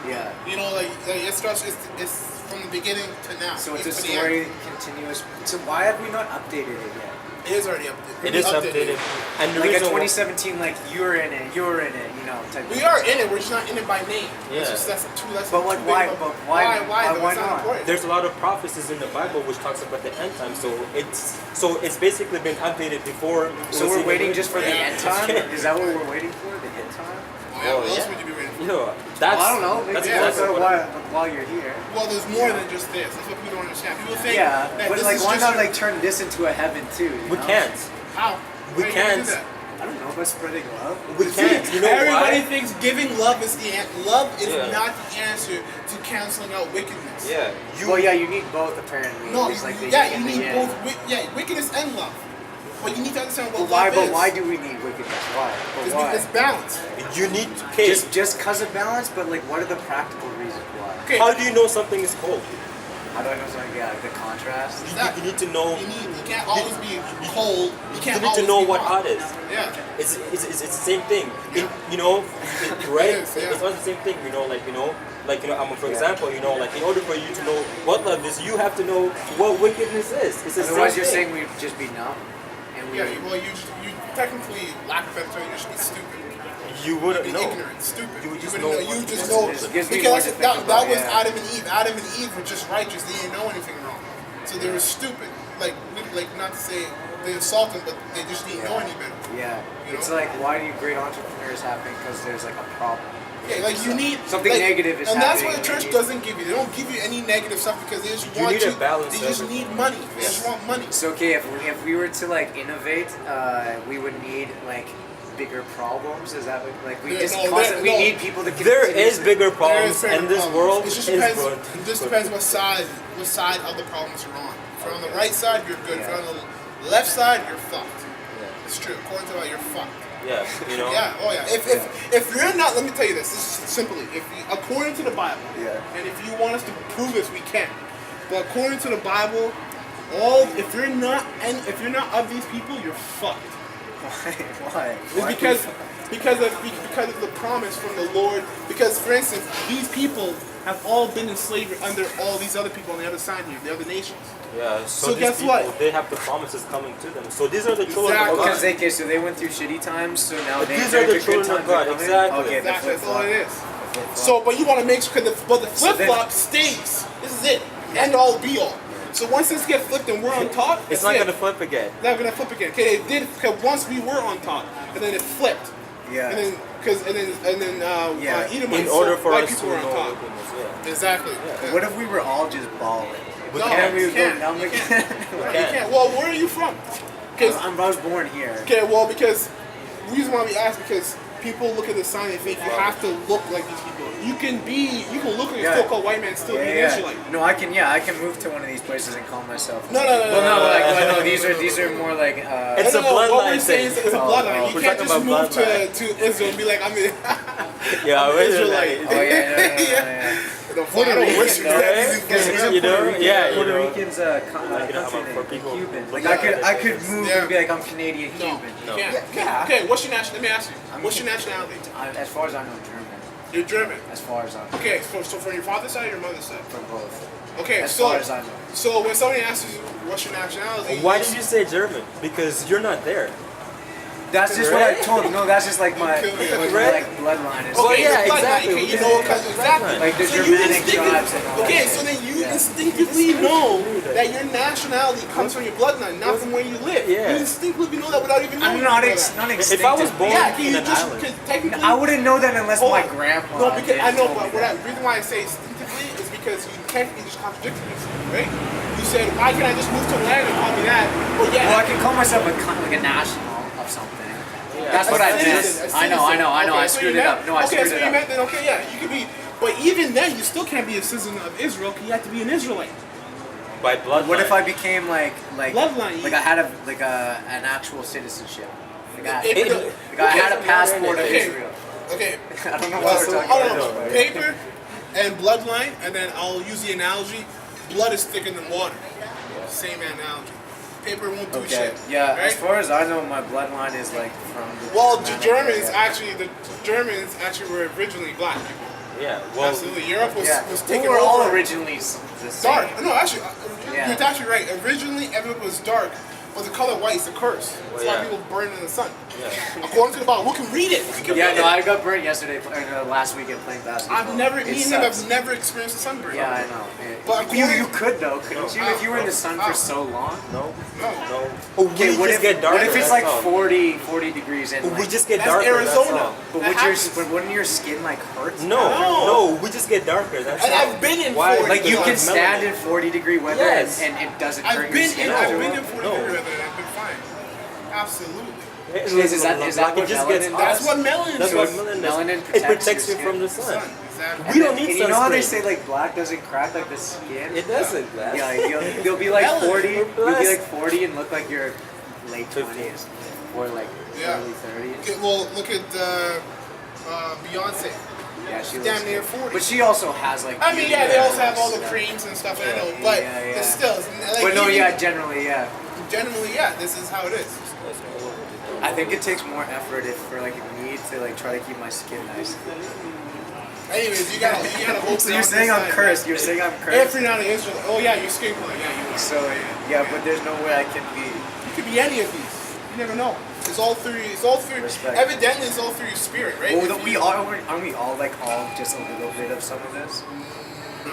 Speaker 3: Yeah.
Speaker 1: You know, like it starts. It's from the beginning to now.
Speaker 3: So it's a
Speaker 1: to the end.
Speaker 3: story continuous. So why have we not updated it yet?
Speaker 1: It is already updated.
Speaker 2: It is updated. And the
Speaker 3: Like in
Speaker 2: reason why-
Speaker 3: 2017, like you're in it, you know, type.
Speaker 1: We are in it. We're just not in it by name.
Speaker 2: Yeah.
Speaker 1: It's just that's too. That's
Speaker 3: But
Speaker 1: too
Speaker 3: like,
Speaker 1: big
Speaker 3: why-
Speaker 1: of a-
Speaker 3: but why-
Speaker 1: though?
Speaker 3: why
Speaker 1: It's
Speaker 3: not?
Speaker 1: important.
Speaker 2: there's a lot of prophecies in the Bible which talks about the end time. So it's basically been updated before. it
Speaker 3: So
Speaker 2: was
Speaker 3: we're
Speaker 2: even
Speaker 3: waiting
Speaker 2: written.
Speaker 3: just for the
Speaker 1: Yeah.
Speaker 3: end time?
Speaker 2: Yeah.
Speaker 3: Is that what we're waiting for? The end time?
Speaker 1: Oh, yeah, what else would you be waiting for?
Speaker 2: Yo, that's.
Speaker 3: Well, I don't know. Maybe
Speaker 2: That's
Speaker 1: Yeah,
Speaker 3: that's
Speaker 2: exactly what.
Speaker 3: while you're here.
Speaker 1: Well, there's more than just this. That's what people don't understand. People think
Speaker 3: Yeah,
Speaker 1: that
Speaker 3: but
Speaker 1: this
Speaker 3: like,
Speaker 1: is
Speaker 3: why
Speaker 1: just
Speaker 3: not
Speaker 1: your-
Speaker 3: like turn this into a heaven too? You
Speaker 2: We
Speaker 3: know?
Speaker 2: can't.
Speaker 1: how
Speaker 2: we
Speaker 1: Why you gonna do
Speaker 2: can't.
Speaker 1: that?
Speaker 3: I don't know, by spreading love.
Speaker 2: We can't. You know
Speaker 1: Everybody
Speaker 2: why?
Speaker 1: thinks giving love is love is
Speaker 2: Yeah.
Speaker 1: not the answer to canceling out wickedness.
Speaker 2: Yeah.
Speaker 3: Well, yeah, you need both apparently.
Speaker 1: No,
Speaker 3: It's like the
Speaker 1: yeah,
Speaker 3: yin
Speaker 1: you
Speaker 3: and the
Speaker 1: need
Speaker 3: yang.
Speaker 1: both. Wickedness and love. But you need to understand what
Speaker 3: But why?
Speaker 1: love
Speaker 3: But
Speaker 1: is.
Speaker 3: why do we need wickedness? Why? But
Speaker 1: It's,
Speaker 3: why?
Speaker 1: it's balance.
Speaker 2: You need. Okay.
Speaker 3: Just cause of balance, but like, what are the practical reasons why?
Speaker 1: Okay.
Speaker 2: How do you know something is cold?
Speaker 3: How do I know something? Yeah, like the contrast.
Speaker 2: You need to know.
Speaker 1: You can't always be cold. You can't
Speaker 2: You need to
Speaker 1: always
Speaker 2: know
Speaker 1: be
Speaker 2: what
Speaker 1: hot.
Speaker 2: hot is.
Speaker 1: Yeah.
Speaker 2: It's the same thing.
Speaker 1: Yeah.
Speaker 2: You know, right?
Speaker 1: It is, yeah.
Speaker 2: It's not the same thing. For example, like in order for you to know what love is, you have to know what wickedness is. It's the
Speaker 3: Otherwise,
Speaker 2: same
Speaker 3: you're
Speaker 2: thing.
Speaker 3: saying we'd just be numb, and we.
Speaker 1: Yeah. Well, you technically, lack of better term, you should be stupid.
Speaker 2: You wouldn't
Speaker 1: You'd be
Speaker 2: know.
Speaker 1: ignorant, stupid.
Speaker 2: You would just
Speaker 1: wouldn't
Speaker 2: know
Speaker 1: You
Speaker 2: what
Speaker 1: just
Speaker 2: it
Speaker 1: know
Speaker 2: is.
Speaker 3: It gives me more
Speaker 1: because
Speaker 3: to think
Speaker 1: that
Speaker 3: about,
Speaker 1: was
Speaker 3: yeah.
Speaker 1: Adam and Eve. Adam and Eve were just righteous. They didn't know anything wrong, so they were stupid. Like not to say they insult them, but they just didn't know any better.
Speaker 3: Yeah.
Speaker 1: You
Speaker 3: It's
Speaker 1: know?
Speaker 3: like, why do great entrepreneurs happen? Because there's like a problem.
Speaker 1: Yeah, like you need
Speaker 3: Something
Speaker 1: like,
Speaker 3: negative is
Speaker 1: and that's
Speaker 3: happening
Speaker 1: what the
Speaker 3: and
Speaker 1: church
Speaker 3: you-
Speaker 1: doesn't give you. They don't give you any negative stuff because they just
Speaker 2: You
Speaker 1: want
Speaker 2: need a balance
Speaker 1: They just
Speaker 2: everything.
Speaker 1: need money. They just want money.
Speaker 3: So okay, if we were to like innovate, we would need like bigger problems. Is that what, like we
Speaker 1: Yeah,
Speaker 3: just
Speaker 1: no,
Speaker 3: constantly
Speaker 1: no.
Speaker 3: we need people to
Speaker 2: There
Speaker 3: continue
Speaker 2: is
Speaker 3: to-
Speaker 2: bigger
Speaker 1: There
Speaker 2: problems,
Speaker 1: is certain
Speaker 2: and this
Speaker 1: problems.
Speaker 2: world
Speaker 1: It
Speaker 2: is
Speaker 1: just depends.
Speaker 2: going.
Speaker 1: It just depends what side of the problems you're on. If you're on the right side, you're good. If you're on the left side, you're fucked. It's true. According to that, you're fucked.
Speaker 2: Yeah, you know.
Speaker 1: Yeah. Oh yeah. If you're not, let me tell you this. This is simply, according to the Bible,
Speaker 3: Yeah.
Speaker 1: and if you want us to prove this, we can. But according to the Bible, if you're not of these people, you're fucked.
Speaker 3: Why?
Speaker 1: It's because of the promise from the Lord. Because, for instance, these people have all been in slavery under all these other people on the other side here, the other nations.
Speaker 2: Yeah.
Speaker 1: So
Speaker 2: these
Speaker 1: guess
Speaker 2: people,
Speaker 1: what?
Speaker 2: They have the promises coming to them. So these are the children
Speaker 1: Exactly.
Speaker 2: of
Speaker 3: Because
Speaker 2: God.
Speaker 3: so they went through shitty times, so now
Speaker 2: But
Speaker 3: they
Speaker 2: these
Speaker 3: they're
Speaker 2: are the
Speaker 3: good
Speaker 2: children of
Speaker 3: times
Speaker 2: God,
Speaker 3: are coming?
Speaker 2: exactly.
Speaker 3: Okay,
Speaker 1: Exactly. That's all it is.
Speaker 3: flip-flop.
Speaker 1: So, but you want to make sure, but the flip
Speaker 3: then-
Speaker 1: flop stays. This is it. End all be all. So once this gets flipped and we're on top,
Speaker 2: It's
Speaker 1: that's
Speaker 2: not
Speaker 1: it.
Speaker 2: gonna flip again.
Speaker 1: Not gonna flip again. Okay, it did. Cause once we were on top, and then it flipped.
Speaker 3: Yeah.
Speaker 1: And then,
Speaker 3: Yeah.
Speaker 1: Edomites,
Speaker 2: In order for
Speaker 1: white
Speaker 2: us to
Speaker 1: people were on
Speaker 2: know
Speaker 1: top.
Speaker 2: what goodness, yeah.
Speaker 1: Exactly.
Speaker 3: What if we were all just balling?
Speaker 2: We
Speaker 1: No,
Speaker 2: can't.
Speaker 1: you
Speaker 3: we
Speaker 1: can't.
Speaker 3: go down
Speaker 1: You
Speaker 3: the-
Speaker 1: can't. You can't. Well, where are you from? Because
Speaker 3: I was born here.
Speaker 1: okay, well, because the reason why we ask because people look at the sign and think you have to look like these people. You can look like a
Speaker 3: Yeah.
Speaker 1: so-called white man, still be an Israelite.
Speaker 3: No, I can move to one of these places and call myself.
Speaker 1: No.
Speaker 3: These are more like.
Speaker 2: It's a
Speaker 1: What we're
Speaker 2: bloodline
Speaker 1: saying
Speaker 2: thing.
Speaker 1: is it's a bloodline. You
Speaker 2: We're
Speaker 1: can't
Speaker 2: talking
Speaker 1: just
Speaker 2: about
Speaker 1: move
Speaker 2: bloodline.
Speaker 1: to Israel and be like, I'm an
Speaker 2: Yeah,
Speaker 1: I'm
Speaker 2: we're
Speaker 1: Israelite.
Speaker 2: like-
Speaker 3: Oh yeah.
Speaker 1: the I don't wish you
Speaker 3: No,
Speaker 1: that.
Speaker 3: Because
Speaker 2: You know, yeah, you
Speaker 3: Puerto
Speaker 2: know.
Speaker 3: Ricans,
Speaker 2: Like, you know,
Speaker 3: country
Speaker 2: for
Speaker 3: name,
Speaker 2: people-
Speaker 3: Cuban. Like
Speaker 2: Yeah.
Speaker 3: I could move
Speaker 1: Yeah.
Speaker 3: and be like I'm Canadian
Speaker 1: No,
Speaker 3: Cuban.
Speaker 1: you
Speaker 2: No.
Speaker 1: can't.
Speaker 3: Yeah.
Speaker 1: Okay, what's your nationality? Let me ask you.
Speaker 3: I'm-
Speaker 1: What's your nationality?
Speaker 3: As far as I know, German.
Speaker 1: You're German.
Speaker 3: As far as I know,
Speaker 1: Okay, so from your father's side or your mother's side?
Speaker 3: from both.
Speaker 1: Okay,
Speaker 3: As
Speaker 1: so
Speaker 3: far as I know.
Speaker 1: so when somebody asks you what's your nationality,
Speaker 2: Why did you say German? Because you're not there.
Speaker 3: That's just what I told him. No, that's just like my
Speaker 2: Right?
Speaker 3: like bloodline. Is
Speaker 2: Well,
Speaker 1: Okay,
Speaker 2: yeah,
Speaker 1: the bloodline,
Speaker 2: exactly.
Speaker 1: okay, you
Speaker 2: Yeah,
Speaker 1: know,
Speaker 2: yeah,
Speaker 1: because
Speaker 2: yeah.
Speaker 1: exactly.
Speaker 3: Like the
Speaker 1: So you
Speaker 3: Germanic
Speaker 1: instinctively-
Speaker 3: tribes and all
Speaker 1: Okay,
Speaker 3: that.
Speaker 1: so then you
Speaker 3: Yeah.
Speaker 1: instinctively know that your nationality comes from your bloodline, not from where you live.
Speaker 2: Yeah.
Speaker 1: You instinctively know that without even knowing.
Speaker 3: I'm not
Speaker 1: you know that.
Speaker 3: not
Speaker 2: If I was
Speaker 3: instinctive.
Speaker 2: born
Speaker 1: Yeah, can
Speaker 2: in
Speaker 1: you
Speaker 2: an
Speaker 1: just
Speaker 2: island,
Speaker 1: because technically
Speaker 3: I wouldn't know that unless
Speaker 1: Hold
Speaker 3: my
Speaker 1: on.
Speaker 3: grandpa.
Speaker 1: No, because
Speaker 3: did
Speaker 1: I know,
Speaker 3: told me
Speaker 1: but
Speaker 3: that.
Speaker 1: the reason why I say instinctively is because you technically just contradicted yourself, right? You said, why can't I just move to land and call me that? Well, yeah.
Speaker 3: Well, I can call myself like a national of something. That's
Speaker 2: a
Speaker 3: what I
Speaker 1: citizen,
Speaker 3: meant.
Speaker 1: a
Speaker 3: I know.
Speaker 1: citizen.
Speaker 3: I
Speaker 1: Okay, so
Speaker 3: screwed
Speaker 1: you
Speaker 3: it
Speaker 1: meant-
Speaker 3: up. No, I
Speaker 1: okay,
Speaker 3: screwed
Speaker 1: so
Speaker 3: it
Speaker 1: you
Speaker 3: up.
Speaker 1: meant then, okay, yeah, you could be, but even then, you still can't be a citizen of Israel because you have to be an Israelite.
Speaker 2: by bloodline.
Speaker 3: What if I became like
Speaker 1: Bloodline,
Speaker 3: like I had an actual citizenship? Like I
Speaker 1: It-
Speaker 3: had a passport of
Speaker 1: okay.
Speaker 3: Israel.
Speaker 1: Okay,
Speaker 3: I don't know
Speaker 1: well,
Speaker 3: what
Speaker 1: so,
Speaker 3: we're talking
Speaker 1: I don't
Speaker 3: about.
Speaker 1: know, paper and bloodline, and then I'll use the analogy, blood is thicker than water. Same analogy. Paper won't do
Speaker 3: Okay.
Speaker 1: shit.
Speaker 3: Yeah.
Speaker 1: right?
Speaker 3: As far as I know, my bloodline is like from.
Speaker 1: Well, the
Speaker 3: Germanic
Speaker 1: Germans actually were originally black people.
Speaker 2: Yeah. Well,
Speaker 1: Absolutely, Europe was
Speaker 3: Yeah.
Speaker 1: was
Speaker 3: We
Speaker 1: taken
Speaker 3: were all
Speaker 1: over.
Speaker 3: originally the same.
Speaker 1: Dark. No, actually,
Speaker 3: Yeah.
Speaker 1: you're actually right. Originally, everyone was dark, but the color white is a curse. That's why
Speaker 2: yeah.
Speaker 1: people burn in the sun.
Speaker 2: yeah.
Speaker 1: According to the Bible, who can read it? Who can
Speaker 3: Yeah,
Speaker 1: read
Speaker 3: no,
Speaker 1: it?
Speaker 3: I got burnt yesterday, or last weekend playing basketball.
Speaker 1: I've never,
Speaker 3: It
Speaker 1: me and him have
Speaker 3: sucks.
Speaker 1: never experienced a sunburn.
Speaker 3: Yeah, I know.
Speaker 1: But
Speaker 3: you
Speaker 1: according-
Speaker 3: could though, couldn't you? If you were in the sun for
Speaker 1: Oh.
Speaker 3: so long.
Speaker 2: No.
Speaker 1: No.
Speaker 2: No. Oh,
Speaker 3: Okay,
Speaker 2: we
Speaker 3: what
Speaker 2: just
Speaker 3: if
Speaker 2: get darker.
Speaker 3: what if it's
Speaker 2: that's
Speaker 3: like
Speaker 2: all.
Speaker 3: 40 degrees and
Speaker 2: We
Speaker 3: like,
Speaker 2: just get
Speaker 1: That's
Speaker 2: darker.
Speaker 1: Arizona.
Speaker 2: That's all.
Speaker 3: but
Speaker 1: That happens.
Speaker 3: wouldn't your skin like hurt?
Speaker 2: No,
Speaker 1: No.
Speaker 2: no, we just get darker. That's
Speaker 1: And
Speaker 2: all.
Speaker 1: I've been in
Speaker 2: Why?
Speaker 1: 40
Speaker 3: Like you can
Speaker 1: Because
Speaker 3: stand
Speaker 2: melanin.
Speaker 3: in 40-degree weather
Speaker 2: Yes.
Speaker 3: and it doesn't hurt
Speaker 1: I've
Speaker 3: your
Speaker 1: been
Speaker 3: skin.
Speaker 1: in,
Speaker 3: after
Speaker 1: I've been
Speaker 3: all?
Speaker 1: in 40
Speaker 2: No.
Speaker 1: degree weather and I've been fine. Absolutely.
Speaker 3: Is that
Speaker 2: It
Speaker 3: what
Speaker 2: just gets
Speaker 3: melanin
Speaker 2: hot.
Speaker 1: That's
Speaker 3: does?
Speaker 1: what melanin
Speaker 2: That's
Speaker 1: is.
Speaker 2: what
Speaker 3: Melanin
Speaker 2: melanin does.
Speaker 3: protects
Speaker 2: It protects
Speaker 3: your
Speaker 2: you from
Speaker 3: skin.
Speaker 2: the sun.
Speaker 1: Sun, exactly.
Speaker 2: We don't
Speaker 3: And
Speaker 2: need
Speaker 3: you know how they
Speaker 2: sunscreen.
Speaker 3: say like black doesn't crack like the skin?
Speaker 2: It doesn't. Glass.
Speaker 3: Yeah, you'll be like
Speaker 1: Melanin.
Speaker 3: 40, you'll be
Speaker 2: Blessed.
Speaker 3: like 40 and look like you're late
Speaker 2: 50.
Speaker 3: 20s or like
Speaker 1: Yeah.
Speaker 3: early 30s.
Speaker 1: Okay, well, look at Beyonce.
Speaker 3: Yeah, she
Speaker 1: Damn
Speaker 3: looks
Speaker 1: near
Speaker 3: good.
Speaker 1: 40.
Speaker 3: But she also has like.
Speaker 1: I mean, yeah, they also have all the
Speaker 3: Yeah.
Speaker 1: creams and stuff, I know, but
Speaker 3: Yeah, yeah.
Speaker 1: it's still, like,
Speaker 3: But no,
Speaker 1: even-
Speaker 3: yeah, generally, yeah.
Speaker 1: generally, yeah, this is how it is.
Speaker 3: I think it takes more effort for like me to like try to keep my skin nice.
Speaker 1: Anyways, you gotta hope.
Speaker 3: So you're saying I'm cursed? You're saying I'm
Speaker 1: If
Speaker 3: cursed?
Speaker 1: you're not an Israel, oh yeah, your skin color, yeah, you
Speaker 3: So yeah, but there's no way I can be.
Speaker 1: You could be any of these. You never know. It's all through. It's all through.
Speaker 3: Respect.
Speaker 1: Evidently, it's all through your spirit, right?
Speaker 3: Well,
Speaker 1: If
Speaker 3: we
Speaker 1: you-
Speaker 3: aren't we all like all just a little bit of some of this?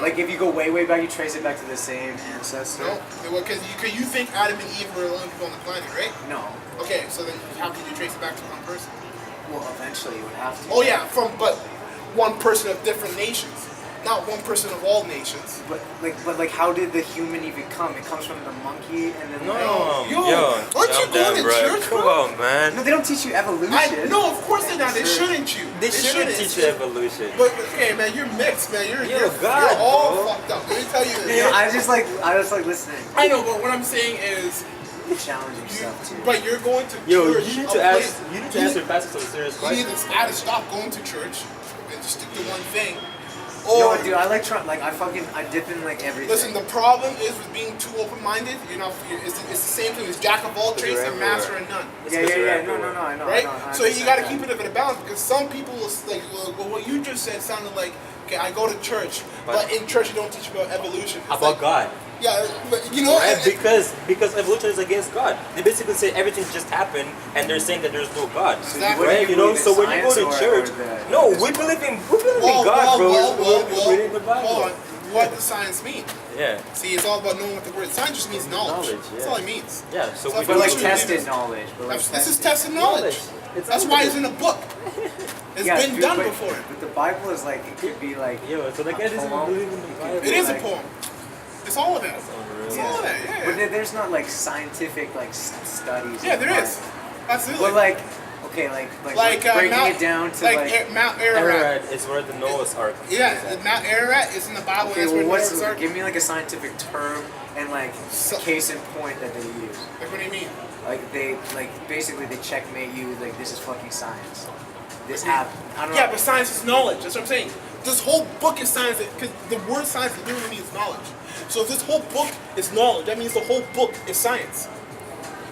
Speaker 3: Like if you go way back, you trace it back to the same ancestor.
Speaker 1: No, because you think Adam and Eve were the only people on the planet, right?
Speaker 3: No.
Speaker 1: Okay, so then how can you trace it back to one person?
Speaker 3: Well, eventually you would have to.
Speaker 1: Oh yeah, but one person of different nations, not one person of all nations.
Speaker 3: But like, how did the human even come? It comes from the monkey, and then
Speaker 2: No,
Speaker 3: like,
Speaker 1: Aren't you going to church,
Speaker 2: Come
Speaker 1: bro?
Speaker 2: on, man.
Speaker 3: no, they don't teach you evolution.
Speaker 1: No, of course they're not. They shouldn't you.
Speaker 2: They shouldn't teach you evolution.
Speaker 1: But okay, man, you're mixed, man. You're
Speaker 2: God,
Speaker 1: all
Speaker 2: bro.
Speaker 1: fucked up. Let me tell you this.
Speaker 3: You know, I just like listening.
Speaker 1: I know, but what I'm saying is,
Speaker 3: Challenge yourself too.
Speaker 1: but you're going to
Speaker 2: Yo,
Speaker 1: church.
Speaker 2: you need
Speaker 1: a
Speaker 2: to
Speaker 1: place-
Speaker 2: ask. You need to ask your pastor some serious
Speaker 1: You need
Speaker 2: questions.
Speaker 1: to either stop going to church and just stick to one thing,
Speaker 3: Yo,
Speaker 1: or
Speaker 3: dude, I like trying. Like I dip in like everything.
Speaker 1: listen. The problem is with being too open-minded. It's the same thing as jack of all trades and master of none.
Speaker 3: Yeah. No, I know.
Speaker 1: Right?
Speaker 3: I
Speaker 1: So you got to
Speaker 3: understand
Speaker 1: keep it in a balance because some people like well, what you just said sounded like okay, I go to church, but in church you don't teach about evolution. It's
Speaker 2: About
Speaker 1: like,
Speaker 2: God.
Speaker 1: Yeah, but you know,
Speaker 2: Right? Because evolution is against God. They basically say everything just happened, and they're saying that there's no God.
Speaker 1: Exactly.
Speaker 2: Right? You know.
Speaker 3: believe in
Speaker 2: So when you go to
Speaker 3: science
Speaker 2: church,
Speaker 3: or
Speaker 2: no, we believe in God, bro. We're reading the Bible.
Speaker 1: hold on. What does science mean?
Speaker 2: Yeah.
Speaker 1: See, it's all about knowing what the word. Science just means knowledge.
Speaker 2: Knowledge,
Speaker 1: That's
Speaker 2: yeah.
Speaker 1: all it means.
Speaker 2: Yeah. So
Speaker 1: So
Speaker 2: we
Speaker 1: if
Speaker 3: But
Speaker 1: you
Speaker 3: like
Speaker 1: truly
Speaker 3: tested
Speaker 1: believe-
Speaker 3: knowledge. But like
Speaker 1: This is
Speaker 3: tested.
Speaker 1: tested knowledge.
Speaker 2: It's
Speaker 1: That's why it's
Speaker 2: unlimited.
Speaker 1: in a book. It's
Speaker 3: Yeah,
Speaker 1: been
Speaker 3: dude,
Speaker 1: done
Speaker 3: but-
Speaker 1: before.
Speaker 3: But the Bible is like it could be like.
Speaker 2: Yo, so like I just
Speaker 3: poem.
Speaker 2: believe in the Bible.
Speaker 1: It is a
Speaker 3: like-
Speaker 1: poem. It's all of that.
Speaker 2: Unreal.
Speaker 1: It's all of that. Yeah.
Speaker 3: But there's not like scientific like studies.
Speaker 1: Yeah,
Speaker 3: of
Speaker 1: there
Speaker 3: Bible.
Speaker 1: is. Absolutely.
Speaker 3: But like, okay, like breaking
Speaker 1: Mount,
Speaker 3: it down to
Speaker 1: Mount Ararat.
Speaker 2: Ararat is where the Noah's Ark.
Speaker 1: Yeah, the Mount Ararat is in the Bible.
Speaker 3: Okay,
Speaker 1: That's
Speaker 3: well,
Speaker 1: where
Speaker 3: what's
Speaker 1: Noah's Ark.
Speaker 3: give me like a scientific term and like
Speaker 1: So-
Speaker 3: case in point that they use.
Speaker 1: Like, what do you mean?
Speaker 3: Like they basically they checkmate you like this is fucking science. This happened. I don't know.
Speaker 1: Yeah, but science is knowledge. That's what I'm saying. This whole book is science because the word science literally means knowledge. So if this whole book is knowledge, that means the whole book is science.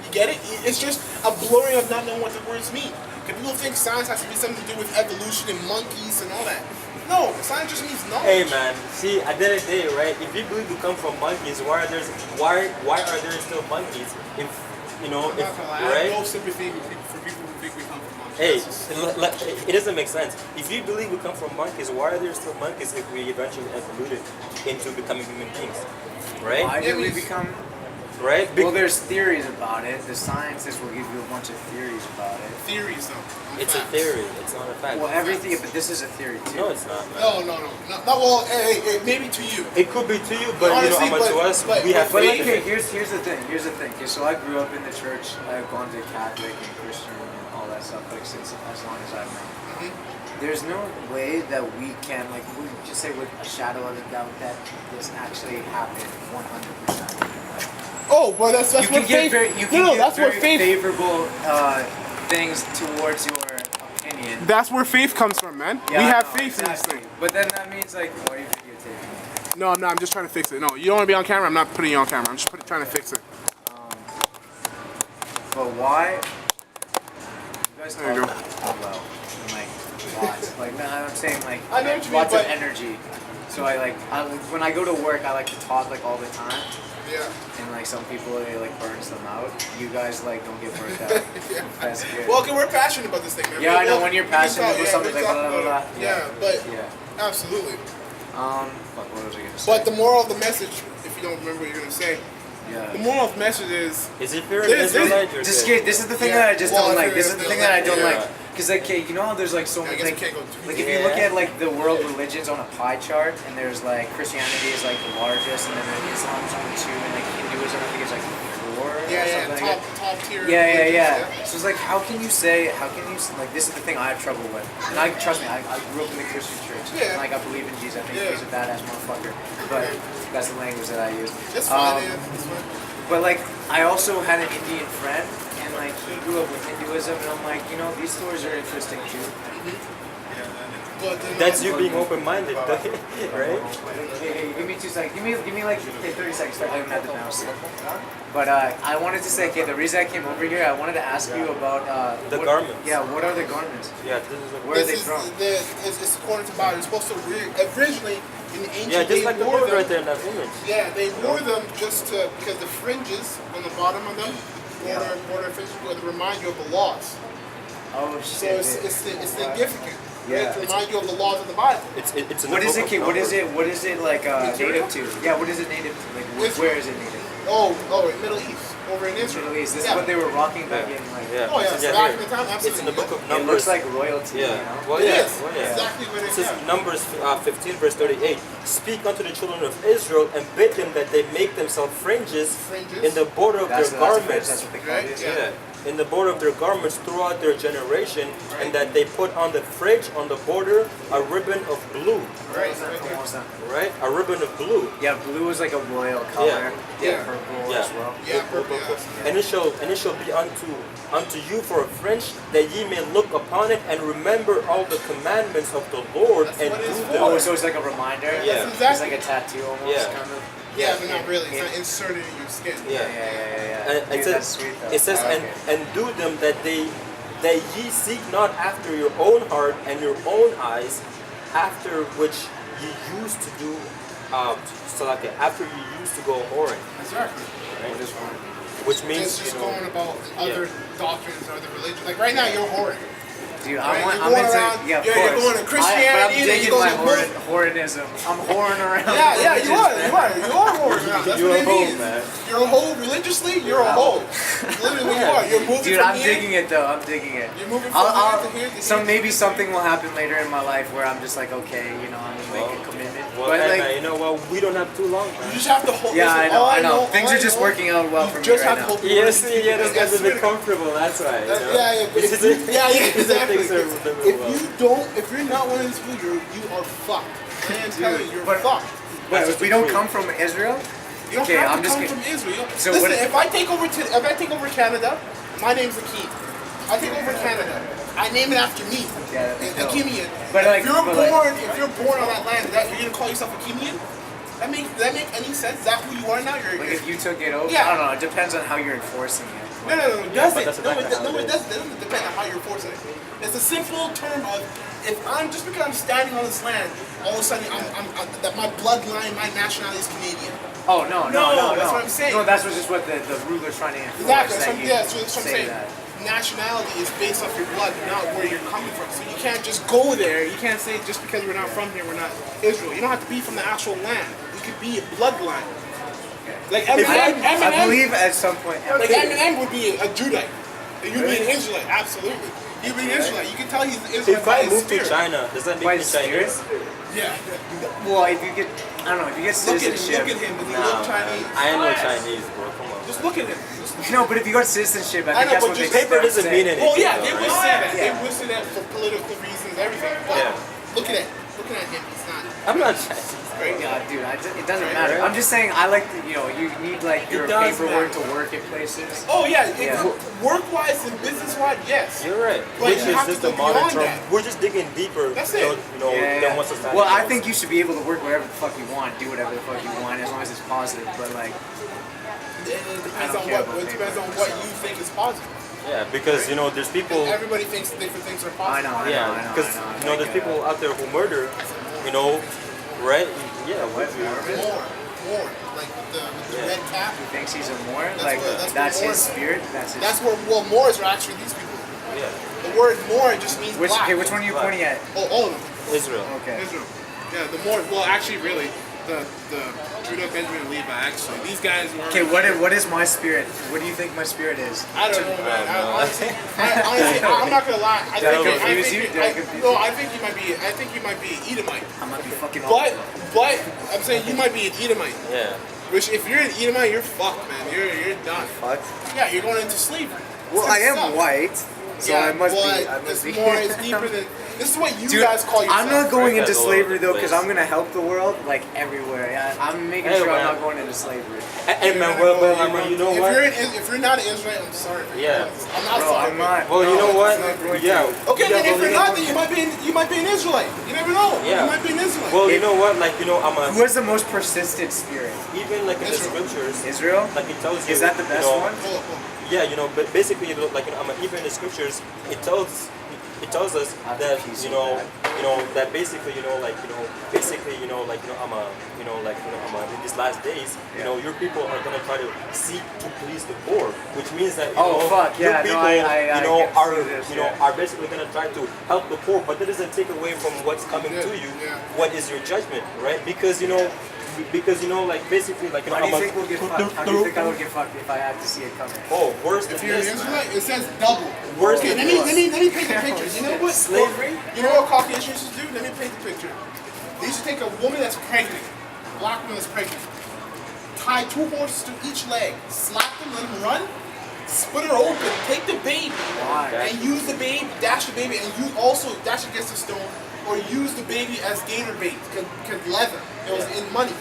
Speaker 1: You get it? It's just a blurring of not knowing what the words mean. Because people think science has to be something to do with evolution and monkeys and all that. No, science just means knowledge.
Speaker 2: Hey man, see at the end of the day, right? If you believe we come from monkeys, why are there still monkeys? If you know,
Speaker 1: I'm
Speaker 2: if,
Speaker 1: not gonna lie, I have no
Speaker 2: right?
Speaker 1: sympathy for people who think we come from monkeys.
Speaker 2: Hey,
Speaker 1: That's just-
Speaker 2: it doesn't make sense. If you believe we come from monkeys, why are there still monkeys if we eventually evoluted into becoming human beings? Right?
Speaker 3: Why did we
Speaker 1: Yeah,
Speaker 3: become?
Speaker 2: Right?
Speaker 3: Well, there's theories about it. The scientists will give you a bunch of theories about it.
Speaker 1: theories though.
Speaker 2: It's a
Speaker 1: Facts.
Speaker 2: theory. It's not a fact.
Speaker 3: Well, everything, but this is a theory too.
Speaker 2: No, it's not, man.
Speaker 1: No. Well, hey, maybe to you.
Speaker 2: It could be to you, but
Speaker 1: Honestly,
Speaker 2: you know, to us,
Speaker 1: but-
Speaker 2: we have
Speaker 3: But like,
Speaker 2: faith in
Speaker 3: okay,
Speaker 2: it.
Speaker 3: here's the thing. Okay, so I grew up in the church. I've gone to Catholic and Christian and all that stuff like since as long as I've known. There's no way that we can like we just say with a shadow of a doubt that this actually happened 100%.
Speaker 1: Oh, well, that's
Speaker 3: You
Speaker 1: what
Speaker 3: can get
Speaker 1: faith.
Speaker 3: very, you can
Speaker 1: no,
Speaker 3: get
Speaker 1: that's
Speaker 3: very
Speaker 1: where faith.
Speaker 3: favorable things towards your opinion.
Speaker 1: That's where faith comes from, man.
Speaker 3: Yeah,
Speaker 1: we
Speaker 3: I
Speaker 1: have
Speaker 3: know,
Speaker 1: faith in this
Speaker 3: exactly.
Speaker 1: thing.
Speaker 3: But then that means like, why are you videotaping?
Speaker 1: No, I'm not. I'm just trying to fix it. No, you don't want to be on camera. I'm not putting you on camera. I'm just trying to fix it.
Speaker 3: But why? You guys
Speaker 1: There you
Speaker 3: talk
Speaker 1: go.
Speaker 3: well, and, like lots. Like no, I'm saying like
Speaker 1: I know what you mean,
Speaker 3: lots of
Speaker 1: but-
Speaker 3: energy. So I when I go to work, I like to talk like all the time,
Speaker 1: Yeah.
Speaker 3: and like some people it like burns them out. You guys like don't get burnt out.
Speaker 1: Yeah.
Speaker 3: That's good.
Speaker 1: Well, okay, we're passionate about this thing, man.
Speaker 3: Yeah, I know,
Speaker 1: We'll-
Speaker 3: when you're
Speaker 1: we can
Speaker 3: passionate
Speaker 1: talk-
Speaker 3: about
Speaker 1: yeah,
Speaker 3: something,
Speaker 1: we
Speaker 3: like,
Speaker 1: talk
Speaker 3: blah, blah,
Speaker 1: about
Speaker 3: blah.
Speaker 1: it. Yeah, but
Speaker 3: yeah.
Speaker 1: absolutely.
Speaker 3: Fuck, what was I gonna say?
Speaker 1: But the moral of the message, if you don't remember what you're gonna say, the
Speaker 3: yeah.
Speaker 1: moral of the message is
Speaker 2: Is if you're an
Speaker 1: This- this-
Speaker 2: Israelite, you're
Speaker 3: This
Speaker 2: good.
Speaker 3: this is the thing
Speaker 1: Yeah.
Speaker 3: that I just
Speaker 1: Well,
Speaker 3: don't
Speaker 1: if
Speaker 3: like.
Speaker 1: you're
Speaker 3: This is the thing that I don't
Speaker 2: yeah.
Speaker 3: like. Because like, okay, you know how there's like so
Speaker 1: I
Speaker 3: many
Speaker 1: guess
Speaker 3: like,
Speaker 1: we can't go too
Speaker 3: like
Speaker 1: deep.
Speaker 3: if you look
Speaker 2: Yeah.
Speaker 3: at like the world religions on a pie chart, and there's like Christianity is like the largest, and then Islam's only 2, and like Hinduism I think is like 4. or
Speaker 1: yeah,
Speaker 3: something like
Speaker 1: top tier.
Speaker 3: yeah,
Speaker 1: religions,
Speaker 3: So it's like, how can you like, this is the thing I have trouble with. And trust me, I grew up in the Christian church.
Speaker 1: Yeah.
Speaker 3: And like, I believe in Jesus. I think
Speaker 1: Yeah.
Speaker 3: he's a badass motherfucker. But that's the language that I use.
Speaker 1: It's fine, yeah, it's fine.
Speaker 3: But like, I also had an Indian friend, and like, he grew up with Hinduism, and I'm like, you know, these stories are interesting too.
Speaker 1: But then
Speaker 2: That's you being open-minded, right?
Speaker 3: Hey, give me 2 seconds. Give me like 30 seconds. I'm at the bounce. But I wanted to say, okay, the reason I came over here, I wanted to ask you about
Speaker 2: The
Speaker 3: what-
Speaker 2: garments.
Speaker 3: Yeah, what are the garments?
Speaker 2: Yeah, this is
Speaker 3: Where are they
Speaker 1: This is
Speaker 3: from?
Speaker 1: it's according to the Bible. You're supposed to originally in the ancient
Speaker 2: yeah, just
Speaker 1: days
Speaker 2: like the
Speaker 1: wore
Speaker 2: bird
Speaker 1: them.
Speaker 2: right there in that image.
Speaker 1: Yeah, they wore them just to because the fringes on the bottom of them border physical, it reminds you of the laws.
Speaker 3: Oh
Speaker 1: So
Speaker 3: shit.
Speaker 1: it's significant.
Speaker 3: Yeah.
Speaker 1: To remind you of the laws of the Bible.
Speaker 2: It's in the
Speaker 3: What is
Speaker 2: book
Speaker 3: it?
Speaker 2: of
Speaker 3: Kid? What is
Speaker 2: Numbers.
Speaker 3: it? What is it like
Speaker 1: Material?
Speaker 3: native to? Yeah. What is it native to? Like where is it native?
Speaker 1: Oh, in Middle East, over in Israel.
Speaker 3: Middle East. This
Speaker 1: Yeah.
Speaker 3: is what they were rocking back in like.
Speaker 2: Yeah.
Speaker 1: Oh yeah,
Speaker 2: Yeah,
Speaker 1: back
Speaker 2: here.
Speaker 1: in the time, absolutely.
Speaker 2: It's in the book of
Speaker 3: It
Speaker 2: Numbers.
Speaker 3: looks like royalty.
Speaker 2: Yeah.
Speaker 3: You know?
Speaker 2: Well,
Speaker 1: It
Speaker 2: yeah.
Speaker 1: is.
Speaker 2: Well, yeah.
Speaker 1: Exactly what it
Speaker 2: It
Speaker 1: is.
Speaker 2: says
Speaker 1: Yeah.
Speaker 2: Numbers 15 verse 38. Speak unto the children of Israel and bid them that they make themselves fringes
Speaker 1: Fringes.
Speaker 2: in the border of
Speaker 3: That's
Speaker 2: their
Speaker 3: the
Speaker 2: garments.
Speaker 3: That's what they call
Speaker 1: Right?
Speaker 3: it.
Speaker 1: Yeah.
Speaker 2: In the border of their garments throughout their generation, and that they put on the fringe on the border a ribbon of blue,
Speaker 1: Right, right there.
Speaker 3: Almost done.
Speaker 2: right? A ribbon of blue.
Speaker 3: Yeah, blue is like a royal color.
Speaker 1: Yeah.
Speaker 3: Purple
Speaker 2: Yeah.
Speaker 3: as well.
Speaker 1: Yeah, purple. Yeah.
Speaker 2: And it shall be unto you for a fringe, that ye may look upon it and remember all the commandments of the Lord
Speaker 1: That's
Speaker 2: and
Speaker 1: what it's
Speaker 2: do
Speaker 1: for.
Speaker 2: them.
Speaker 3: Oh, so it's like a reminder.
Speaker 2: Yeah.
Speaker 3: It's
Speaker 1: Exactly.
Speaker 3: like a tattoo almost,
Speaker 2: Yeah.
Speaker 3: kind of.
Speaker 1: Yeah, but not really. It's not inserted in your skin.
Speaker 2: Yeah.
Speaker 3: Yeah.
Speaker 2: And
Speaker 3: Dude,
Speaker 2: it
Speaker 3: that's
Speaker 2: says,
Speaker 3: sweet though.
Speaker 2: it says
Speaker 3: I like
Speaker 2: and do them that ye seek not after your own heart and your own eyes, after which ye used to do, after you used to go whoring,
Speaker 1: Exactly.
Speaker 3: What is one?
Speaker 2: which
Speaker 1: It's
Speaker 2: means
Speaker 1: just
Speaker 2: you know,
Speaker 1: going about other doctrines or other religions. Like right now, you're whoring.
Speaker 3: Dude,
Speaker 1: Right?
Speaker 3: I'm
Speaker 1: You're going
Speaker 3: into
Speaker 1: around-
Speaker 3: yeah, of
Speaker 1: you're
Speaker 3: course.
Speaker 1: going to Christianity,
Speaker 3: but I'm
Speaker 1: then you
Speaker 3: digging
Speaker 1: go
Speaker 3: my
Speaker 1: to Muslim.
Speaker 3: whoredism. I'm whoring around.
Speaker 1: Yeah, you
Speaker 3: religions,
Speaker 1: are.
Speaker 3: man.
Speaker 1: You are whoring around. That's
Speaker 2: You're
Speaker 1: what
Speaker 2: a
Speaker 1: it
Speaker 2: hoe,
Speaker 1: means.
Speaker 2: man.
Speaker 1: You're a hoe religiously. You're a hoe. Literally, what you are. You're moving
Speaker 3: Dude,
Speaker 1: from
Speaker 3: I'm
Speaker 1: here.
Speaker 3: digging it though. I'm digging it.
Speaker 1: You're moving from here to here to
Speaker 3: So
Speaker 1: here.
Speaker 3: maybe something will happen later in my life where I'm just like, okay, you know, I'm gonna make a commitment.
Speaker 2: well,
Speaker 3: but
Speaker 2: hey,
Speaker 3: like,
Speaker 2: man, you know what? We don't have too long,
Speaker 1: You
Speaker 2: man.
Speaker 1: just have to hold.
Speaker 3: yeah,
Speaker 1: listen,
Speaker 3: I know,
Speaker 1: all
Speaker 3: I know. Things
Speaker 1: all
Speaker 3: are just
Speaker 1: know,
Speaker 3: working out well for
Speaker 1: you
Speaker 3: me
Speaker 1: just
Speaker 3: right
Speaker 1: have to
Speaker 3: now.
Speaker 1: hold.
Speaker 2: Yes, yeah, those guys
Speaker 1: That's
Speaker 2: have been
Speaker 1: it.
Speaker 2: comfortable. That's right. You know?
Speaker 1: Yeah, but yeah, exactly.
Speaker 2: Things are living well.
Speaker 1: If you're not one of these people, you are fucked. Man, tell you, you're
Speaker 3: but-
Speaker 1: fucked.
Speaker 3: But
Speaker 2: That's
Speaker 3: if we
Speaker 2: the
Speaker 3: don't
Speaker 2: truth.
Speaker 3: come from Israel,
Speaker 1: You don't
Speaker 3: Okay,
Speaker 1: have
Speaker 3: I'm
Speaker 1: to
Speaker 3: just
Speaker 1: come
Speaker 3: gonna-
Speaker 1: from Israel.
Speaker 3: So
Speaker 1: Listen,
Speaker 3: what-
Speaker 1: if I take over Canada, my name's Akeem. I take over Canada. I name it after me.
Speaker 3: Yeah, that'd be dope.
Speaker 1: Akemian.
Speaker 3: But like-
Speaker 1: if you're
Speaker 3: but like-
Speaker 1: born on that land, you're gonna call yourself Akemian? That make any sense? Is that who you are now?
Speaker 3: like if you took it over,
Speaker 1: Yeah.
Speaker 3: I don't know. It depends on how you're enforcing it.
Speaker 1: No,
Speaker 2: but that's
Speaker 1: no,
Speaker 2: exactly how
Speaker 1: it
Speaker 2: it is.
Speaker 1: doesn't. It doesn't depend on how you're forcing it. It's a simple term of if I'm just because I'm standing on this land, all of a sudden that my bloodline, my nationality is Canadian.
Speaker 3: Oh no.
Speaker 1: That's what I'm saying.
Speaker 3: No, that's just what the ruler's trying to enforce.
Speaker 1: Exactly.
Speaker 3: that you
Speaker 1: That's what I'm
Speaker 3: say
Speaker 1: saying.
Speaker 3: that.
Speaker 1: Nationality is based off your blood, not where you're coming from. So you can't just go there. You can't say just because we're not from here, we're not Israel. You don't have to be from the actual land. You could be a bloodline. Like Eminem,
Speaker 3: I believe at some point.
Speaker 1: like Eminem would be a Judite. You'd be an Israelite, absolutely. You'd be an Israelite. You can tell he's an Israelite
Speaker 2: If
Speaker 1: by
Speaker 2: I
Speaker 1: his
Speaker 2: move to
Speaker 1: spirit.
Speaker 2: China, does that make
Speaker 3: By
Speaker 2: me
Speaker 3: his spirit?
Speaker 2: Chinese?
Speaker 1: Yeah.
Speaker 3: Well, if you get, I don't know, if you get
Speaker 1: Look at
Speaker 3: citizenship.
Speaker 1: him. Does he
Speaker 2: Nah,
Speaker 1: look
Speaker 2: man.
Speaker 1: Chinese?
Speaker 2: I ain't no Chinese, bro. Come on.
Speaker 1: Just look at him.
Speaker 3: No, but if you got citizenship, I
Speaker 1: I
Speaker 3: think
Speaker 1: know,
Speaker 3: that's
Speaker 1: but
Speaker 3: what they
Speaker 1: just
Speaker 2: Paper doesn't mean anything.
Speaker 1: Well, yeah,
Speaker 2: though,
Speaker 1: they
Speaker 2: right?
Speaker 1: would say that.
Speaker 3: Yeah.
Speaker 1: They would say that for political reasons, everything. But
Speaker 2: Yeah.
Speaker 1: looking at him, he's not.
Speaker 2: I'm not Chinese.
Speaker 1: Great.
Speaker 3: Yeah, dude, it doesn't
Speaker 1: Right,
Speaker 3: matter.
Speaker 1: right.
Speaker 3: I'm just saying, I like to, you know, you need like your
Speaker 2: does
Speaker 3: paperwork
Speaker 1: matter.
Speaker 3: to work at places.
Speaker 1: Oh yeah,
Speaker 3: Yeah.
Speaker 1: work-wise and business-wise, yes.
Speaker 2: You're right.
Speaker 1: But
Speaker 2: Which
Speaker 1: you
Speaker 2: is
Speaker 1: have
Speaker 2: just
Speaker 1: to
Speaker 2: a
Speaker 1: go
Speaker 2: modern
Speaker 1: beyond
Speaker 2: term.
Speaker 1: that.
Speaker 2: We're just digging deeper.
Speaker 1: That's
Speaker 2: you know,
Speaker 1: it.
Speaker 2: You know, than what society
Speaker 3: Well, I
Speaker 2: knows.
Speaker 3: think you should be able to work wherever the fuck you want, do whatever the fuck you want, as long as it's positive. But like,
Speaker 1: It depends on
Speaker 3: care
Speaker 1: what.
Speaker 3: about
Speaker 1: It depends on
Speaker 3: paperwork,
Speaker 1: what
Speaker 3: so.
Speaker 1: you think is positive.
Speaker 2: Yeah, because you know, there's people.
Speaker 1: Everybody thinks different things are
Speaker 3: I
Speaker 1: positive.
Speaker 3: know.
Speaker 2: Yeah, because you know, there's people out there who murder. You know, right? Yeah.
Speaker 3: What?
Speaker 1: More. Like with the
Speaker 2: Yeah.
Speaker 1: red cap.
Speaker 3: He thinks he's a Moor.
Speaker 1: That's
Speaker 3: Like
Speaker 1: what- that's
Speaker 3: that's
Speaker 1: what
Speaker 3: his
Speaker 1: Moors-
Speaker 3: spirit. That's his.
Speaker 1: That's where Moors are actually these people.
Speaker 2: Yeah.
Speaker 1: The word Moor just means
Speaker 3: which
Speaker 1: black.
Speaker 3: okay, which one are you pointing at?
Speaker 1: Oh, all of them.
Speaker 2: Israel.
Speaker 3: Okay.
Speaker 1: Israel. Yeah, the Moors. Well, actually, really, the Judah, Benjamin, and Levi. Actually, these guys were.
Speaker 3: Okay, what is my spirit? What do you think my spirit is?
Speaker 1: I don't know, man.
Speaker 2: Honestly,
Speaker 1: Honestly, I'm not gonna lie. I
Speaker 3: Did I
Speaker 1: think,
Speaker 3: confuse you? Did I confuse
Speaker 1: no,
Speaker 3: you?
Speaker 1: I think you might be. I think you might be Edomite.
Speaker 3: I might be fucking.
Speaker 1: But I'm saying you might be an Edomite.
Speaker 2: Yeah.
Speaker 1: Which, if you're an Edomite, you're fucked, man. You're done.
Speaker 3: Fuck.
Speaker 1: Yeah, you're going into slavery.
Speaker 3: Well,
Speaker 1: It's
Speaker 3: I
Speaker 1: gonna
Speaker 3: am
Speaker 1: suck.
Speaker 3: white, so
Speaker 1: Yeah,
Speaker 3: I must
Speaker 1: but
Speaker 3: be. I must
Speaker 1: it's
Speaker 3: be.
Speaker 1: more. It's deeper than. This is what you
Speaker 3: Dude,
Speaker 1: guys call yourself.
Speaker 3: I'm not going
Speaker 2: right?
Speaker 3: into
Speaker 2: That's all
Speaker 3: slavery
Speaker 2: over the
Speaker 3: though, because
Speaker 2: place.
Speaker 3: I'm gonna help the world like everywhere. Yeah, I'm making
Speaker 2: Hey,
Speaker 3: sure I'm
Speaker 2: man.
Speaker 3: not going into slavery.
Speaker 2: And man, well, I mean, you know
Speaker 1: if
Speaker 2: what?
Speaker 1: If you're not an Israelite, I'm sorry.
Speaker 2: Yeah.
Speaker 1: I'm not
Speaker 3: Bro,
Speaker 1: sorry.
Speaker 3: I'm not.
Speaker 2: Well, you
Speaker 3: no,
Speaker 2: know what?
Speaker 3: it's not going to.
Speaker 2: Yeah.
Speaker 1: Okay,
Speaker 2: yeah,
Speaker 1: then if
Speaker 2: well,
Speaker 1: you're
Speaker 2: you
Speaker 1: not,
Speaker 2: know-
Speaker 1: then you might be an Israelite. You never know.
Speaker 2: Yeah.
Speaker 1: You might be an Israelite.
Speaker 2: Well, you know what? Like, you know, I'm
Speaker 3: Who
Speaker 2: a
Speaker 3: has the most persistent spirit?
Speaker 2: even like in the
Speaker 1: Israel.
Speaker 2: scriptures,
Speaker 3: Israel?
Speaker 2: like it tells you.
Speaker 3: Is that the
Speaker 2: you
Speaker 3: best
Speaker 2: know,
Speaker 3: one?
Speaker 1: Hold up.
Speaker 2: Yeah, you know, but basically, you know, like, you know, even in the scriptures, it tells us
Speaker 3: I have to
Speaker 2: that
Speaker 3: pee so
Speaker 2: you know
Speaker 3: bad.
Speaker 2: that basically, basically, I'm a, I'm a, in these last days, your people are gonna try to seek to please the poor, which means that
Speaker 3: fuck,
Speaker 2: your
Speaker 3: yeah, no,
Speaker 2: people,
Speaker 3: I can
Speaker 2: are,
Speaker 3: see this,
Speaker 2: are basically gonna try to help the poor, but that doesn't take away from what's coming to you.
Speaker 1: Yeah.
Speaker 2: What is your judgment, right? Because basically,
Speaker 3: How do you think we'll get fucked? How do you think I would get fucked if I had to see it coming?
Speaker 2: Oh, worse than
Speaker 1: If you're an
Speaker 2: this, man.
Speaker 1: Israelite, it says double.
Speaker 2: Worse
Speaker 1: Okay,
Speaker 2: than
Speaker 1: let me
Speaker 2: this.
Speaker 1: paint the picture. You know what?
Speaker 3: Slavery?
Speaker 1: You know what Caucasians used to do? Let me paint the picture. They used to take a woman that's pregnant, a black woman that's pregnant, tie 2 horses to each leg, slap them, let them run, split her open, take the baby,
Speaker 3: Why?
Speaker 1: and use the baby, dash the baby, and you also dash against the stone, or use the baby as gator bait, because leather. It was in money.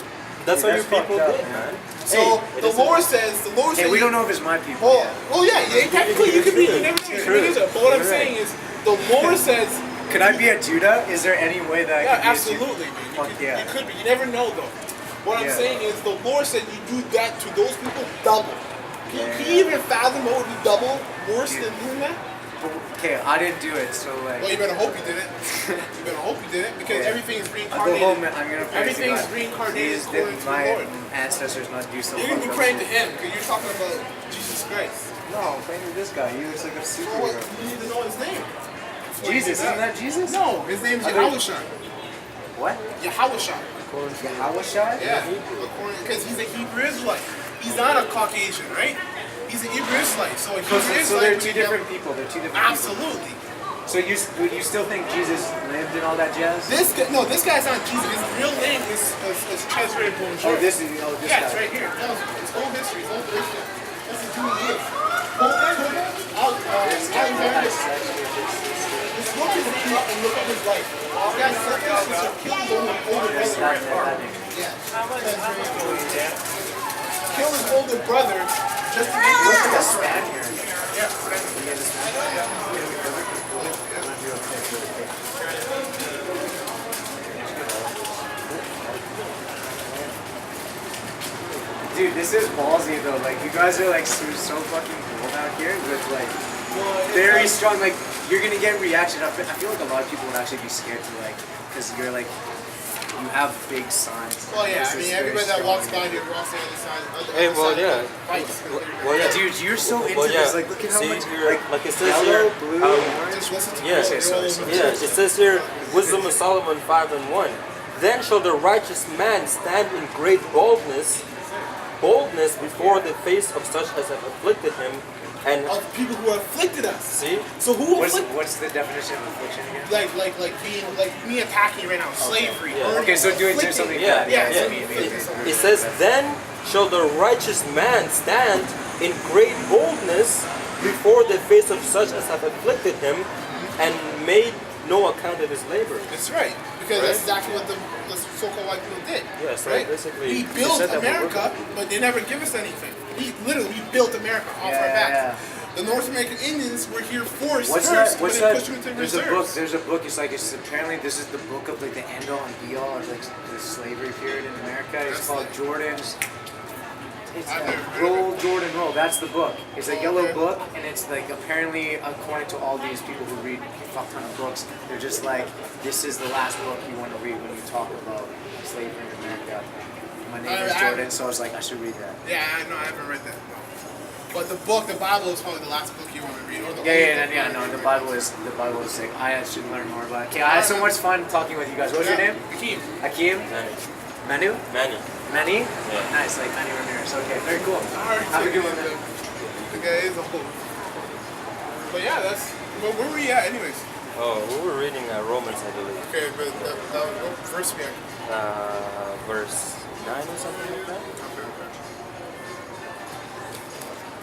Speaker 2: That's
Speaker 3: Dude,
Speaker 2: what your
Speaker 3: that's
Speaker 2: people
Speaker 3: fucked up,
Speaker 2: did,
Speaker 3: man.
Speaker 2: man.
Speaker 1: So
Speaker 2: Hey,
Speaker 1: the Lord says,
Speaker 3: Hey, we don't know if it's my people.
Speaker 1: Oh,
Speaker 3: yet.
Speaker 1: oh yeah, technically you could be. You never know.
Speaker 2: True.
Speaker 1: But what I'm
Speaker 3: You're
Speaker 1: saying is, the Lord says,
Speaker 3: Could I be a Judah? Is there any way that I
Speaker 1: yeah,
Speaker 3: could be a
Speaker 1: absolutely,
Speaker 3: Judah?
Speaker 1: man.
Speaker 3: Fuck yeah.
Speaker 1: You could be. You never know though. What I'm
Speaker 3: Yeah.
Speaker 1: saying is, the Lord said you do that to those people double. Can you even fathom what would be double worse than doing that?
Speaker 3: Okay, I didn't do it, so like.
Speaker 1: Well, you better hope you did it. You better hope you did it because
Speaker 3: Yeah.
Speaker 1: everything is
Speaker 3: I'll go
Speaker 1: reincarnated.
Speaker 3: home and I'm gonna pray
Speaker 1: Everything's
Speaker 3: to God.
Speaker 1: reincarnated
Speaker 3: Please
Speaker 1: according
Speaker 3: did
Speaker 1: to
Speaker 3: my
Speaker 1: the Lord.
Speaker 3: ancestors not do so.
Speaker 1: You're gonna be
Speaker 3: fucked up
Speaker 1: praying to
Speaker 3: shit.
Speaker 1: Him because you're talking about Jesus Christ.
Speaker 3: No, I'm praying to this guy. He looks like a
Speaker 1: You know what?
Speaker 3: superhero.
Speaker 1: You need to know His name. Before you
Speaker 3: Jesus,
Speaker 1: do
Speaker 3: isn't that Jesus?
Speaker 1: No, His name is
Speaker 3: I thought-
Speaker 1: Yahushua.
Speaker 3: What?
Speaker 1: Yahushua.
Speaker 3: Yahawashai?
Speaker 1: Yeah, because he's a Hebrew Israelite. He's not a Caucasian, right? He's a Hebrew Israelite. So a Hebrew Israelite.
Speaker 3: So they're
Speaker 1: would
Speaker 3: two
Speaker 1: be-
Speaker 3: different people. They're two different people.
Speaker 1: Absolutely.
Speaker 3: So you still think Jesus lived and all that jazz?
Speaker 1: This guy's not Jesus. His real name is Cesare Bonjour.
Speaker 3: This
Speaker 1: Yeah,
Speaker 3: guy.
Speaker 1: it's right here. It tells you. His whole history, his whole history. This is who he is. Alexander. Just look his name up and look up his life. This guy's selfish to kill his older
Speaker 3: It's
Speaker 1: brother.
Speaker 3: not that name.
Speaker 1: Yeah. Kill his older brother just to make
Speaker 3: Look
Speaker 1: him
Speaker 3: at the Spaniard. Dude, this is ballsy though. Like you guys are like so fucking cool out here with like very strong. Like you're gonna get reaction. I feel like a lot of people would actually be scared to like, because you're like you have big signs.
Speaker 1: Well, yeah,
Speaker 3: This
Speaker 1: I
Speaker 3: is
Speaker 1: mean,
Speaker 3: very
Speaker 1: everybody that
Speaker 3: strong.
Speaker 1: walks by here walks on the other side.
Speaker 2: Hey, well, yeah.
Speaker 1: Fights.
Speaker 2: Well, yeah.
Speaker 3: Dude, you're so into
Speaker 2: Well, yeah.
Speaker 3: this. Like, look at how
Speaker 2: See,
Speaker 3: much
Speaker 2: here, like it says
Speaker 3: yellow,
Speaker 2: here,
Speaker 3: blue, orange.
Speaker 1: Just listen to
Speaker 2: Yeah.
Speaker 1: people.
Speaker 3: Sorry.
Speaker 2: Yeah, it says here, Wisdom of Solomon 5:1. Then shall the righteous man stand in great boldness before the face of such as have afflicted him, and
Speaker 1: Of people who afflicted us.
Speaker 2: see,
Speaker 1: So who
Speaker 3: What's
Speaker 1: afflicted?
Speaker 3: what's the definition of affliction again?
Speaker 1: Like being like me attacking you right now. Slavery.
Speaker 2: Yeah.
Speaker 1: murder,
Speaker 3: Okay, so doing
Speaker 1: afflicting.
Speaker 3: something
Speaker 2: Yeah,
Speaker 3: bad.
Speaker 1: yeah,
Speaker 3: it's
Speaker 1: yeah.
Speaker 3: me.
Speaker 2: it says, then shall the righteous man stand in great boldness before the face of such as have afflicted him, and made no account of his labor.
Speaker 1: That's right. Because that's exactly what the so-called white people did.
Speaker 2: Yeah, so
Speaker 1: right?
Speaker 2: basically,
Speaker 1: we
Speaker 2: they
Speaker 1: built
Speaker 2: said that we were
Speaker 1: America, but they never give us anything. We built America off our
Speaker 3: Yeah,
Speaker 1: backs.
Speaker 3: yeah.
Speaker 1: The North American Indians were here forced
Speaker 3: What's
Speaker 1: first,
Speaker 3: that? What's
Speaker 1: but they
Speaker 3: that?
Speaker 1: pushed them into
Speaker 3: There's a book.
Speaker 1: reserves.
Speaker 3: There's a book. It's like it's apparently this is the book of like the end all and be all of like the slavery period in America. It's
Speaker 1: That's
Speaker 3: called
Speaker 1: like-
Speaker 3: Jordan's. It's
Speaker 1: I've never heard of
Speaker 3: Roll Jordan Roll. That's the book. It's a yellow
Speaker 1: Okay.
Speaker 3: book, and it's like apparently according to all these people who read a fuck ton of books, they're just like this is the last book you want to read when you talk about slavery in America. My name is
Speaker 1: I-
Speaker 3: Jordan, so I was like I should read that.
Speaker 1: Yeah, I know. I haven't read that. No. But the book, the Bible, is probably the last book you want to read. Or the only
Speaker 3: Yeah,
Speaker 1: book
Speaker 3: yeah,
Speaker 1: you
Speaker 3: no.
Speaker 1: want to
Speaker 3: The
Speaker 1: read.
Speaker 3: Bible is sick. I should learn more about it. Okay, I had so much fun talking with you guys. What's your
Speaker 1: Yeah,
Speaker 3: name?
Speaker 1: Hakeem.
Speaker 3: Hakeem?
Speaker 2: Manny.
Speaker 3: Manu?
Speaker 2: Manny.
Speaker 3: Manny?
Speaker 2: Yeah.
Speaker 3: Nice, like Manny Ramirez. Okay, very cool.
Speaker 1: Alright,
Speaker 3: Have a good one, man.
Speaker 1: The guy is a whole. But yeah, that's. Well, where were we at, anyways?
Speaker 2: Oh, we were reading Romans, I believe,
Speaker 1: Okay, but that was what verse we at?
Speaker 2: verse 9 or something like that.
Speaker 1: Okay, okay.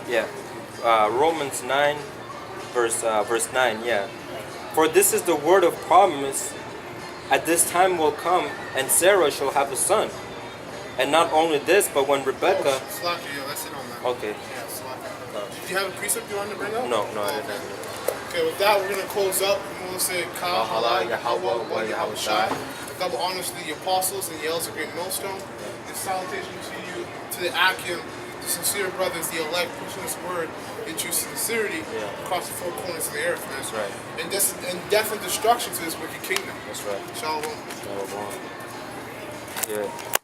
Speaker 2: Yeah, Romans 9, verse 9. Yeah, for this is the word of promise. At this time will come, and Sarah shall have a son. And not only this, but when Rebecca.
Speaker 1: Oh, Slack, yo, that's it on that.
Speaker 2: Okay.
Speaker 1: Yeah, slack.
Speaker 2: No.
Speaker 1: Did you have a precept you wanted to bring up?
Speaker 2: No, I
Speaker 1: Oh,
Speaker 2: didn't.
Speaker 1: Okay, with that, we're going to close up. And we'll say, Ka, Halal, Yahweh, Wa Yahweh Shai. Double honors to the apostles and the elders of Great Millstone. And salutation to you, to the Akim, the sincere brothers, the elect, pushing this word in true sincerity
Speaker 2: Yeah.
Speaker 1: across the four corners of the earth, man.
Speaker 2: That's right.
Speaker 1: And death and destruction to this wicked kingdom.
Speaker 2: That's right.
Speaker 1: Shalom.
Speaker 2: Yeah.